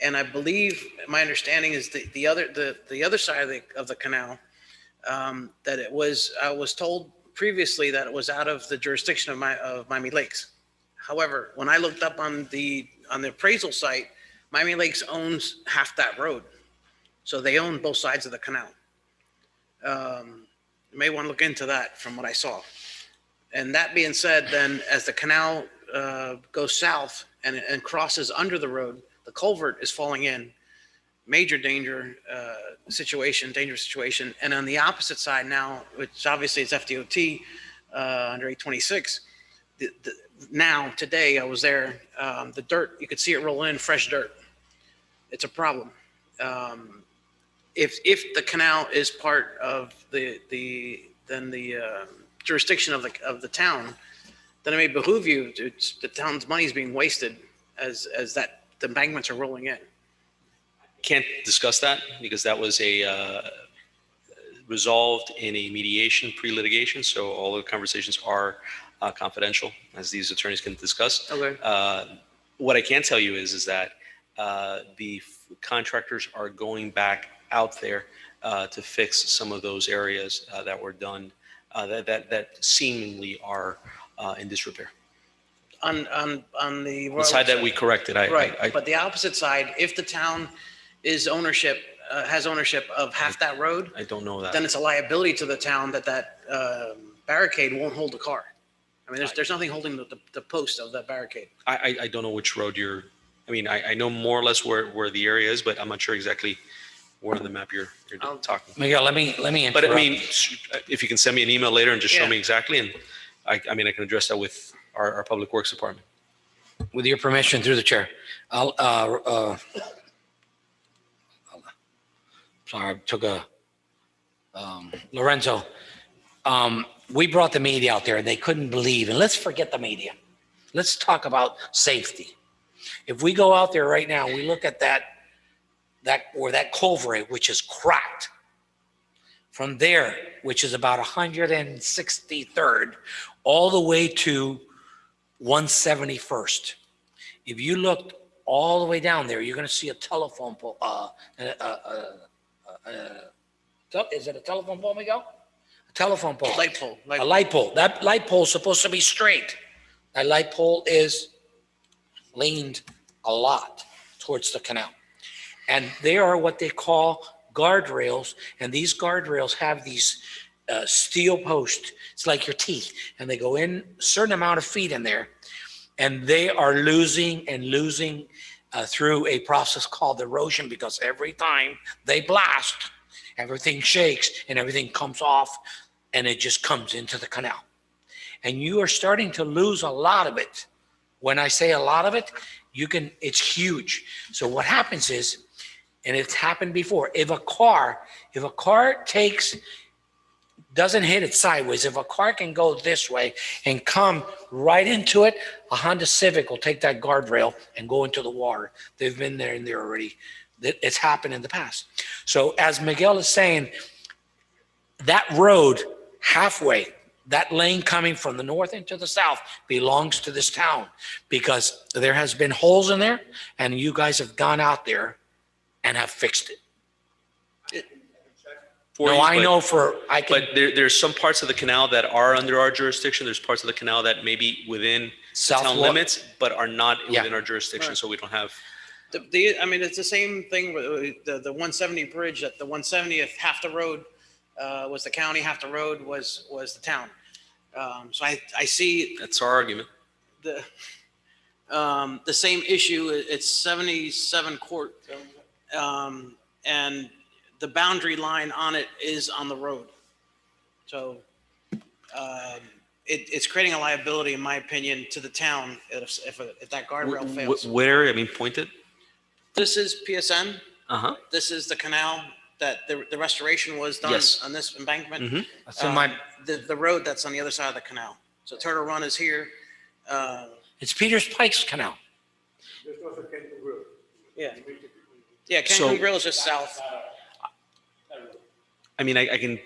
And I believe, my understanding is the other side of the canal, that I was told previously that it was out of the jurisdiction of Miami Lakes. However, when I looked up on the appraisal site, Miami Lakes owns half that road. So they own both sides of the canal. You may want to look into that from what I saw. And that being said, then as the canal goes south and crosses under the road, the culvert is falling in. Major dangerous situation. And on the opposite side now, which obviously is FDOT under 826, now today I was there, the dirt, you could see it roll in, fresh dirt. It's a problem. If the canal is part of the jurisdiction of the town, then it may behoove you, the town's money is being wasted as that the embankments are rolling in. Can't discuss that because that was resolved in a mediation pre-litigation. So all the conversations are confidential, as these attorneys can discuss. Okay. What I can tell you is that the contractors are going back out there to fix some of those areas that were done that seemingly are in disrepair. On the side that we corrected, right. But the opposite side, if the town has ownership of half that road, I don't know that. Then it's a liability to the town that barricade won't hold the car. I mean, there's nothing holding the post of that barricade. I don't know which road you're. I mean, I know more or less where the area is, but I'm not sure exactly where on the map you're talking. Miguel, let me interrupt. But I mean, if you can send me an email later and just show me exactly, and I can address that with our Public Works Department. With your permission, through the chair, sorry, I took a Lorenzo. We brought the media out there, and they couldn't believe. And let's forget the media. Let's talk about safety. If we go out there right now, we look at that culvert, which is cracked. From there, which is about 163rd, all the way to 171st. If you looked all the way down there, you're going to see a telephone pole. Is it a telephone pole, Miguel? A telephone pole. Light pole. A light pole. That light pole is supposed to be straight. That light pole is leaned a lot towards the canal. And they are what they call guardrails. And these guardrails have these steel posts. It's like your teeth. And they go in a certain amount of feet in there. And they are losing through a process called erosion, because every time they blast, everything shakes and everything comes off and it just comes into the canal. And you are starting to lose a lot of it. When I say a lot of it, it's huge. So what happens is, and it's happened before, if a car doesn't hit it sideways, if a car can go this way and come right into it, a Honda Civic will take that guardrail and go into the water. They've been there and there already. It's happened in the past. So as Miguel is saying, that road halfway, that lane coming from the north into the south belongs to this town, because there has been holes in there and you guys have gone out there and have fixed it. for you. No, I but- know I can, But there's some parts of the canal that are under our jurisdiction. There's parts of the canal that may be within the South town Wa- limits, but are not Yeah. within our jurisdiction, Right. so we don't have. I mean, it's the same thing with the 170 bridge, that the 170th, half the road was the county, half the road was the town. So I see That's our argument. the same issue. It's 77 Court. And the boundary line on it is on the road. So it's creating a liability, in my opinion, to the town if that guardrail fails. Where, I mean, pointed? This is PSN. Uh-huh. This is the canal that the restoration was done Yes. on this embankment. Mhm. that's in my, The road that's on the other side of the canal. So Turtle Run is here. it's Peters Pike's Canal. Yeah. Yeah, So- Cancun Grill is just south. I mean, I can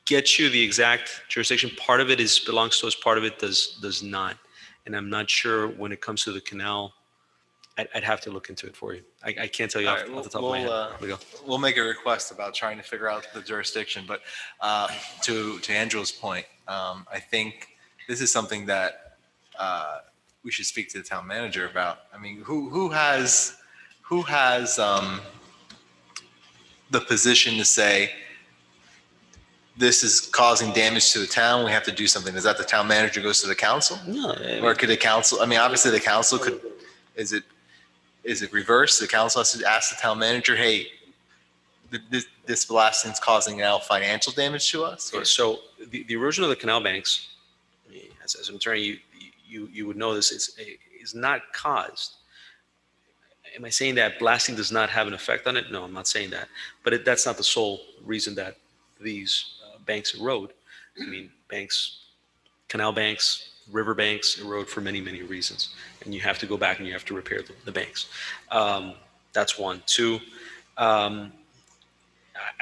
get you the exact jurisdiction. Part of it belongs to us, part of it does not. And I'm not sure when it comes to the canal, I'd have to look into it for you. I can't tell you All off right, off the top of my head. we'll, Here we go. We'll make a request about trying to figure out the jurisdiction, but to Andrew's point, I think this is something that we should speak to the town manager about. I mean, who has the position to say this is causing damage to the town, we have to do something? Is that the town manager goes to the council? No, Or could the council, I mean, obviously the council could, is it reversed? The council has to ask the town manager, hey, this blasting's causing now financial damage to us? Or- So the erosion of the canal banks, as an attorney, you would know this, is not caused. Am I saying that blasting does not have an effect on it? No, I'm not saying that. But that's not the sole reason that these banks erode. I mean, canal banks, river banks erode for many, many reasons. And you have to go back and you have to repair the banks. That's one. Two, I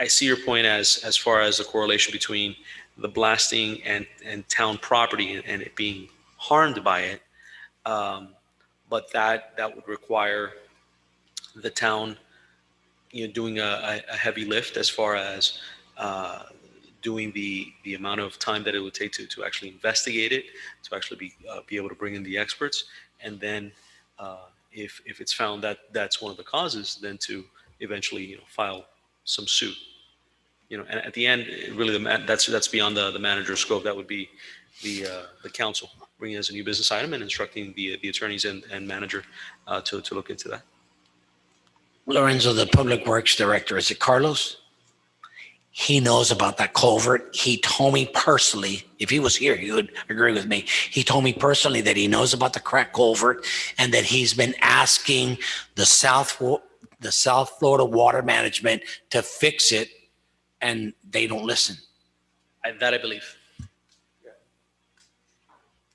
see your point as far as the correlation between the blasting and town property and it being harmed by it. But that would require the town, doing a heavy lift as far as doing the amount of time that it would take to actually investigate it, to actually be able to bring in the experts, and then if it's found that that's one of the causes, then to eventually file some suit. And at the end, really that's beyond the manager's scope. That would be the council bringing it as a new business item and instructing the attorneys and manager to look into that. Lorenzo, the Public Works Director, is it Carlos? He knows about that culvert. He told me personally, if he was here, he would agree with me. He told me personally that he knows about the crack culvert and that he's been asking the South Florida Water Management to fix it, and they don't listen. That I believe.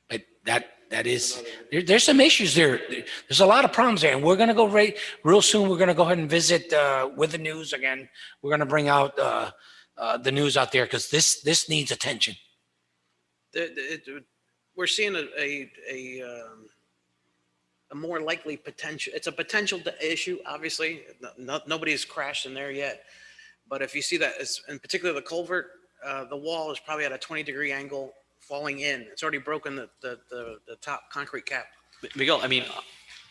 But that is, there's some issues there. There's a lot of problems there, and we're going to go real soon. We're going to go ahead and visit with the news again. We're going to bring out the news out there because this needs attention. We're seeing a more likely potential. It's a potential issue, obviously. Nobody's crashed in there yet. But if you see that, in particular the culvert, the wall is probably at a 20-degree angle falling in. It's already broken the top concrete cap. Miguel, I mean,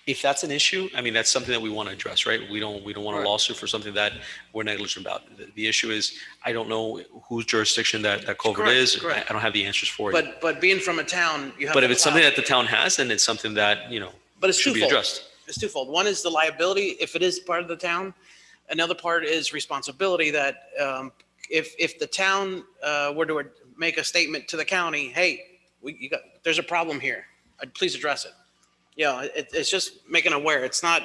if that's an issue, I mean, that's something that we want to address, right? We don't want a lawsuit for something that we're negligent about. The issue is, I don't know whose jurisdiction that culvert Correct, is. correct. I don't have the answers for you. But being from a town, you have. But to if it's plow. something that the town has, then it's something that, But it's should be twofold. addressed. It's twofold. One is the liability, if it is part of the town. Another part is responsibility that if the town were to make a statement to the county, hey, there's a problem here, please address it. It's just making aware. It's not.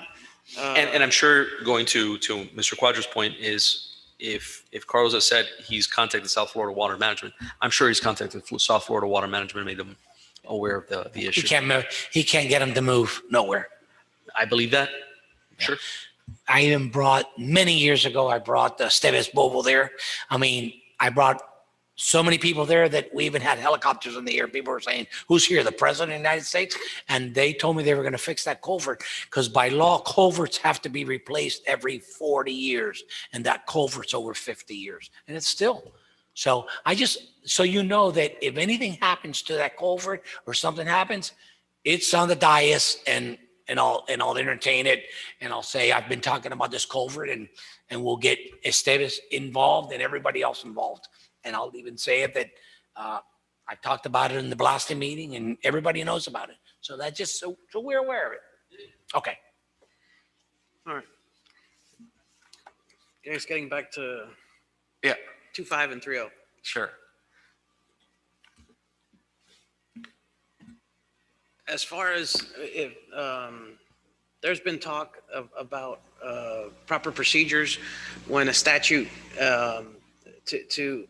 And I'm sure going to Mr. Quadra's point is if Carlos has said he's contacted South Florida Water Management, I'm sure he's contacted South Florida Water Management and made them aware of the issue. He can't get him to move nowhere. I believe that. Sure. I even brought, many years ago, I brought Steves Bobo there. I mean, I brought so many people there that we even had helicopters in the air. People were saying, who's here? The president of the United States? And they told me they were going to fix that culvert because by law, culverts have to be replaced every 40 years. And that culvert's over 50 years. And it's still. So so you know that if anything happens to that culvert or something happens, it's on the dais and I'll entertain it. And I'll say, I've been talking about this culvert and we'll get Esteves involved and everybody else involved. And I'll even say it that I talked about it in the blasting meeting and everybody knows about it. So that's just so we're aware of it. Okay. All right. Guys, getting back to Yeah, 2.5 and 3.0. sure. As far as if there's been talk about proper procedures when a statute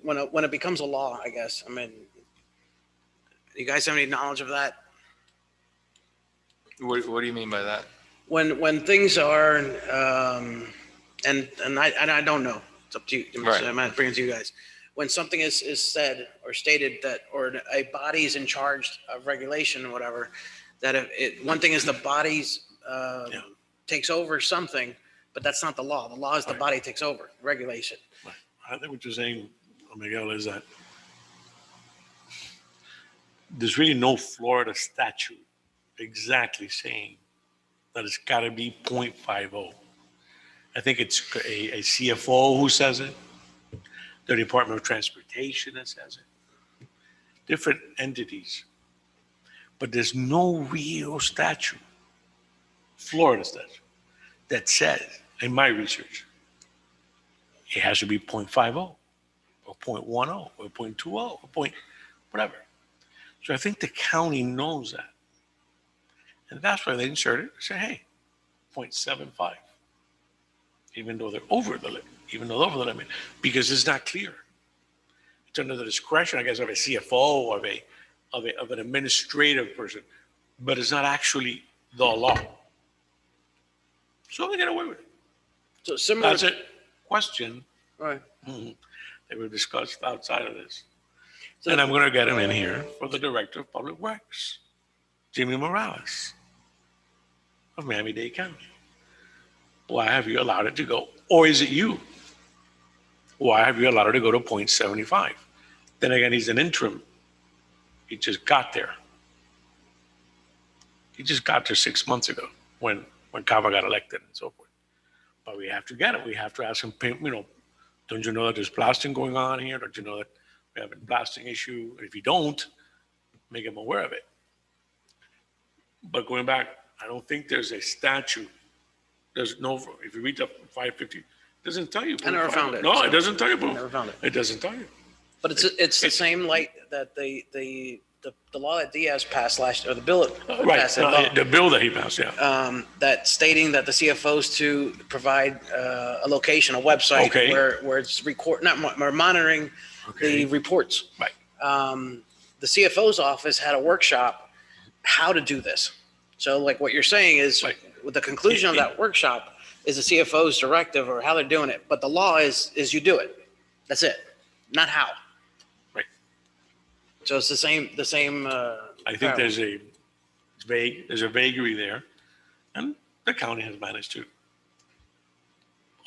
when it becomes a law, I guess. I mean, you guys have any knowledge of that? What do you mean by that? When things are and I don't know. It's up to you. Right. I'm not bringing it to you guys. When something is said or stated that, or a body is in charge of regulation or whatever, that one thing is the body's takes over something, but that's not the law. The law is the body takes over regulation. I think what you're saying, Miguel, is that there's really no Florida statute exactly saying that it's got to be 0.50. I think it's a CFO who says it, the Department of Transportation that says it, different entities. But there's no real statute, Florida statute, that says, in my research, it has to be 0.50 or 0.10 or 0.20 or whatever. So I think the county knows that. And that's why they inserted it. Say, hey, 0.75, even though they're over the limit, because it's not clear. It's under the discretion, I guess, of a CFO, of an administrative person, but it's not actually the law. So they get away with it. So similar. That's a question Right. that we've discussed outside of this. And I'm going to get him in here for the Director of Public Works, Jimmy Morales of Miami-Dade County. Why have you allowed it to go? Or is it you? Why have you allowed it to go to 0.75? Then again, he's an interim. He just got there. He just got there 6 months ago when Cava got elected and so forth. But we have to get it. We have to ask him, don't you know that there's blasting going on here? Don't you know that we have a blasting issue? And if you don't, make him aware of it. But going back, I don't think there's a statute. There's no, if you read the 550, it doesn't tell you. I never found it. No, so it doesn't tell you. Never found it. It doesn't tell you. But it's the same light that the law that Diaz passed or the bill that Right, passed, that law, the bill that he passed, yeah. that stating that the CFOs to provide a location, a website Okay. where it's monitoring the reports. Right. The CFO's office had a workshop how to do this. So like what you're saying is with the conclusion of that workshop is the CFO's directive or how they're doing it. But the law is you do it. That's it. Not how. Right. So it's the same. I think there's a vagary there, and the county has managed to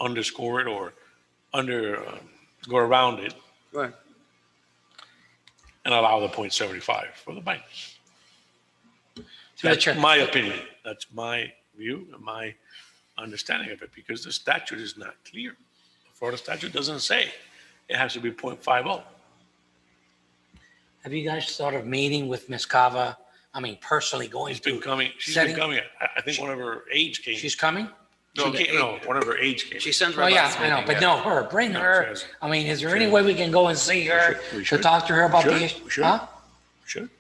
underscore it or go around it, right, and allow the 0.75 for the banks. the That's chair. my opinion. That's my view and my understanding of it, because the statute is not clear. The Florida statute doesn't say it has to be 0.50. Have you guys thought of meeting with Ms. Cava? I mean, personally going She's been to, coming. She's setting- been coming. I think one of her aides came. she's coming? No, one of her aides came. She sends Well, yeah, I know, but no, bring her. I mean, is there any way we can go and see her We to should. talk to her about the Should. issue? We should. Huh? Should.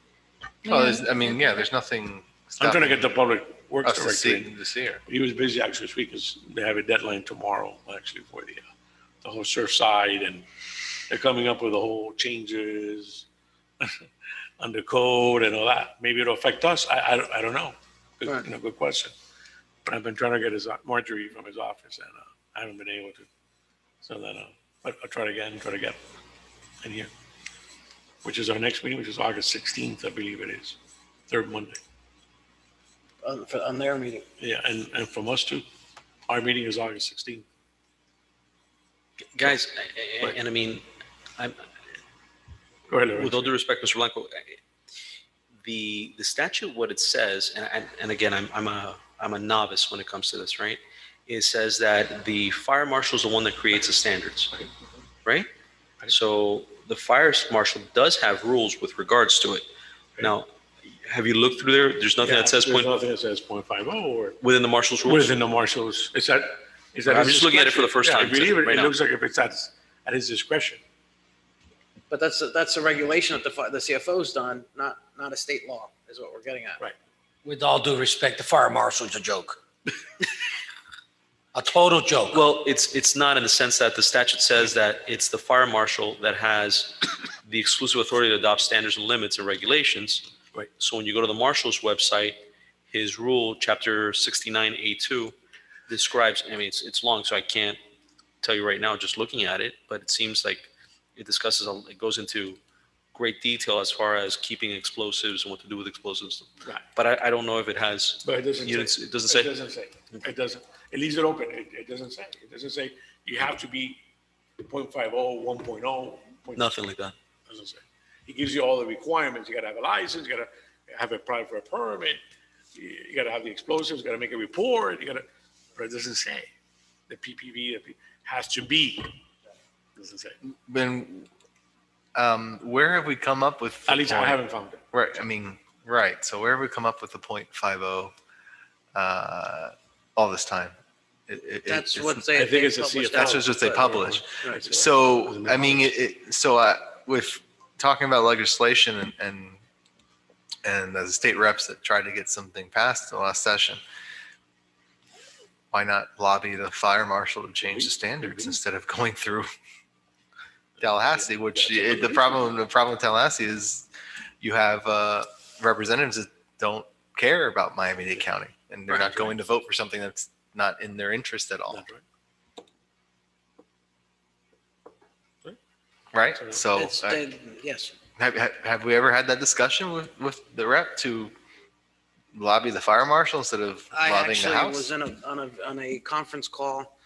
Oh, there's nothing. I'm trying to get the public works us to director in. see her. He was busy actually this week because they have a deadline tomorrow, actually, for the whole surf side, and they're coming up with the whole changes under code and all that. Maybe it'll affect us. I don't know. Good, Right. good question. But I've been trying to get his Marjorie from his office, and I haven't been able to. So then, but I'll try to get in here. which is our next meeting, which is August 16th, I believe it is, third Monday. On their meeting. Yeah, and from us too. Our meeting is August 16th. Guys, Right. and I mean, I'm, Go ahead, Lorenzo. with all due respect, Mr. Blanco, the statute, what it says, and again, I'm a novice when it comes to this, right? It says that the fire marshal is the one that creates the standards, right? So the fire marshal does have rules with regards to it. Now, have you looked through there? There's nothing that says There's nothing that says 0.50 or within the marshal's rules? within the marshals. Is that I'm his just looking at it for the first discretion? time Yeah, I believe right it now. looks like if it's at his discretion. But that's a regulation that the CFO's done, not a state law, is what we're getting at. Right. With all due respect, the fire marshal's a joke. A total joke. Well, it's not in the sense that the statute says that it's the fire marshal that has the exclusive authority to adopt standards and limits and regulations. Right. So when you go to the marshal's website, his rule, chapter 69A2, describes, I mean, it's long, so I can't tell you right now just looking at it, but it seems like it discusses, it goes into great detail as far as keeping explosives and what to do with explosives. Right. But I don't know if it has But it doesn't units. say. It doesn't say. It doesn't say. It doesn't. It leaves it open. It doesn't say. It doesn't say you have to be 0.50, 1.0. Nothing like that. Doesn't say. He gives you all the requirements. You got to have a license. You got to have apply for a permit. You got to have the explosives. You got to make a report. You got to. But it doesn't say the PPV has to be. It doesn't say. Ben, where have we come up with? the At least I point- haven't found it. Right, I mean, right, so where have we come up with the 0.50 all this time? That's it's- what they. I think it's a published CFO. That's out, just what they but- publish. Right. So, I mean, with talking about legislation and the state reps that tried to get something passed in the last session, why not lobby the fire marshal to change the standards instead of going through Tallahassee, which the problem with Tallahassee is you have representatives that don't care about Miami-Dade County and they're not going to vote for something that's not in their interest at all. That's right. Right? So Yes. have we ever had that discussion with the rep to lobby the fire marshal instead of I lobbying the actually House? was on a conference call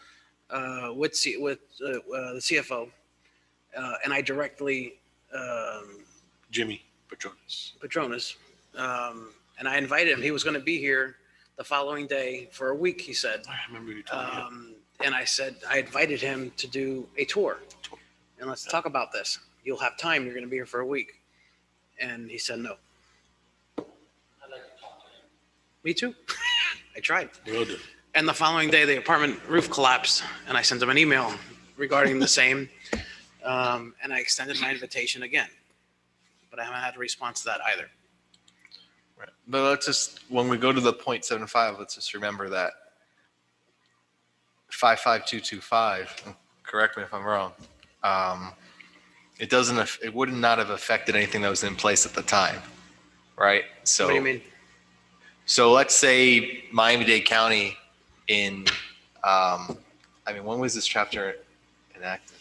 with the CFO, and I directly Jimmy Petronas. and I invited him. He was going to be here the following day for a week, he said. I remember you telling me. And I said, I invited him to do a tour. And let's talk about this. You'll have time. You're going to be here for a week. And he said, no. Me too. I tried. Will do. And the following day, the apartment roof collapsed. And I sent him an email regarding the same. And I extended my invitation again. But I haven't had a response to that either. Right. But let's just, when we go to the 0.75, let's just remember that 55225, correct me if I'm wrong, it would not have affected anything that was in place at the time, right? So, What do you mean? So let's say Miami-Dade County when was this chapter enacted?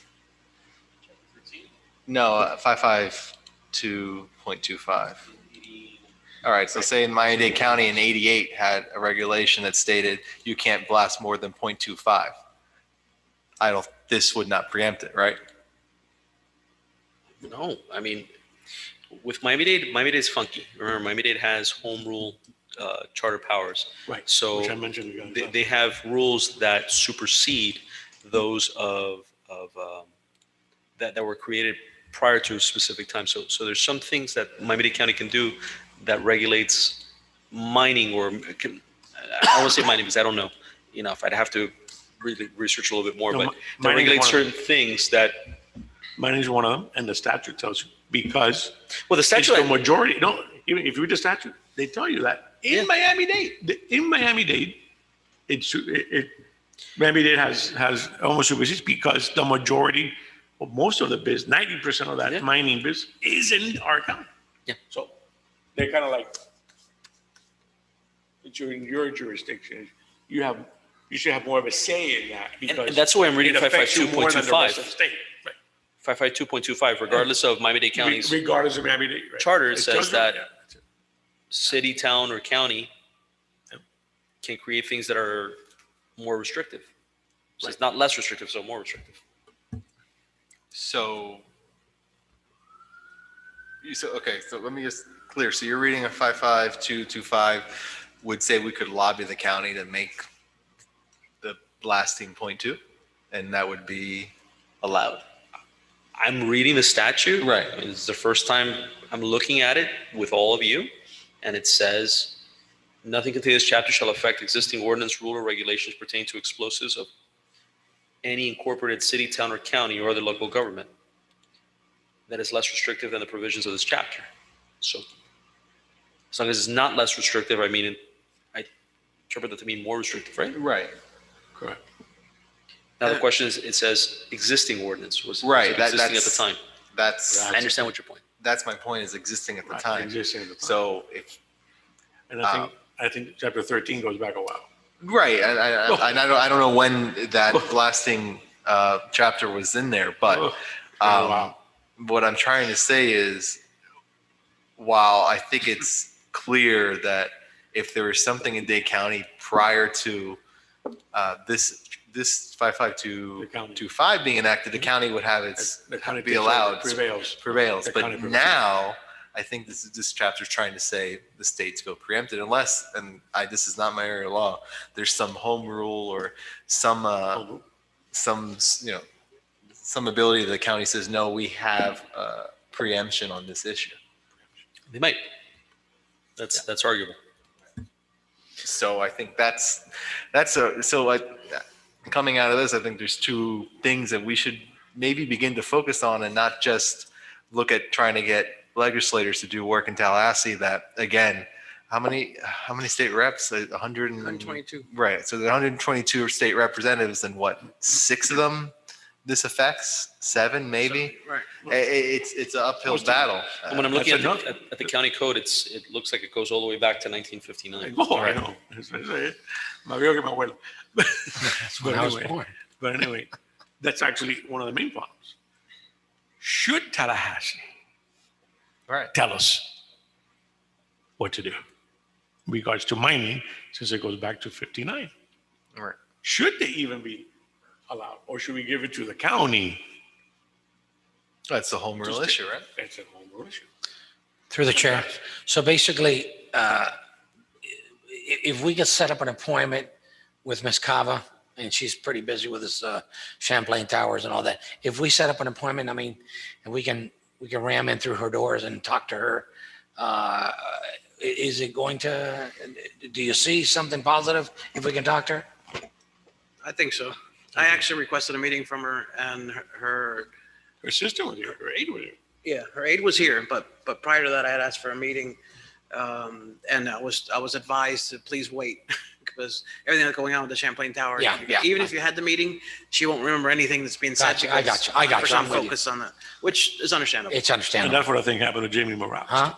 No, 552.25. All right, so say in Miami-Dade County in 88 had a regulation that stated you can't blast more than 0.25. This would not preempt it, right? No, I mean, with Miami-Dade's funky. Remember, Miami-Dade has home rule charter powers. Right. So Which I mentioned again. they have rules that supersede those that were created prior to a specific time. So there's some things that Miami-Dade County can do that regulates mining I won't say mining because I don't know enough. I'd have to really research a little bit more, No, but that mining is regulates one of certain things that. Mining is one of them, and the statute tells you because Well, the it's statute. the majority. No, even if you read the statute, they tell you that in Miami-Dade. In Miami-Dade, Miami-Dade has almost supersedes because the majority, well, most of the business, 90% of that mining business is in our county. Yeah. So they're kind of like, it's in your jurisdiction. You should have more of a say in that because And that's why I'm reading it affects you more than the rest 552.25. of the state. Right. 552.25, regardless of Miami-Dade County's Regardless of Miami-Dade. Right? charter, it It says does, that yeah, that's it. city, town, or county can create things that are more restrictive. So it's not less restrictive, so more restrictive. So, okay, so let me just clear. So you're reading a 55225 would say we could lobby the county to make the blasting .2, and that would be allowed. I'm reading the statute. Right. I mean, it's the first time I'm looking at it with all of you, and it says, nothing contained in this chapter shall affect existing ordinance, rule, or regulations pertaining to explosives of any incorporated city, town, or county, or other local government that is less restrictive than the provisions of this chapter. So as long as it's not less restrictive, I interpret that to mean more restrictive, right? Right. Correct. Now the question is, it says existing ordinance was Right, it that- existing at the that's- time. That's, I understand what your point. that's my point, is existing at the Right, time. existing at the time. So if, And I think chapter 13 goes back a while. right, I don't know when that blasting chapter was in there, but Wow. what I'm trying to say is, while I think it's clear that if there was something in Dade County prior to this 55225 being enacted, the county would have its The county be allowed prevails. The But county prevails. now, I think this chapter is trying to say the states go preempted unless, and this is not my area of law, there's some home rule or some some ability that the county says, no, we have preemption on this issue. They might. That's arguable. So I think coming out of this, I think there's two things that we should maybe begin to focus on, and not just look at trying to get legislators to do work in Tallahassee. That, again, how many state reps? 122. Right. So the 122 state representatives, and what, 6 of them this affects? 7 maybe? Right. It's an uphill battle. And when I'm looking at That's the county code, it looks like it goes all the way back to 1959. Oh, I know. Me veo que me abuelo. when I was born. But anyway, that's actually one of the main problems. Should Tallahassee Right. tell us what to do in regards to mining, since it goes back to 59? Right. Should they even be allowed, or should we give it to the county? That's the home rule issue, right? That's a home rule issue. Through the chair. So basically, if we could set up an appointment with Ms. Cava, and she's pretty busy with this Champlain Towers and all that. If we set up an appointment, I mean, and we can ram in through her doors and talk to her. Is it going to, do you see something positive if we can talk to her? I think so. I actually requested a meeting from her, and her sister was here, her aide was here. Yeah, her aide was here, but prior to that, I had asked for a meeting, and I was advised to please wait because everything that's going on with the Champlain Tower. Yeah. Even if you had the meeting, she won't remember anything that's being said. Gotcha, I got you, I got you, I'm with you. Focus on that, which is understandable. It's And understandable. that's what I think happened to Jimmy Morales. Huh?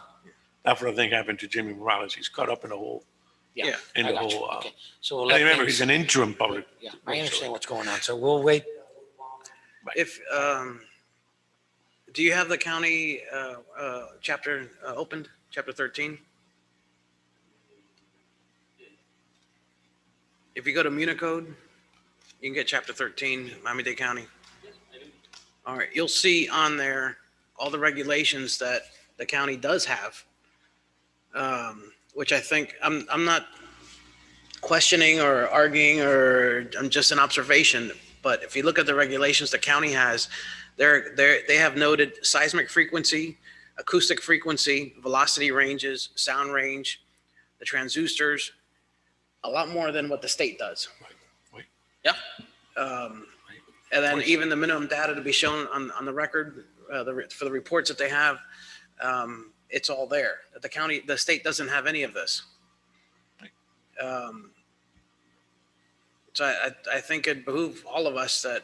That's what I think happened to Jimmy Morales. He's caught up in the whole, Yeah. in I the got you. whole, Okay. So we'll and let remember, things- he's an interim public. Yeah, I understand what's going on. So we'll wait. If do you have the county chapter opened, chapter 13? If you go to Municode, you can get chapter 13, Miami-Dade County. All right, you'll see on there all the regulations that the county does have, which I think I'm not questioning or arguing, or I'm just an observation. But if you look at the regulations the county has, they have noted seismic frequency, acoustic frequency, velocity ranges, sound range, the transducers, a lot more than what the state does. Right. Yeah. And then even the minimum data to be shown on the record for the reports that they have, it's all there. The state doesn't have any of this. So I think it behooves all of us that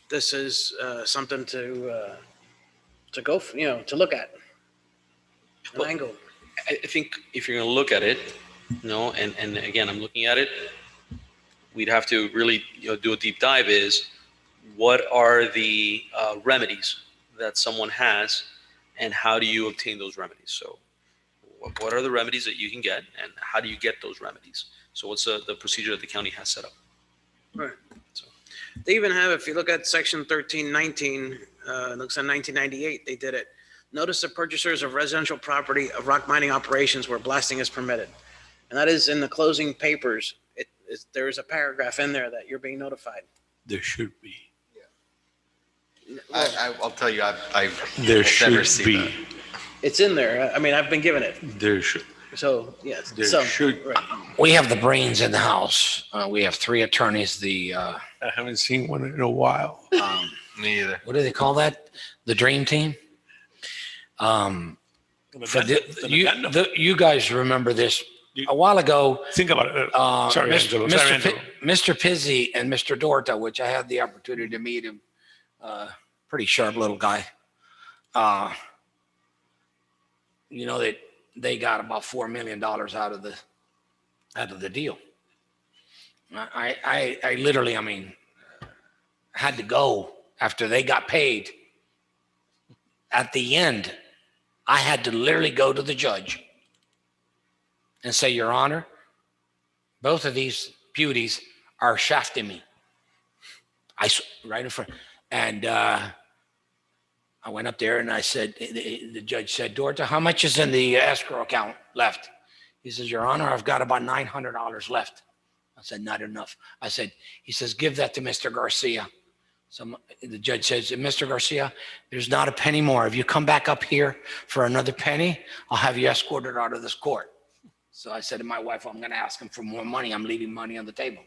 this is something to go, to look at. An angle. I think if you're going to look at it, and again, I'm looking at it, we'd have to really do a deep dive. Is what are the remedies that someone has, and how do you obtain those remedies? So what are the remedies that you can get, and how do you get those remedies? So what's the procedure that the county has set up? Right. They even have, if you look at section 1319, it looks at 1998, they did it. Notice the purchasers of residential property of rock mining operations where blasting is permitted. And that is in the closing papers. There is a paragraph in there that you're being notified. There should be. I'll tell you, I've There never should seen be. that. It's in there. I mean, I've been given it. There should. So, yes. There So, should. right. We have the brains in the house. We have 3 attorneys. I haven't seen one in a while. Me either. What do they call that? The dream team. For you guys remember this a while ago. Think about it. Sorry, Angelo. Sorry, Angelo. Mr. Pizzi and Mr. Dorta, which I had the opportunity to meet him. Pretty sharp little guy. You know that they got about $4 million out of the deal. I literally, I mean, had to go after they got paid. At the end, I had to literally go to the judge and say, Your Honor, both of these beauties are shafting me. Right in front. And I went up there and I said, the judge said, Dorta, how much is in the escrow account left? He says, Your Honor, I've got about $900 left. I said, not enough. He says, give that to Mr. Garcia. So the judge says, Mr. Garcia, there's not a penny more. If you come back up here for another penny, I'll have you escorted out of this court. So I said to my wife, I'm going to ask him for more money. I'm leaving money on the table.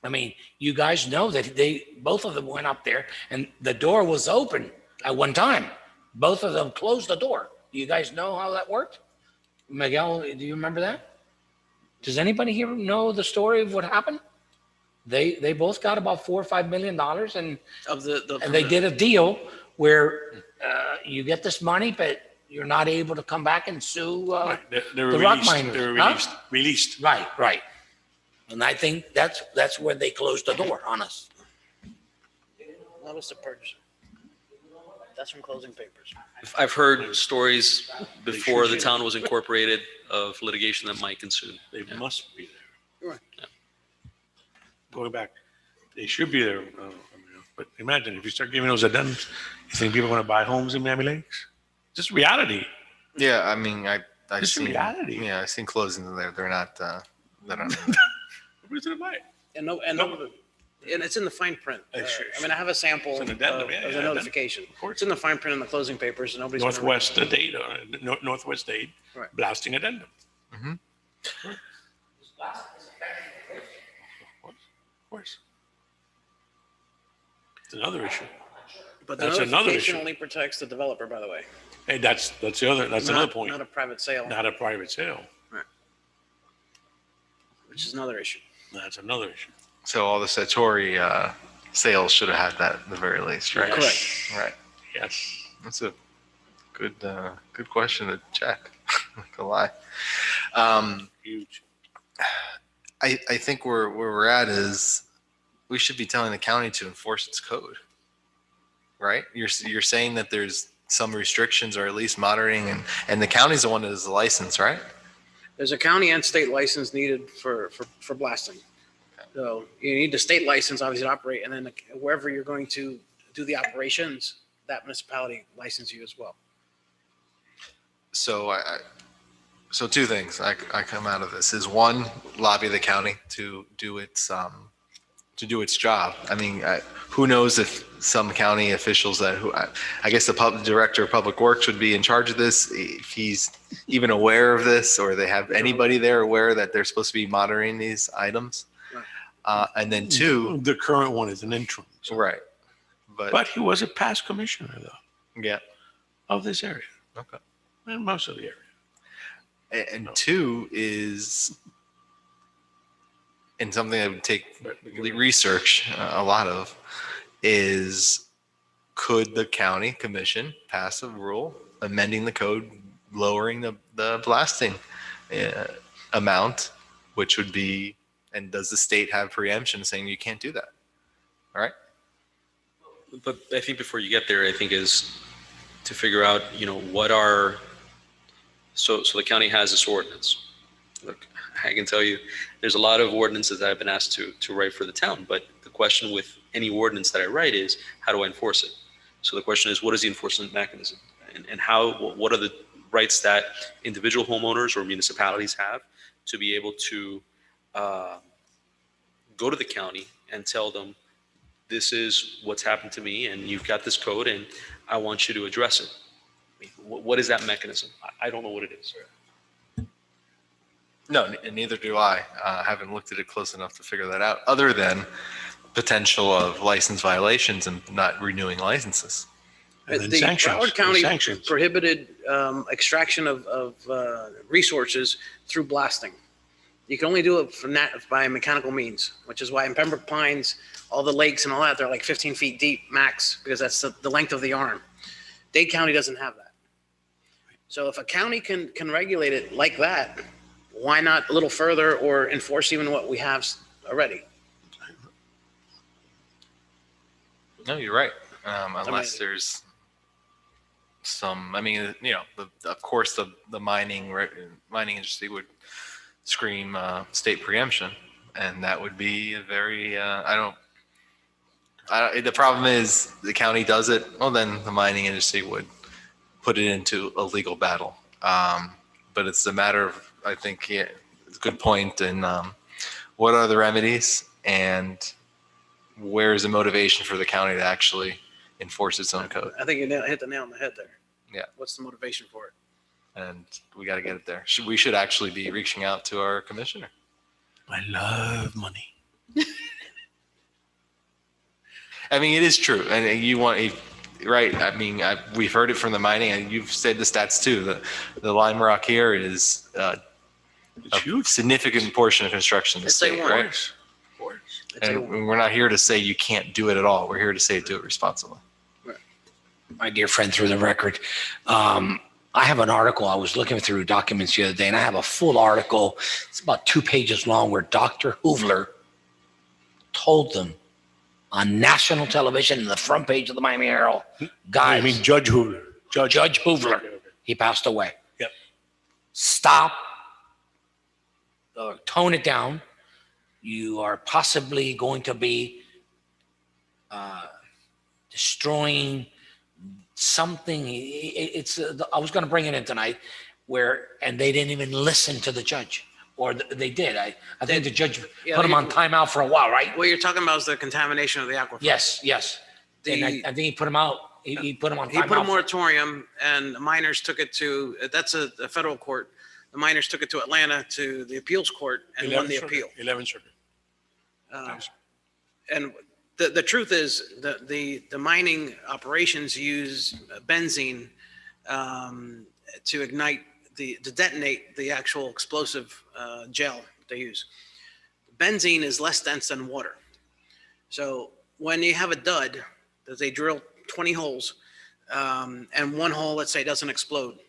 I mean, you guys know that both of them went up there and the door was open at one time. Both of them closed the door. Do you guys know how that worked? Miguel, do you remember that? Does anybody here know the story of what happened? They both got about $4 or $5 million, and and they did a deal where you get this money, but you're not able to come back and sue They were the rock released. miners. They were Huh? released. Right. And I think that's where they closed the door on us. Notice the purchaser. That's from closing papers. I've heard stories before the town was incorporated of litigation that might ensue. They must be there. Right. Going back, they should be there. But imagine if you start giving those addendums, you think people are going to buy homes in Miami Lakes? Just reality. Yeah, I mean, I've Just seen reality. Yeah, I've seen closings there. They're not. Nobody's going to buy it. And it's in the fine print. Sure. I mean, I have a sample It's of an addendum, yeah, the yeah, notification. It's in the fine print in the closing papers, and nobody's. Northwest date, Northwest date, Right. blasting addendum. Mhm. Of course. It's another issue. But the That's another notification issue. only protects the developer, by the way. Hey, that's another point. Not a private sale, Not a private sale. which is another issue. That's another issue. So all the Satori sales should have had that at the very least, right? Correct. Right. Yes. That's a good question to check. Not gonna lie. Huge. I think where we're at is we should be telling the county to enforce its code, right? You're saying that there's some restrictions or at least monitoring, and the county's the one that is the license, right? There's a county and state license needed for blasting. So you need the state license, obviously, to operate, and then wherever you're going to do the operations, that municipality license you as well. So so two things I come out of this is one, lobby the county to do its job. I mean, who knows if some county officials I guess the director of public works would be in charge of this, if he's even aware of this, or they have anybody there aware that they're supposed to be monitoring these items. And then two, The current one is an interim. right. But he was a past commissioner, though, Yeah. of this area. Okay. And most of the area. And two is, and something I would take research a lot of, is could the county commission pass a rule amending the code, lowering the blasting amount, which would be, and does the state have preemption saying you can't do that? All right. But I think before you get there, I think is to figure out, what are, so the county has this ordinance. Look, I can tell you, there's a lot of ordinances that I've been asked to write for the town, but the question with any ordinance that I write is, how do I enforce it? So the question is, what is the enforcement mechanism? And what are the rights that individual homeowners or municipalities have to be able to go to the county and tell them, this is what's happened to me, and you've got this code, and I want you to address it. I mean, what is that mechanism? I don't know what it is. No, neither do I. Haven't looked at it close enough to figure that out, other than potential of license violations and not renewing licenses. And then The sanctions. Broward County Sanctions. prohibited extraction of resources through blasting. You can only do it by mechanical means, which is why in Pembroke Pines, all the lakes and all that, they're like 15 feet deep max, because that's the length of the arm. Dade County doesn't have that. So if a county can regulate it like that, why not a little further or enforce even what we have already? No, you're right. Unless there's some, of course, the mining industry would scream state preemption, and that would be a very, the problem is the county does it, well, then the mining industry would put it into a legal battle. But it's a matter of, I think, it's a good point. And what are the remedies, and where is the motivation for the county to actually enforce its own code? I think you hit the nail on the head there. Yeah. What's the motivation for it? And we got to get it there. We should actually be reaching out to our commissioner. I love money. I mean, it is true. And you want, right? I mean, we've heard it from the mining, and you've said the stats too. The lime rock here is a significant portion of construction in the It's state, A1. right? Of course. And we're not here to say you can't do it at all. We're here to say do it responsibly. My dear friend, through the record, I have an article. I was looking through documents the other day, and I have a full article. It's about 2 pages long, where Dr. Hoovler told them on national television, in the front page of the Miami Herald, guys. I mean, Judge Hoover. Judge Hoovler. He passed away. Yep. Stop. Tone it down. You are possibly going to be destroying something. I was going to bring it in tonight, and they didn't even listen to the judge, or they did. I think the judge put him on timeout for a while, right? What you're talking about is the contamination of the aquifer. Yes. And I think he put him out. He put him on timeout. He put a moratorium, and the miners took it to, that's a federal court. The miners took it to Atlanta, to the appeals court, and won the appeal. 11th Circuit. And the truth is that the mining operations use benzene to ignite to detonate the actual explosive gel they use. Benzene is less dense than water. So when you have a dud, that they drill 20 holes, and one hole, let's say, doesn't explode.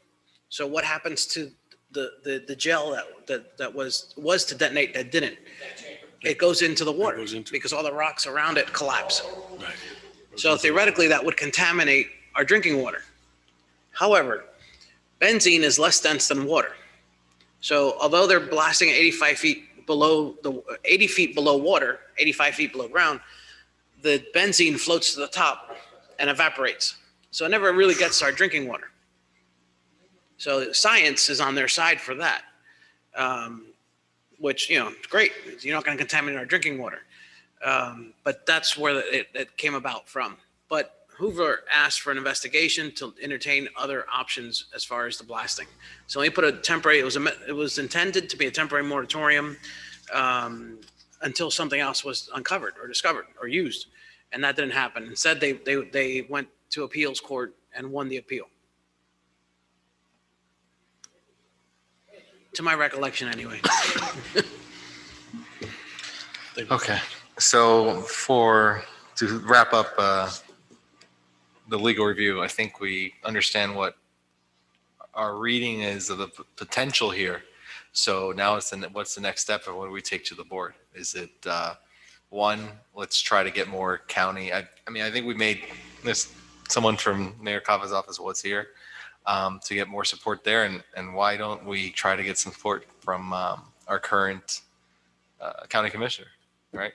So what happens to the gel that was to detonate that didn't? It goes into the water because all the rocks around it collapse. Right. So theoretically, that would contaminate our drinking water. However, benzene is less dense than water. So although they're blasting at 85 feet below 80 feet below water, 85 feet below ground, the benzene floats to the top and evaporates. So it never really gets to our drinking water. So science is on their side for that, which, it's great. You're not going to contaminate our drinking water. But that's where it came about from. But Hoover asked for an investigation to entertain other options as far as the blasting. So he put a temporary, it was intended to be a temporary moratorium until something else was uncovered or discovered or used. And that didn't happen. Instead, they went to appeals court and won the appeal. To my recollection, anyway. Okay. So to wrap up the legal review, I think we understand what our reading is of the potential here. So now what's the next step, and what do we take to the board? Is it One, let's try to get more county. I mean, I think we made this, someone from Mayor Cava's office was here to get more support there. And why don't we try to get some support from our current county commissioner, right?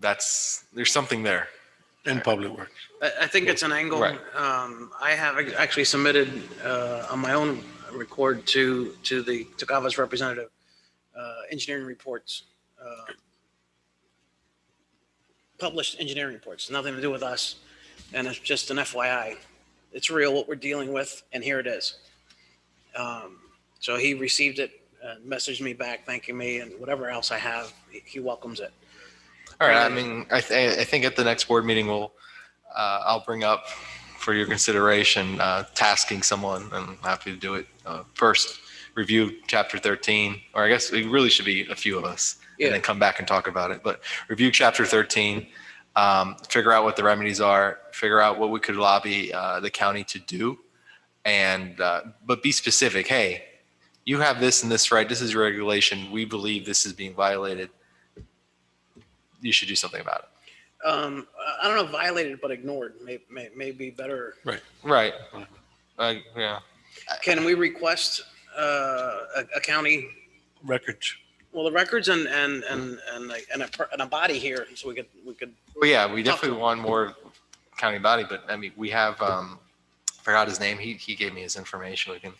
There's something there. And Public Works. I think it's an angle. Right. I have actually submitted on my own record to Cava's representative, engineering reports, published engineering reports, nothing to do with us. And it's just an FYI. It's real what we're dealing with, and here it is. So he received it, messaged me back, thanking me, and whatever else I have, he welcomes it. All right. I mean, I think at the next board meeting, I'll bring up for your consideration, tasking someone, and I'm happy to do it. First, review chapter 13, or I guess it really should be a few of us, and then come back and talk about it. But review chapter 13, figure out what the remedies are, figure out what we could lobby the county to do, and but be specific. Hey, you have this and this right. This is your regulation. We believe this is being violated. You should do something about it. I don't know, violated but ignored may be better. Right. Yeah. Can we request a county Records. Well, the records and a body here, so we could. Well, yeah, we definitely want more county body, but I mean, we have, forgot his name. He gave me his information. We can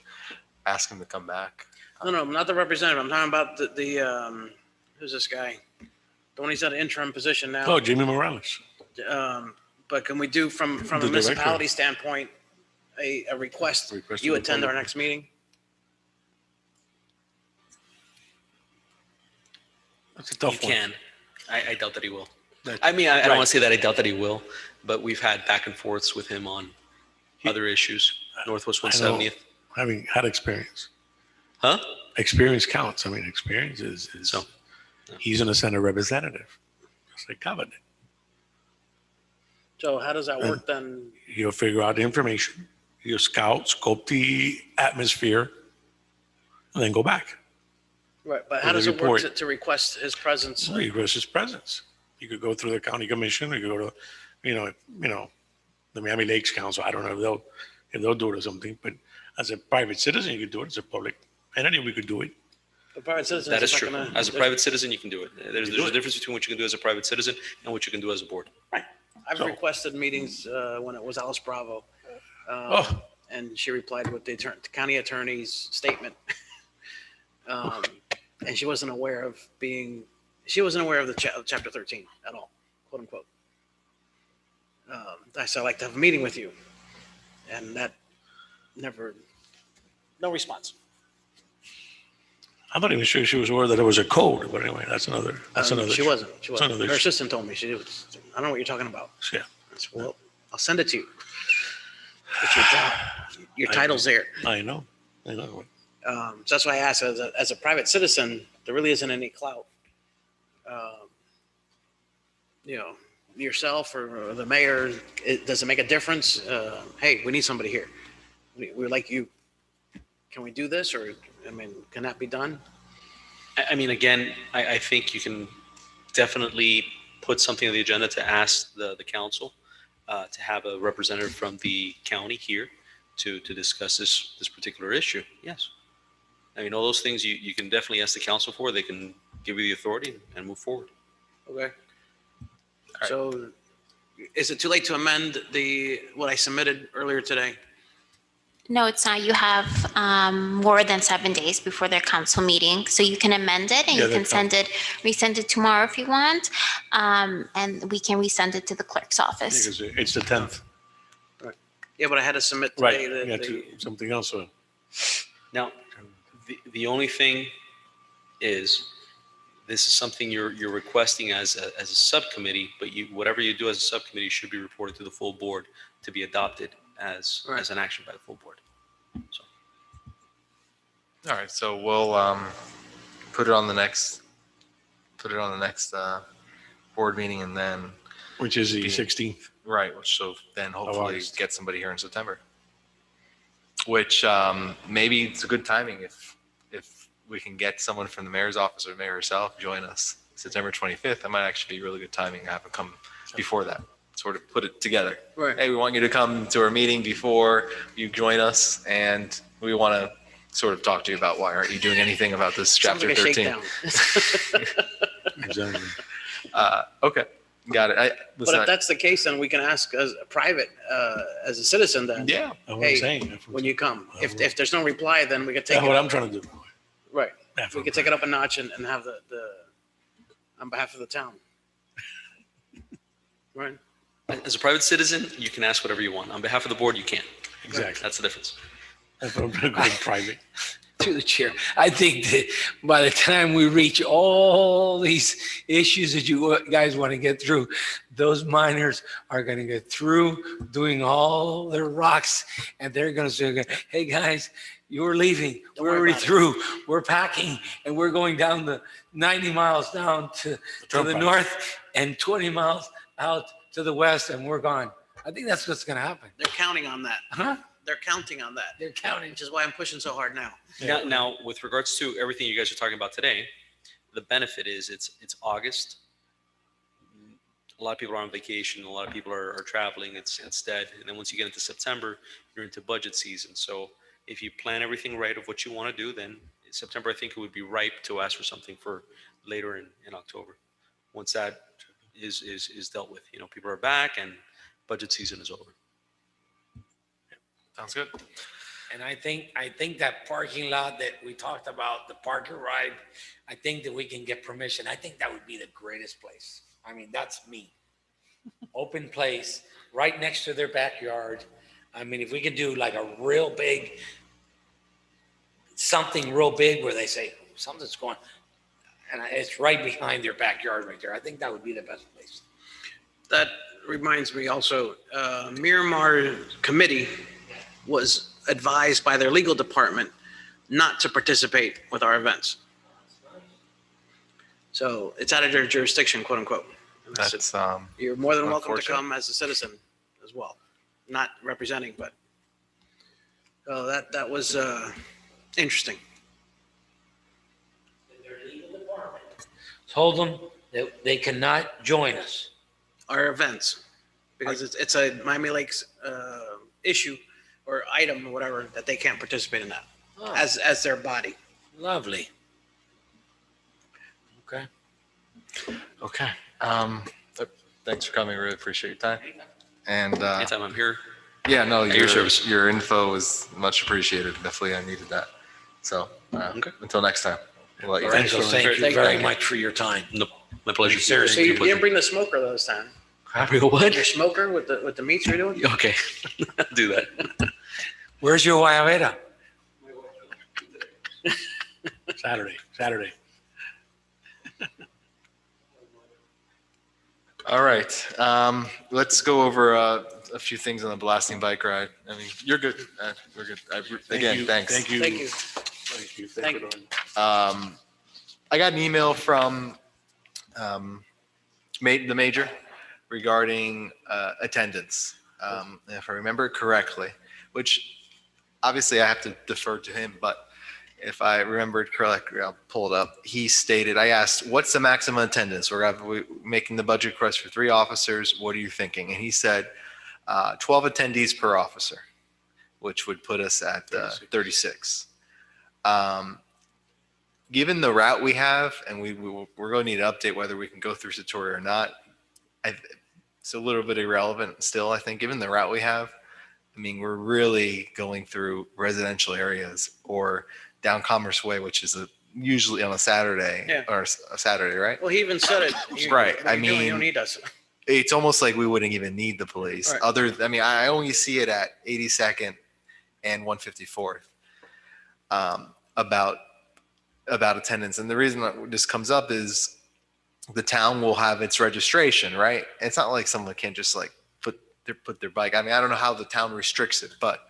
ask him to come back. No, not the representative. I'm talking about the who's this guy? The one he's at an interim position now. Oh, Jimmy Morales. But can we do from a The municipality director. standpoint, a request, you attend our next meeting? That's a tough You one. can. I doubt that he will. That- I mean, I don't Right. want to say that I doubt that he will, but we've had back and forths with him on other issues. Northwest I know, 170th. having had experience. Huh? Experience counts. I mean, experience is So, he's going to send a representative. Just like Kava did. So how does that work then? He'll figure out the information. He'll scope the atmosphere, and then go back. Right, but how With does a it work report. to request his presence? He was his presence. You could go through the county commission. Or you could go to, the Miami Lakes Council. I don't know if they'll do it or something. But as a private citizen, you could do it. As a public entity, we could do it. The private citizens that is not true. gonna- As a private citizen, you can do it. There's do a it. difference between what you can do as a private citizen and what you can do as a board. I've So- requested meetings when it was Alice Bravo. Oh. And she replied with the county attorney's statement. And she wasn't aware of the chapter 13 at all, quote unquote. I said, I'd like to have a meeting with you. And that no response. I'm not even sure she was aware that it was a code. But anyway, that's another. She wasn't. She wasn't. another Her issue. assistant told me. I don't know what you're talking about. Yeah. I said, well, I'll send it to you. It's your job. Your title's there. I know. So that's why I asked, as a private citizen, there really isn't any clout. Yourself or the mayor, does it make a difference? Hey, we need somebody here. We're like you. Can we do this? Or, can that be done? I mean, again, I think you can definitely put something on the agenda to ask the council to have a representative from the county here to discuss this particular issue. Yes. I mean, all those things you can definitely ask the council for. They can give you the authority and move forward. Okay. So is it too late to amend what I submitted earlier today? No, it's not. You have more than 7 days before their council meeting. So you can amend it and Yeah, you can that resend it tomorrow if you want. And we can resend it to the clerk's office. Because it's the 10th. Yeah, but I had to submit Right. today. You had to something else. Now, the only thing is, this is something you're requesting as a subcommittee, but whatever you do as a subcommittee should be reported to the full board to be adopted as an action by the full board. So. All right. So we'll put it on the next board meeting, and then Which is the 16th. right. So then hopefully August. get somebody here in September. Which maybe it's a good timing if we can get someone from the mayor's office or mayor herself join us September 25th, that might actually be really good timing. Have them come before that, sort of put it together. Right. Hey, we want you to come to our meeting before you join us, and we want to sort of talk to you about why aren't you doing anything about this Sounds chapter like a 13. shakedown. Exactly. Okay, got it. But if that's the case, then we can ask as a private, as a citizen then. Yeah. That's what I'm Hey, saying. That's when you come. If there's no reply, then we could take what it, I'm trying to do. right. That's We what could take it up a notch and have the, on behalf of the town. Right? As a private citizen, you can ask whatever you want. On behalf of the board, you can't. Exactly. That's the difference. That's what I'm trying to go in private. Through the chair, I think that by the time we reach all these issues that you guys want to get through, those miners are going to get through doing all their rocks, and they're going to say, hey guys, you're leaving. Don't We're worry already about it." through. We're packing, and we're going down the 90 miles down to the Turnpike. north and 20 miles out to the west, and we're gone. I think that's what's going to happen. They're counting on that. Huh? They're counting on that, They're counting. which is why I'm pushing so hard now. Now, with regards to everything you guys are talking about today, the benefit is it's August. A lot of people are on vacation. A lot of people are traveling. It's dead. And then once you get into September, you're into budget season. So if you plan everything right of what you want to do, then in September, I think it would be ripe to ask for something for later in October. Once that is dealt with, people are back and budget season is over. Sounds good. And I think that parking lot that we talked about, the park and ride, I think that we can get permission. I think that would be the greatest place. I mean, that's me. Open place, right next to their backyard. I mean, if we could do like a real big, something real big where they say, something's going, and it's right behind their backyard right there. I think that would be the best place. That reminds me also, Miramar Committee was advised by their legal department not to participate with our events. So it's out of their jurisdiction, quote unquote. And I said, That's you're more than welcome to unfortunate. come as a citizen as well, not representing, but that was interesting. Told them that they cannot join us. Our events, because it's a Miami Lakes issue or item or whatever that they can't participate in that Oh, as their body. lovely. Okay. okay. Thanks for coming. Really appreciate your time. And Anytime I'm here, yeah, no, At your service. your info was much appreciated. Definitely, I needed that. So until next time, we'll let you. Thank you Thank very you. much for your time. no, my pleasure. Seriously. So you didn't bring the smoker this time. What? Your smoker with the meats you're doing? Okay, do that. Where's your guayabera? Saturday. All right. Let's go over a few things on the blasting bike ride. I mean, you're good. We're good. Again, thanks. Thank you. Thank you. Thank you. Thank for you. doing- I got an email from the major regarding attendance, if I remember correctly, which obviously I have to defer to him, but if I remembered correctly, I'll pull it up. He stated, I asked, what's the maximum attendance? We're making the budget request for 3 officers. What are you thinking? And he said 12 attendees per officer, which would put us at 36. Given the route we have, and we're going to need to update whether we can go through Satori or not, it's a little bit irrelevant still, I think, given the route we have. I mean, we're really going through residential areas or down Commerce Way, which is usually on a Saturday or a Saturday, right? Well, he even said it. Right. What I are you doing? You don't mean, need us. it's almost like we wouldn't even need the police. Right. I only see it at 82nd and 154th about attendance. And the reason that this comes up is the town will have its registration, right? It's not like someone can just like put their bike. I mean, I don't know how the town restricts it, but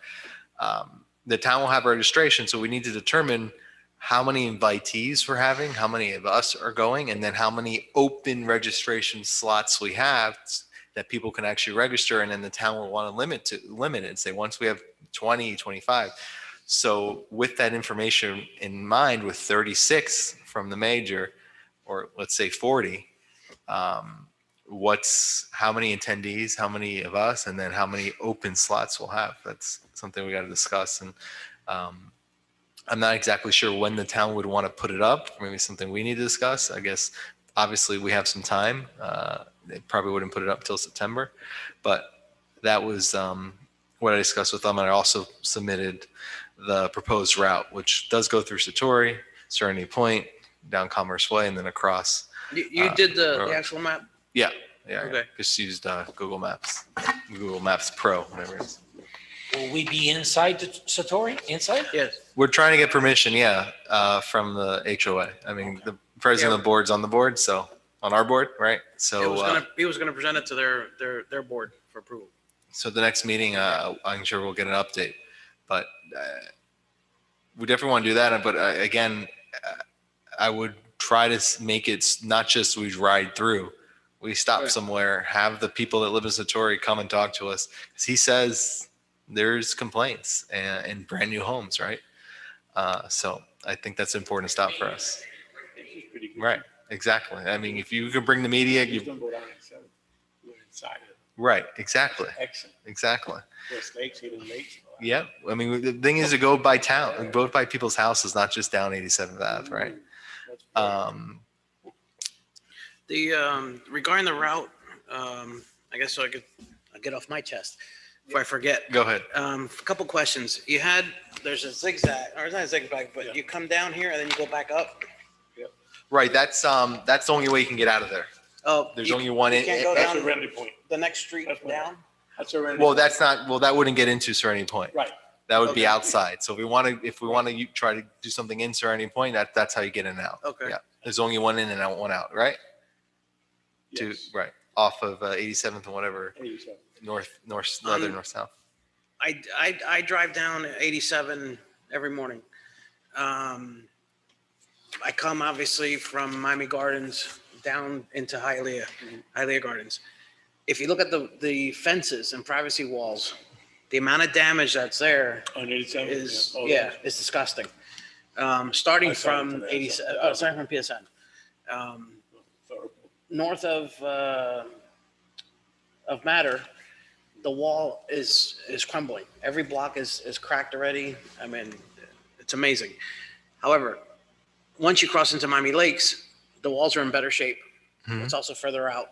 the town will have registration. So we need to determine how many invitees we're having, how many of us are going, and then how many open registration slots we have that people can actually register. And then the town will want to limit it and say, once we have 20, 25. So with that information in mind, with 36 from the major, or let's say 40, how many attendees, how many of us, and then how many open slots we'll have? That's something we got to discuss. And I'm not exactly sure when the town would want to put it up. Maybe something we need to discuss. I guess obviously we have some time. They probably wouldn't put it up till September, but that was what I discussed with them. And I also submitted the proposed route, which does go through Satori, Serenity Point, down Commerce Way, and then across. You did the actual map? Yeah. Okay. Just used Google Maps Pro, whatever it is. Will we be inside the Satori? Inside? Yes. We're trying to get permission, from the HOA. I mean, the president of the board's on the board, so on our board, right? So He was gonna present it to their board for approval. so the next meeting, I'm sure we'll get an update. But we definitely want to do that. But again, I would try to make it not just we ride through. We stop somewhere, have the people that live in Satori come and talk to us. 'Cause he says there's complaints and brand new homes, right? So I think that's an important stop for us. Right, exactly. I mean, if you can bring the media, Just don't go down at 7. Go inside it. right, exactly, Excellent. exactly. There's lakes, hidden lakes. Yeah, I mean, the thing is to go by town, go by people's houses, not just down 87th Ave, right? Regarding the route, I guess so I'll get off my chest before I forget. Go ahead. A couple questions. There's a zigzag, or it's not a zigzag, but you come down here and then you go back up. Right, that's the only way you can get out of there. Oh, There's only one. You can't go That's down Serenity Point. the next street down? That's Serenity. Well, that wouldn't get into Serenity Point. Right. That would be outside. So if we want to try to do something in Serenity Point, that's how you get in and out. Okay. Yeah. There's only one in and out, one out, right? Yes. Right. Off of 87th and whatever, 87. north, southern, north, south. I drive down 87 every morning. I come obviously from Miami Gardens down into Hialeah Gardens. If you look at the fences and privacy walls, the amount of damage that's there On 87? is, Oh, it's disgusting. Starting I saw it from today. 87, starting from PSN. North of Matter, the wall is crumbling. Every block is cracked already. I mean, it's amazing. However, once you cross into Miami Lakes, the walls are in better shape. It's also further out.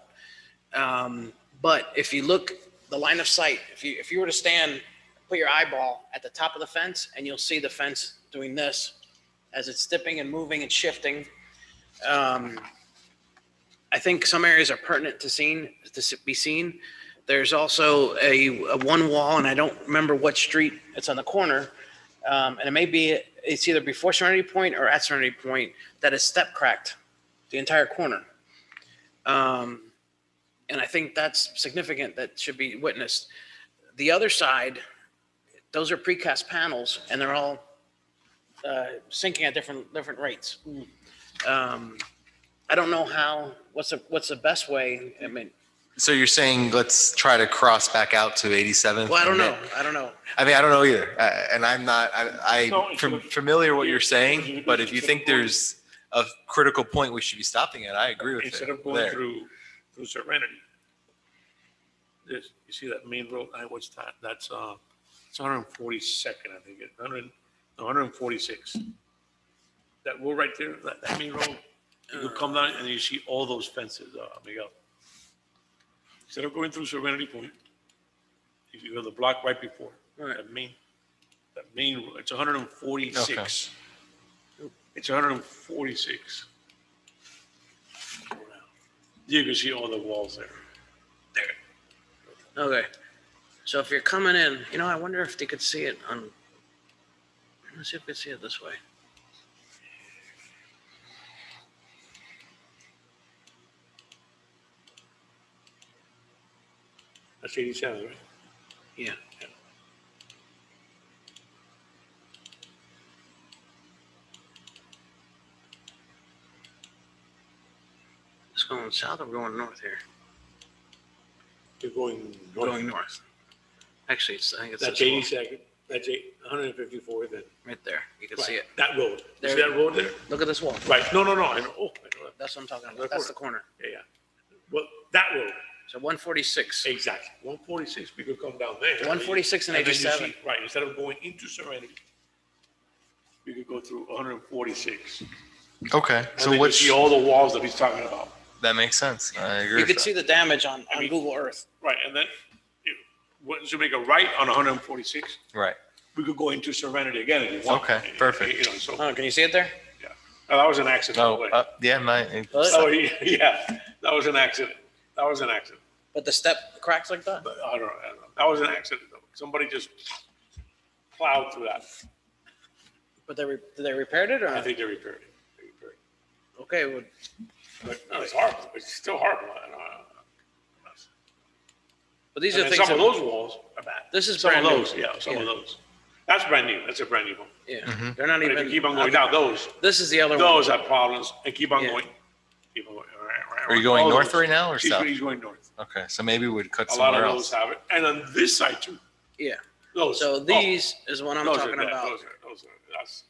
But if you look, the line of sight, if you were to stand, put your eyeball at the top of the fence, and you'll see the fence doing this as it's dipping and moving and shifting. I think some areas are pertinent to be seen. There's also a one wall, and I don't remember what street it's on the corner. And it's either before Serenity Point or at Serenity Point that is step cracked, the entire corner. And I think that's significant. That should be witnessed. The other side, those are precast panels, and they're all sinking at different rates. I don't know what's the best way. I mean, So you're saying let's try to cross back out to 87th? well, I don't and know. then- I don't know. I mean, I don't know either. And I'm not, I'm familiar what you're saying, but if you think there's a critical point we should be stopping at, I agree with Instead you. of going there. through Serenity, you see that main road, what's that? That's, it's 142nd, I think, 146. That road right there, that main road, you could come down and you see all those fences, Miguel. Instead of going through Serenity Point, if you go the block right before, that main, it's 146. It's 146. You can see all the walls there. Okay. So if you're coming in, I wonder if they could see it on. Let's see if we can see it this way. That's 87, right? Yeah. It's going south or going north here? You're going north. Going north. Actually, I think it's That's this one. 82nd. That's 154th and. Right there. You can see it. That road. You see There. that road there? Look at this wall. Right. No, I know. Oh, I know that. That's what I'm talking about. That's the corner. Yeah. Well, that road. So 146. Exactly. 146, we could come down there. 146 and then you 87. see- Right, instead of going into Serenity, we could go through 146. Okay, And so then you which, see all the walls that he's talking about. that makes sense. I agree You with could that. see the damage on Google Earth. Right, and then, once you make a right on 146, Right. we could go into Serenity again if you want. Okay, perfect. You know, so, Oh, can you see it there? that was an accident. by the Oh, way. yeah, Oh, yeah, that was an accident. That was an accident. But the step cracks like that? But I don't know. That was an accident. Though. Somebody just plowed through that. But did they repaired it or? I think they repaired it. Okay, well, But no, it's horrible. It's still horrible. but these And are then things. some of that- those walls are bad. This is Some brand of new. those, yeah, some of those. That's brand new. That's a brand new one. Yeah, Mhm. they're not But even. if you keep on going down, those This is the other one. those have problems, and keep on Yeah. going. Keep on going. Are you going All north those. right now or He's south? He's going north. Okay, so maybe we'd cut A lot somewhere of else. those have it, and on this side too. Yeah. Those. So these is what I'm those are talking bad. about. Those are.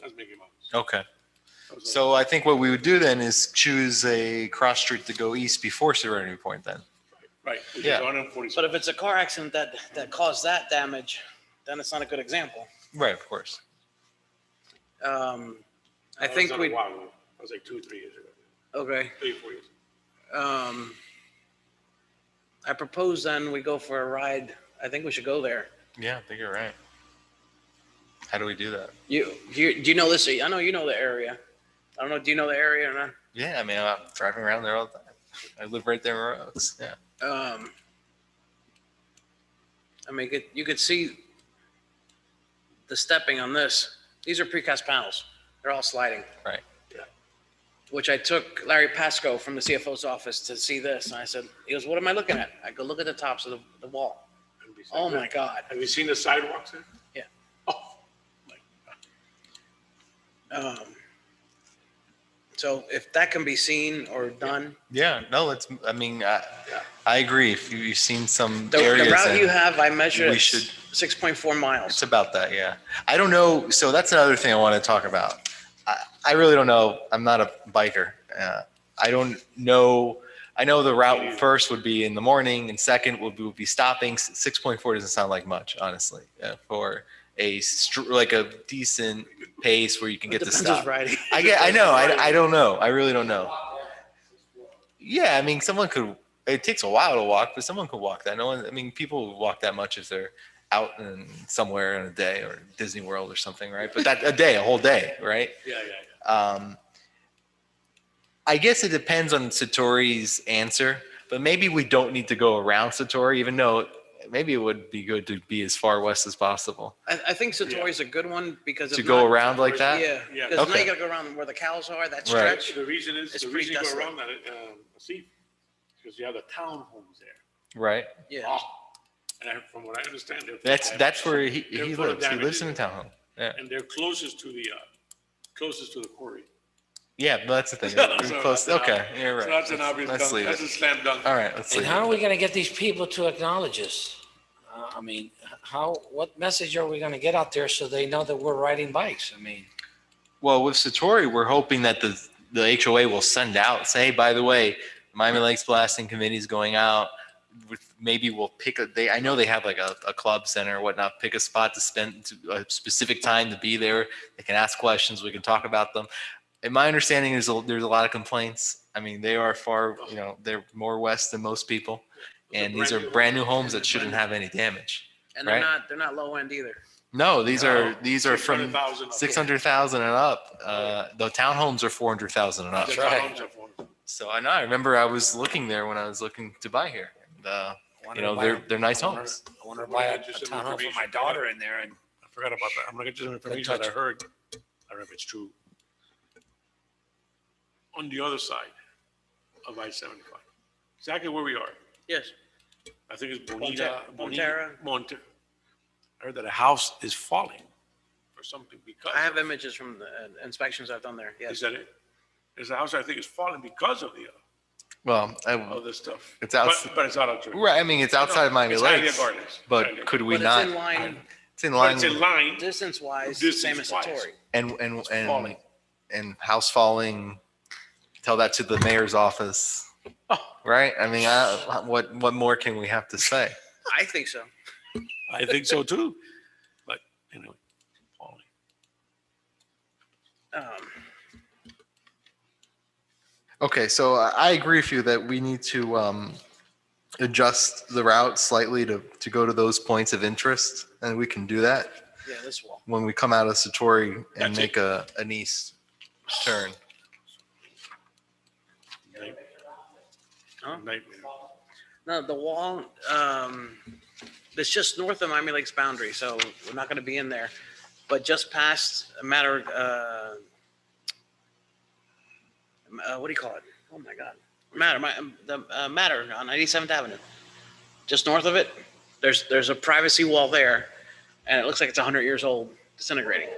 That's Mickey Mouse. Okay. Those are- So I think what we would do then is choose a cross street to go east before Serenity Point then. Right. Which Yeah. is 146. But if it's a car accident that caused that damage, then it's not a good example. Right, of course. I That think was we. a while ago. That was like 2-3 years ago. Okay. 3-4 years. I propose then we go for a ride. I think we should go there. Yeah, I think you're right. How do we do that? Do you know this? I know you know the area. I don't know. Do you know the area or not? Yeah, I mean, I'm driving around there all the time. I live right there in Rose. Yeah. I mean, you could see the stepping on this. These are precast panels. They're all sliding. Right. Which I took Larry Pasco from the CFO's office to see this. And I said, he goes, what am I looking at? I go, look at the tops of the wall. Oh my God. Have you seen the sidewalks there? Yeah. Oh, So if that can be seen or done, Yeah, no, it's, I mean, I agree. If you've seen some the areas. route and you have, I measured we it should- 6.4 miles. It's about that, yeah. I don't know, so that's another thing I want to talk about. I really don't know. I'm not a biker. I don't know. I know the route first would be in the morning and second would be stopping. 6.4 doesn't sound like much, honestly, for like a decent pace where you can get to Depends stop. who's riding. I know. I don't know. I really don't know. Yeah, I mean, someone could. It takes a while to walk, but someone could walk that. No one. I mean, people walk that much if they're out in somewhere in a day or Disney World or something, right? But that a whole day, right? Yeah. I guess it depends on Satori's answer, but maybe we don't need to go around Satori, even though maybe it would be good to be as far west as possible. I think Satori's a good one because To if go not- around like that? Yeah, Yeah. because now Okay. you gotta go around where the cows are, that Right. stretch. The reason is, It's the pretty reason you go desolate. around that, see, because you have the townhomes there. Right. Yeah. Oh, and from what I understand, That's where he They're full of lives. He lives in a damages. townhome. Yeah. And they're closest to the quarry. Yeah, but that's the thing. So We're close. that's an Okay, you're right. So that's an obvious Let's dunk. leave That's it. a slam dunk. All right, let's And leave how it. are we gonna get these people to acknowledge us? I mean, what message are we gonna get out there so they know that we're riding bikes? I mean, Well, with Satori, we're hoping that the HOA will send out, say, hey, by the way, Miami Lakes Blasting Committee is going out. Maybe we'll pick I know they have like a club center or whatnot, pick a spot to spend a specific time to be there. They can ask questions. We can talk about them. And my understanding is there's a lot of complaints. I mean, they are far, they're more west than most people. And these are brand new homes that shouldn't have any damage. And Right. they're not low end either. No, these are from 600,000 up. 600,000 and up. The townhomes are 400,000 and up. The townhomes are for- So I remember I was looking there when I was looking to buy here. And, they're nice homes. I want to buy a townhome for my daughter in there, and I forgot about that. I'm gonna get you some information that I heard. I don't know if it's true. On the other side of I-75, exactly where we are. Yes. I think it's Bonita. Montera. Monte. I heard that a house is falling or something because. I have images from the inspections I've done there. Yes. Is that it? There's a house I think is falling because of Well, of this stuff. It's out. But it's out of. Right. I mean, it's outside of Miami It's Hialeah Lakes. Gardens. But Hialeah could we But not? it's in line. It's in But line, it's in line. Distance wise, same as Distance-wise. Satori. and, falling. and house falling, tell that to the mayor's office. Oh. Right? I mean, what more can we have to say? I think so. I think so too. But anyway, falling. Okay, so I agree with you that we need to adjust the route slightly to go to those points of interest, and we can do that Yeah, this wall. when we come out of Satori and That's make an east turn. Huh? Nightmare. No, the wall, it's just north of Miami Lakes boundary, so we're not gonna be in there. But just past Matter, what do you call it? Oh my God. Matter on 87th Avenue. Just north of it, there's a privacy wall there, and it looks like it's 100 years old, disintegrating.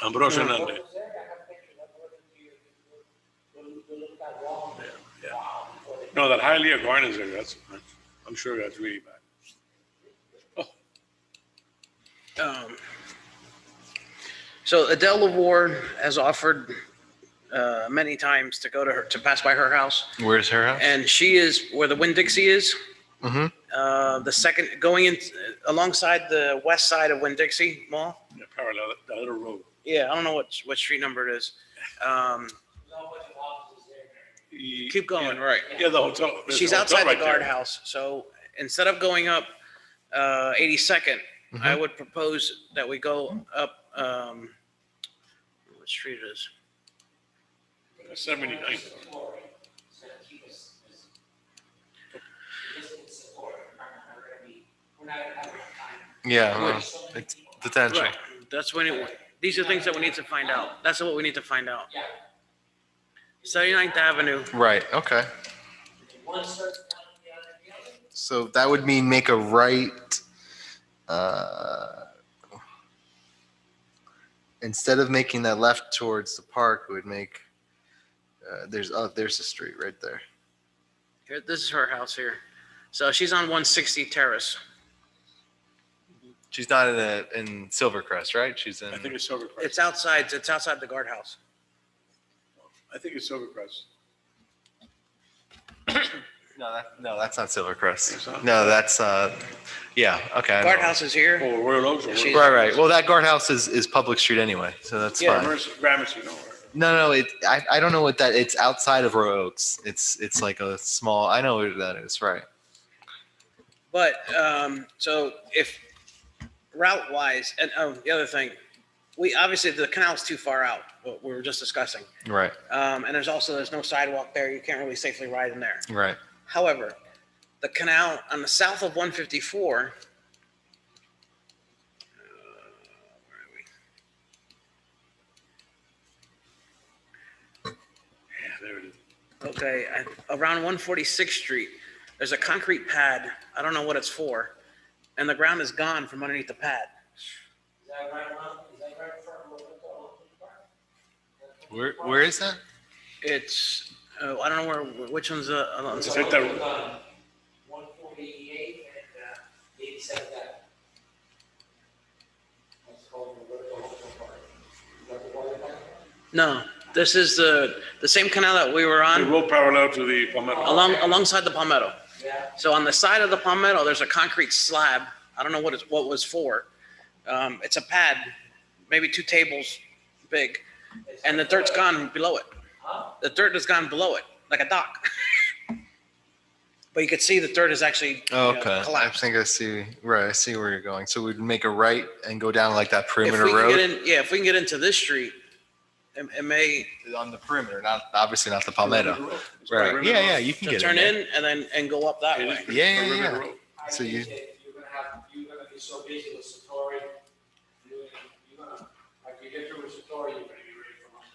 Ambrosio Hernandez. Yeah. No, that Hialeah Gardens there, I'm sure that's really bad. So Adele Lavore has offered many times to go to her, to pass by her house, Where's her house? and she is where the Winn-Dixie is. Mm-hmm. The second, going in alongside the west side of Winn-Dixie Mall. Yeah, parallel, the other road. Yeah, I don't know what street number it is. Keep going, right. Yeah, the hotel. there's She's a hotel outside the right there. guardhouse, so instead of going up 82nd, Mm-hmm. I would propose that we go up, what street it is? 79. Yeah, well, it's potential. Right, that's when these are things that we need to find out. That's what we need to find out. 79th Avenue. Right, okay. So that would mean make a right, instead of making that left towards the park, it would make, there's the street right there. Here, this is her house here. So she's on 160 Terrace. She's not in Silvercrest, right? She's in. I think it's Silvercrest. It's outside the guardhouse. I think it's Silvercrest. No, that's not Silvercrest. It's not? No, that's yeah. Okay. I know. Guardhouse is here. Oh, Royal Oaks. Or She's- Right, right. Well, that guardhouse is public street anyway, so that's Yeah. fine. Gramercy, no. No, I don't know what that. It's outside of Royal Oaks. It's like a small. I know where that is. Right. But so if route wise, and the other thing, we obviously the canal's too far out. What we were just discussing, Right. and there's no sidewalk there. You can't really safely ride in there. Right. However, the canal on the south of 154. Yeah, there it is. Okay, around 146th Street, there's a concrete pad. I don't know what it's for, and the ground is gone from underneath the pad. Where is that? It's I don't know which one's Is it the, 148 and 87 No, this is the same canal that we were the on road parallel to the Palmetto? alongside the Palmetto. So on the side of the Palmetto, there's a concrete slab. I don't know what what was for. It's a pad, maybe 2 tables big, and the dirt's gone below it. The dirt has gone below it, like a dock. But you could see the dirt is actually Okay. I collapsed. think I see. Right. I see where you're going. So we'd make a right and go down like that If perimeter we can road get in, if we can get into this street, it may on the perimeter, not obviously not the Palmetto. It's Right. Perimeter Yeah, Road. yeah. You can to get turn in. in and go up that It way. is Yeah, yeah, Perimeter yeah. Road. So you. you're gonna be so busy with Satori, you're gonna, like you get through with Satori, you're gonna be ready for lunch.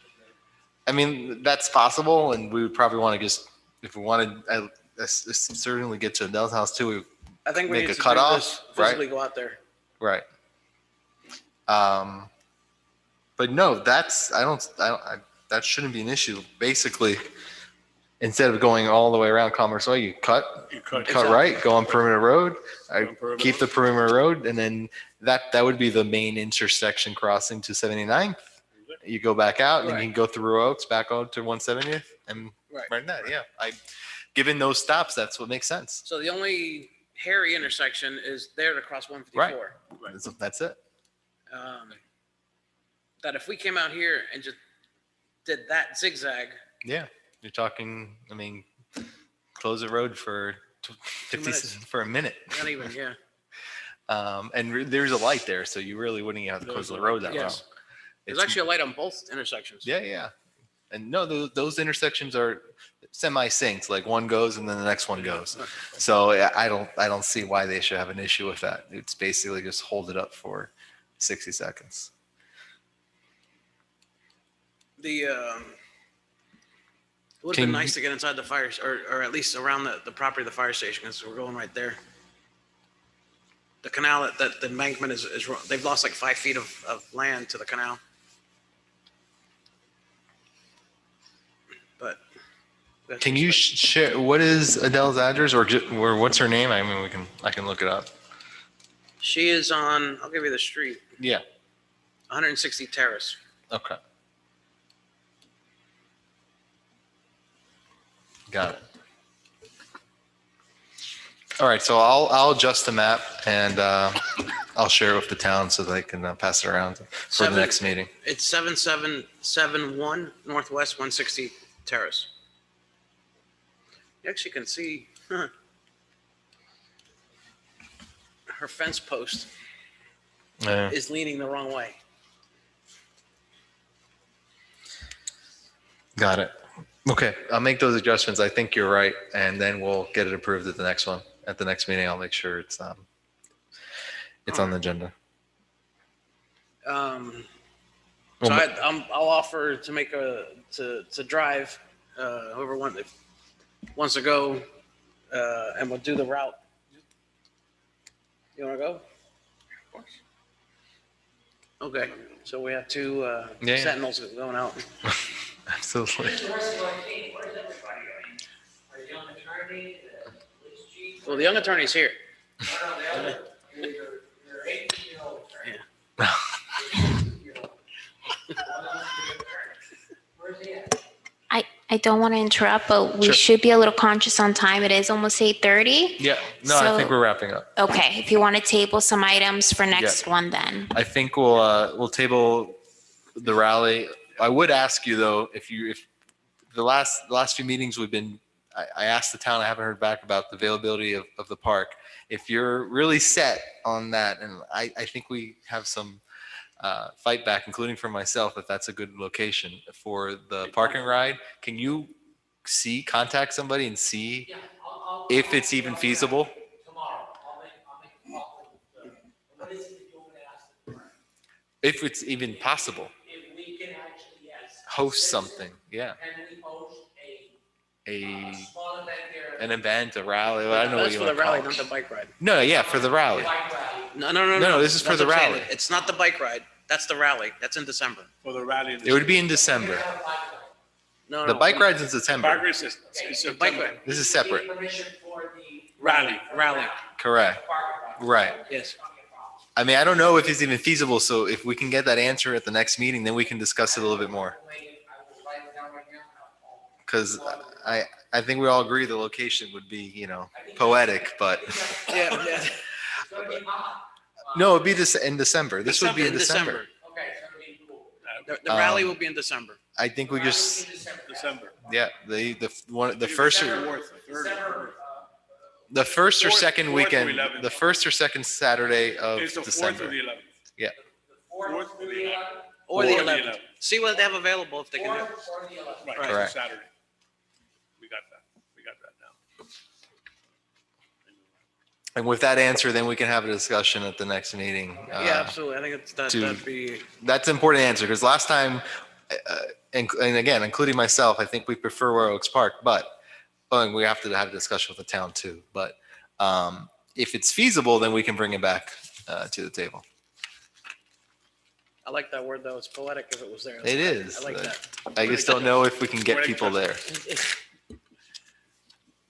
I mean, that's possible, and we would probably want to just, if we wanted, certainly get to Adele's house too. I think we Make need a to cutoff, do this, right? physically go out there. Right. But no, that's I that shouldn't be an issue. Basically, instead of going all the way around Commerce Way, you cut right, go on perimeter road, keep the perimeter road, and then that would be the main intersection crossing to 79th. You go back out, and then you can go through Row Oaks, back out to 170th, and right in that, yeah. Given those stops, that's what makes sense. So the only hairy intersection is there to cross 154. That's it. That if we came out here and just did that zigzag, Yeah, you're talking, I mean, close the road for 50 minutes. for a minute. not even, yeah. There's a light there, so you really wouldn't even have to close the road that well. Yes. There's actually a light on both intersections. Yeah. And no, those intersections are semi-synced, like one goes and then the next one goes. So I don't see why they should have an issue with that. It's basically just hold it up for 60 seconds. It would have been nice to get inside the fire, or at least around the property of the fire station, because we're going right there. The canal, that the embankment is they've lost like 5 feet of land to the canal. But Can you share, what is Adele's address, or what's her name? I mean, I can look it up. she is on, I'll give you the street, Yeah. 160 Terrace. Okay. Got it. All right, so I'll adjust the map and I'll share it with the town so they can pass it around for the next meeting. It's 7771 Northwest 160 Terrace. You actually can see her fence post Yeah. is leaning the wrong way. Got it. Okay, I'll make those adjustments. I think you're right, and then we'll get it approved at the next one. At the next meeting, I'll make sure it's on the agenda. So Well, I'll offer to make to drive whoever wants to go, and we'll do the route. You want to go? Of course. Okay, so we have two Yeah. sentinels going out. Absolutely. Well, the young attorney's here. I don't want to interrupt, but we Sure. should be a little conscious on time. It is almost 8:30. Yeah, no, I think we're wrapping up. Okay, if you want to table some items for next one, then. I think we'll table the rally. I would ask you though, if the last few meetings I asked the town, I haven't heard back about the availability of the park. If you're really set on that, and I think we have some fight back, including for myself, if that's a good location for the parking ride, can you contact somebody and see if it's even feasible? If it's even possible. If we can actually, yes. Host something, yeah. Can we host A small event there? an event, a rally. I don't know what That's you for want the to call rally, it. not the bike ride. No, yeah, for the rally. No. This is for That's the what I'm saying. rally. It's not the bike ride. That's the rally. That's in December. For the rally. It would be in December. No, The bike ride's in September. Bike race is Bike September. ride. This is separate. Permission for the Rally. Rally. Correct. Right. Yes. I mean, I don't know if it's even feasible. So if we can get that answer at the next meeting, then we can discuss it a little bit more. Because I think we all agree the location would be, poetic, but Yeah. no, it'd be this in December. This would be in December. Okay, so it'll be cool. The rally will be in December. I think we just, December. yeah, the first or second Fourth or weekend, 11th. the first or second Saturday of It's the 4th or December. the 11th. Yeah. 4th or the 11th. Or the Or the 11th. 11th. See what they have available if they can do. Right, it's a Correct. Saturday. We got that now. And with that answer, then we can have a discussion at the next meeting. Yeah, absolutely. I think that'd be. That's an important answer because last time, and again, including myself, I think we prefer Royal Oaks Park, but we have to have a discussion with the town too. But if it's feasible, then we can bring it back to the table. I like that word though. It's poetic if it was there. It is. I like that. I just don't know if we can get people there.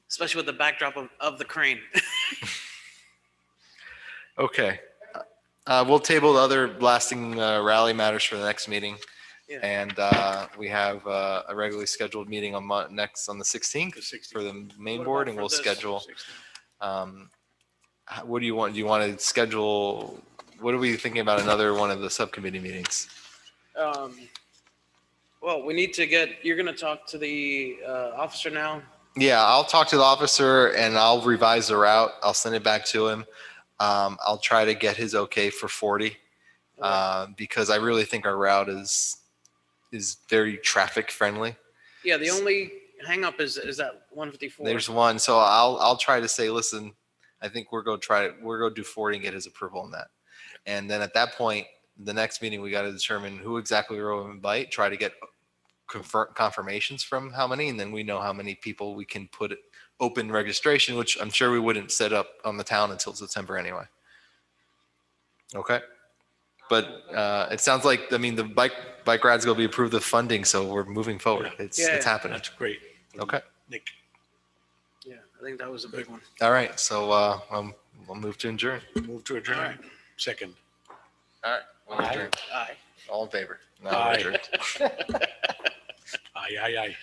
Especially with the backdrop of the crane. Okay. We'll table the other lasting rally matters for the next meeting. Yeah. And we have a regularly scheduled meeting on next on the 16th for the main What board, about and for we'll this? schedule. What do you want? Do you want to schedule? What are we thinking about another one of the subcommittee meetings? Well, we need to get, you're going to talk to the officer now. Yeah, I'll talk to the officer and I'll revise the route. I'll send it back to him. I'll try to get his okay for 40 because I really think our route is very traffic friendly. Yeah, the only hang up is that 154. There's one, so I'll try to say, listen, I think we're going to do 40 and get his approval on that. And then at that point, the next meeting, we got to determine who exactly we're going to invite, try to get confirmations from how many, and then we know how many people we can put open registration, which I'm sure we wouldn't set up on the town until September anyway. Okay. But it sounds like, I mean, the bike ride's going to be approved of funding, so we're moving forward. It's happening. That's great. Okay. Nick. Yeah, I think that was a big one. All right. So we'll move to adjourn. Move to adjourn. Second. All right. We'll adjourn. Aye. All in favor? No, Aye. adjourned. Aye, aye, aye.